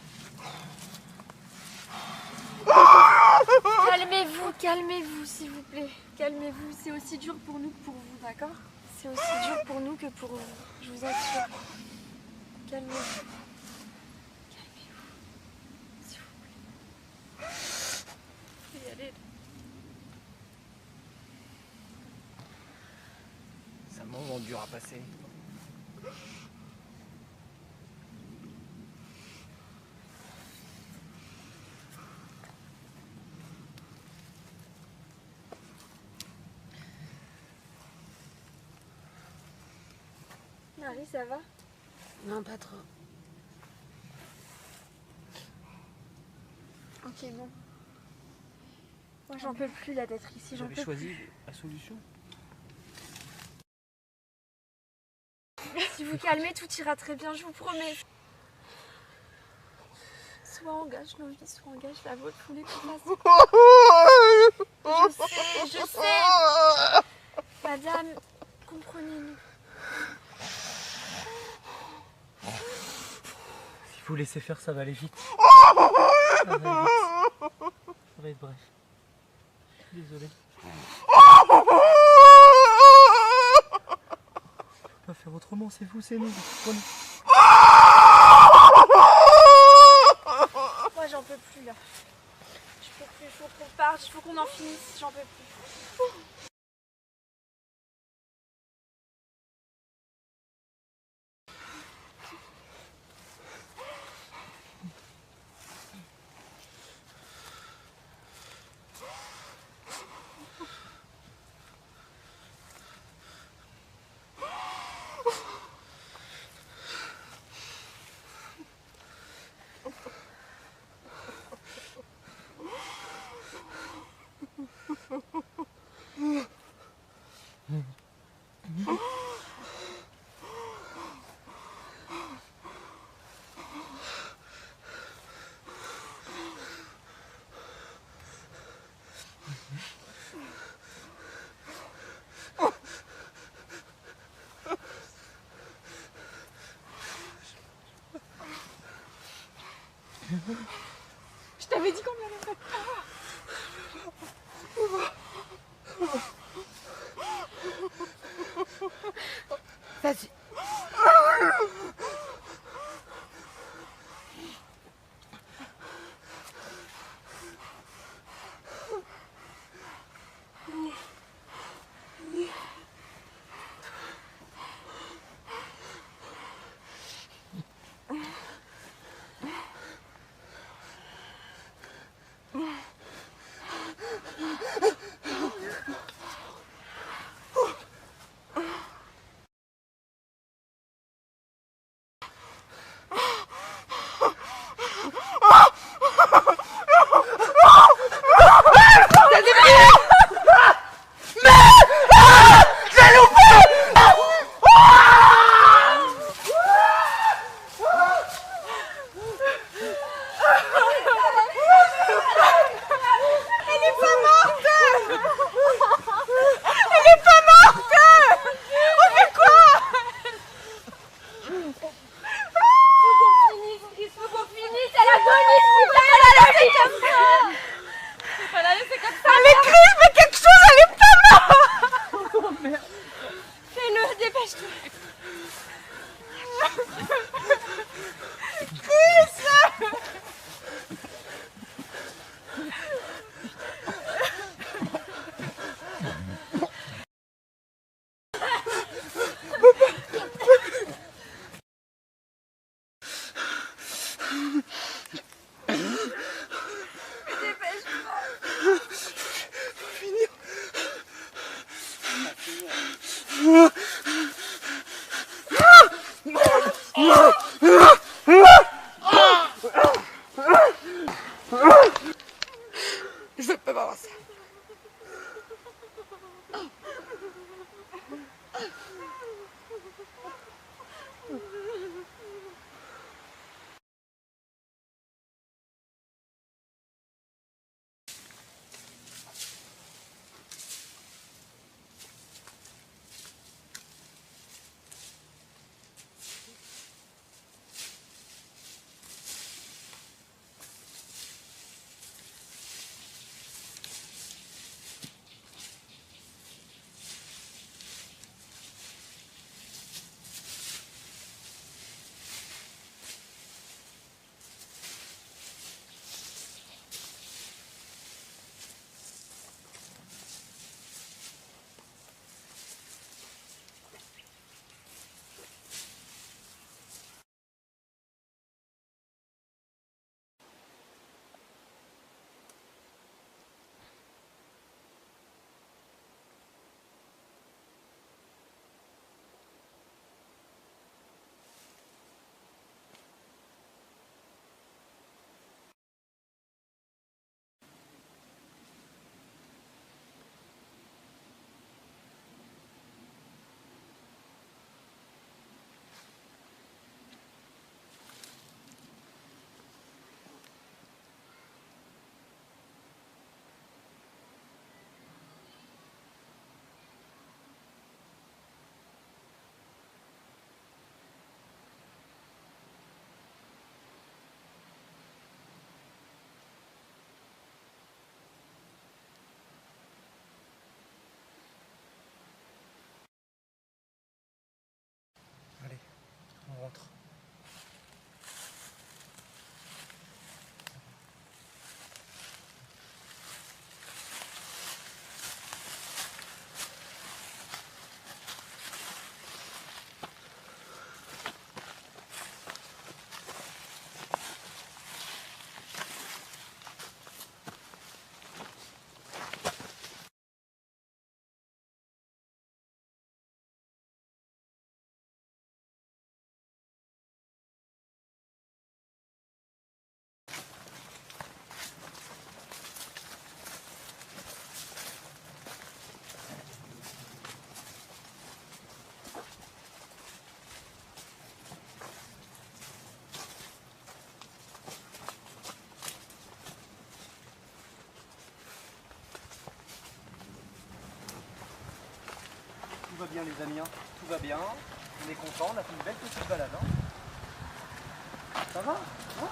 Speaker 6: Calmez-vous, s'il vous plaît. Calmez-vous. C'est aussi dur pour nous que pour vous, d'accord? C'est aussi dur pour nous que pour vous. Je vous assure. Calmez-vous. Calmez-vous. S'il vous plaît. Vous pouvez y aller.
Speaker 4: C'est un moment dur à passer.
Speaker 6: Marie, ça va?
Speaker 2: Non, pas trop.
Speaker 6: Ok, bon. Moi, j'en peux plus là d'être ici. J'en
Speaker 4: J'avais
Speaker 6: peux
Speaker 4: choisi la solution.
Speaker 6: plus. Si vous calmez, tout ira très bien, je vous promets. Soit on gâche nos vies, soit on gâche la vôtre. Vous voulez qu'on fasse? Je sais. Madame, comprenez-nous.
Speaker 7: Si vous laissez faire, ça va aller vite. Ça va être bref. Je suis désolé. On peut pas faire autrement, c'est vous, c'est nous. Prenez.
Speaker 6: Moi, j'en peux plus là. Je peux plus, il faut qu'on parte, il faut qu'on en finisse, j'en peux plus.
Speaker 9: Je t'avais dit qu'on n'allait pas te voir.
Speaker 2: Vas-y. Je veux pas voir ça.
Speaker 7: Allez, on rentre.
Speaker 3: Tout va bien les amis, hein. Tout va bien, on est content, on a fait une belle petite balade. Hein. Ça va hein?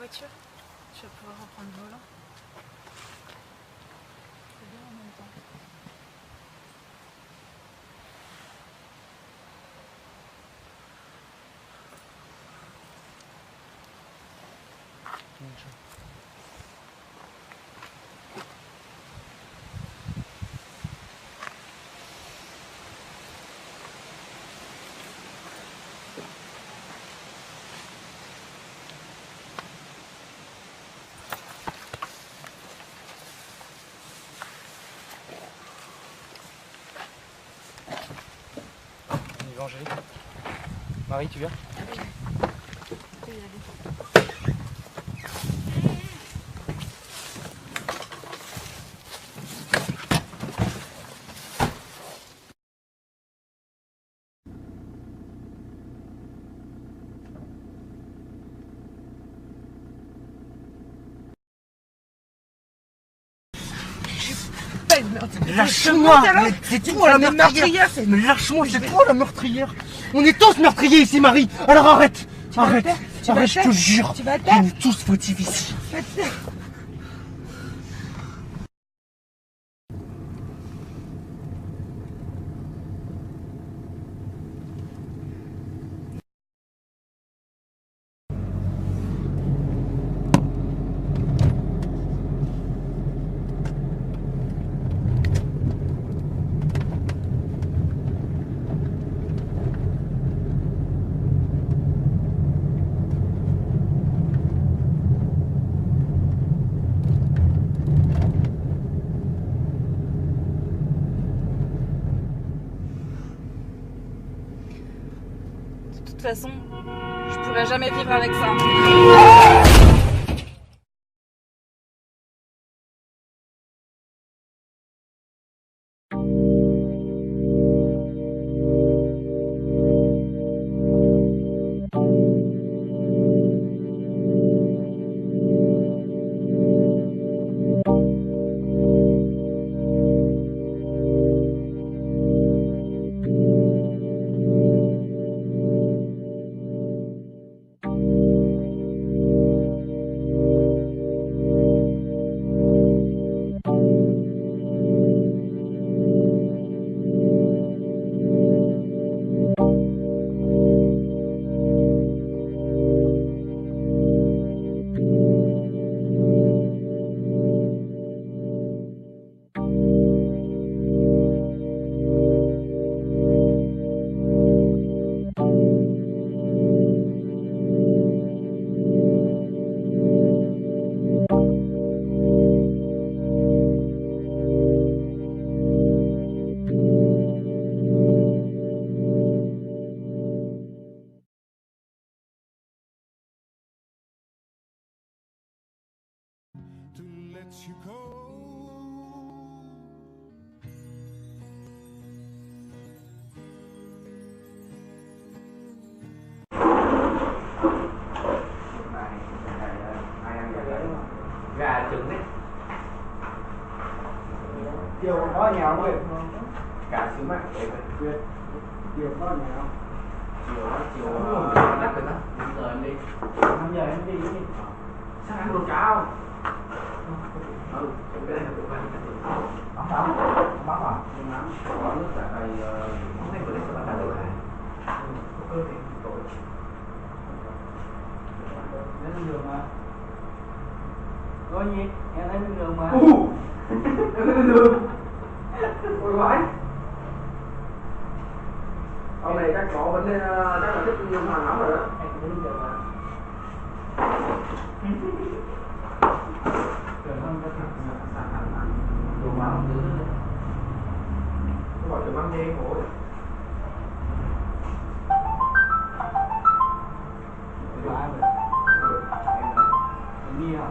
Speaker 9: voiture. Je vais pouvoir reprendre le volant. C'est bien en même temps.
Speaker 3: Angélique. Marie, tu viens?
Speaker 7: Lâche-moi! C'est toi la meurtrière! Mais lâche-moi, c'est toi la meurtrière! On est tous meurtriers ici, Marie! Alors arrête! Arrête! Arrête, je te jure! On est tous fautifs ici!
Speaker 11: De toute façon, je pourrais jamais vivre avec ça.
Speaker 3: Gà trứng đấy. Chiều có nhà không vậy? Cả xíu mạng để Quyên. Chiều có nhà không? Chiều đắt rồi đó. 5 giờ em đi. 5 giờ em đi đi. Sao ăn đồ cháo? Ừ, trong cái này là đồ ăn. Bấm không? Bấm à? Không bấm. Có nước tại đây không thấy người đấy sẽ bắt đầu lại. Có cơ thì tội. Đến đường mà. Có gì? Em thấy bên đường mà. Em thấy bên đường. Ôi vãi. Ông này chắc có vấn đề, chắc là thích nhiều hàng lắm rồi đó. Em thấy bên đường mà. Tưởng không có thằng đồ má không giữ nữa. Tôi bảo tưởng mang đi khổ rồi. Tôi ai rồi? Em đi hả?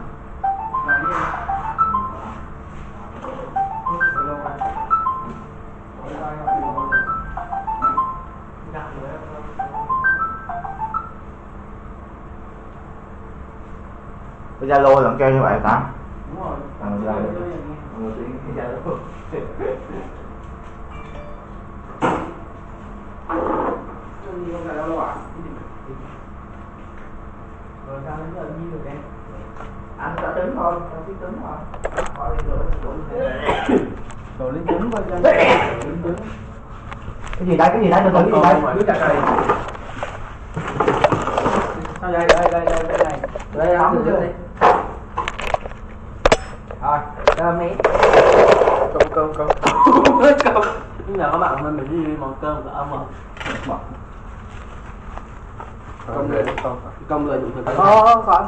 Speaker 12: Cái Zalo là kêu như vậy hả?
Speaker 3: Đúng rồi.
Speaker 12: Zalo.
Speaker 3: Cái Zalo. Không phải đâu à? Rồi sao đến giờ đi được em?
Speaker 12: Ăn cho trứng thôi, cho tí trứng thôi. Bỏ đi
Speaker 3: Rồi lên trứng coi cho trứng.
Speaker 12: cái gì đây, từ từ cái gì đây?
Speaker 3: Đứa chặt này. Sao đây này.
Speaker 12: Đây ấm chưa?
Speaker 3: Rồi, cơm đi. Cơm.
Speaker 4: Nhưng mà các bạn mình đi món cơm của ông rồi.
Speaker 3: Cơm lợi dụng thực.
Speaker 4: Khoan.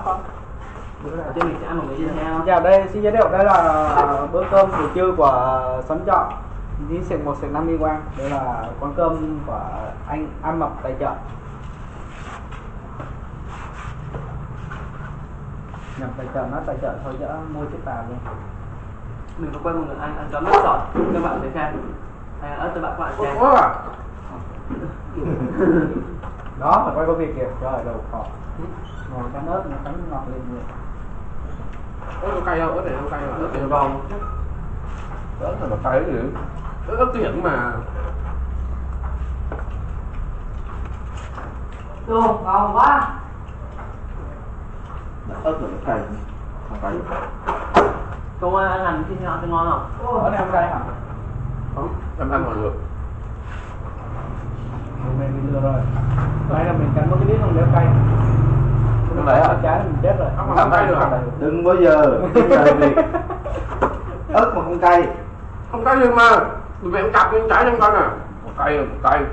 Speaker 4: Chứ mình sẽ ăn một cái tiếp theo.
Speaker 3: Chào, đây xin giới thiệu đây là bữa cơm buổi trưa của Sắn Trọ. Đi sảnh 1 sảnh 50 quang. Đây là quán cơm của anh Ăn Mập tài trợ. Nhằm tài trợ, nó tài trợ thôi chứ mua chiếc tàu luôn.
Speaker 4: Mình có quen một người ăn chó nước sỏi. Các bạn thấy xem. Hay ớt cho các bạn xem.
Speaker 3: Đó, phải quay có việc kìa. Trời ơi, đầu khó. Ngồi cắn ớt nó cắn ngọt lên nhiều.
Speaker 13: Ớt cay đâu, ớt này không cay mà, ớt này vòng.
Speaker 3: Ớt là cay cái gì?
Speaker 13: Ớt tiện mà.
Speaker 4: Đồ, ngon quá.
Speaker 12: Ớt là nó cay. Không cay.
Speaker 4: Công ăn hành xin họ cho ngon không?
Speaker 3: Ớt này không cay hả?
Speaker 13: Không, em ăn còn được.
Speaker 3: Hôm nay mình lừa rồi. Đây là mình cắn một cái đít không đéo cay.
Speaker 12: Không phải hả?
Speaker 3: Trái mình chết rồi.
Speaker 13: Không cay được hả?
Speaker 12: Đừng bao giờ việc ớt mà không cay.
Speaker 13: Không cay được mà. Tụi mẹ chặt cái trái trong con à. Cay.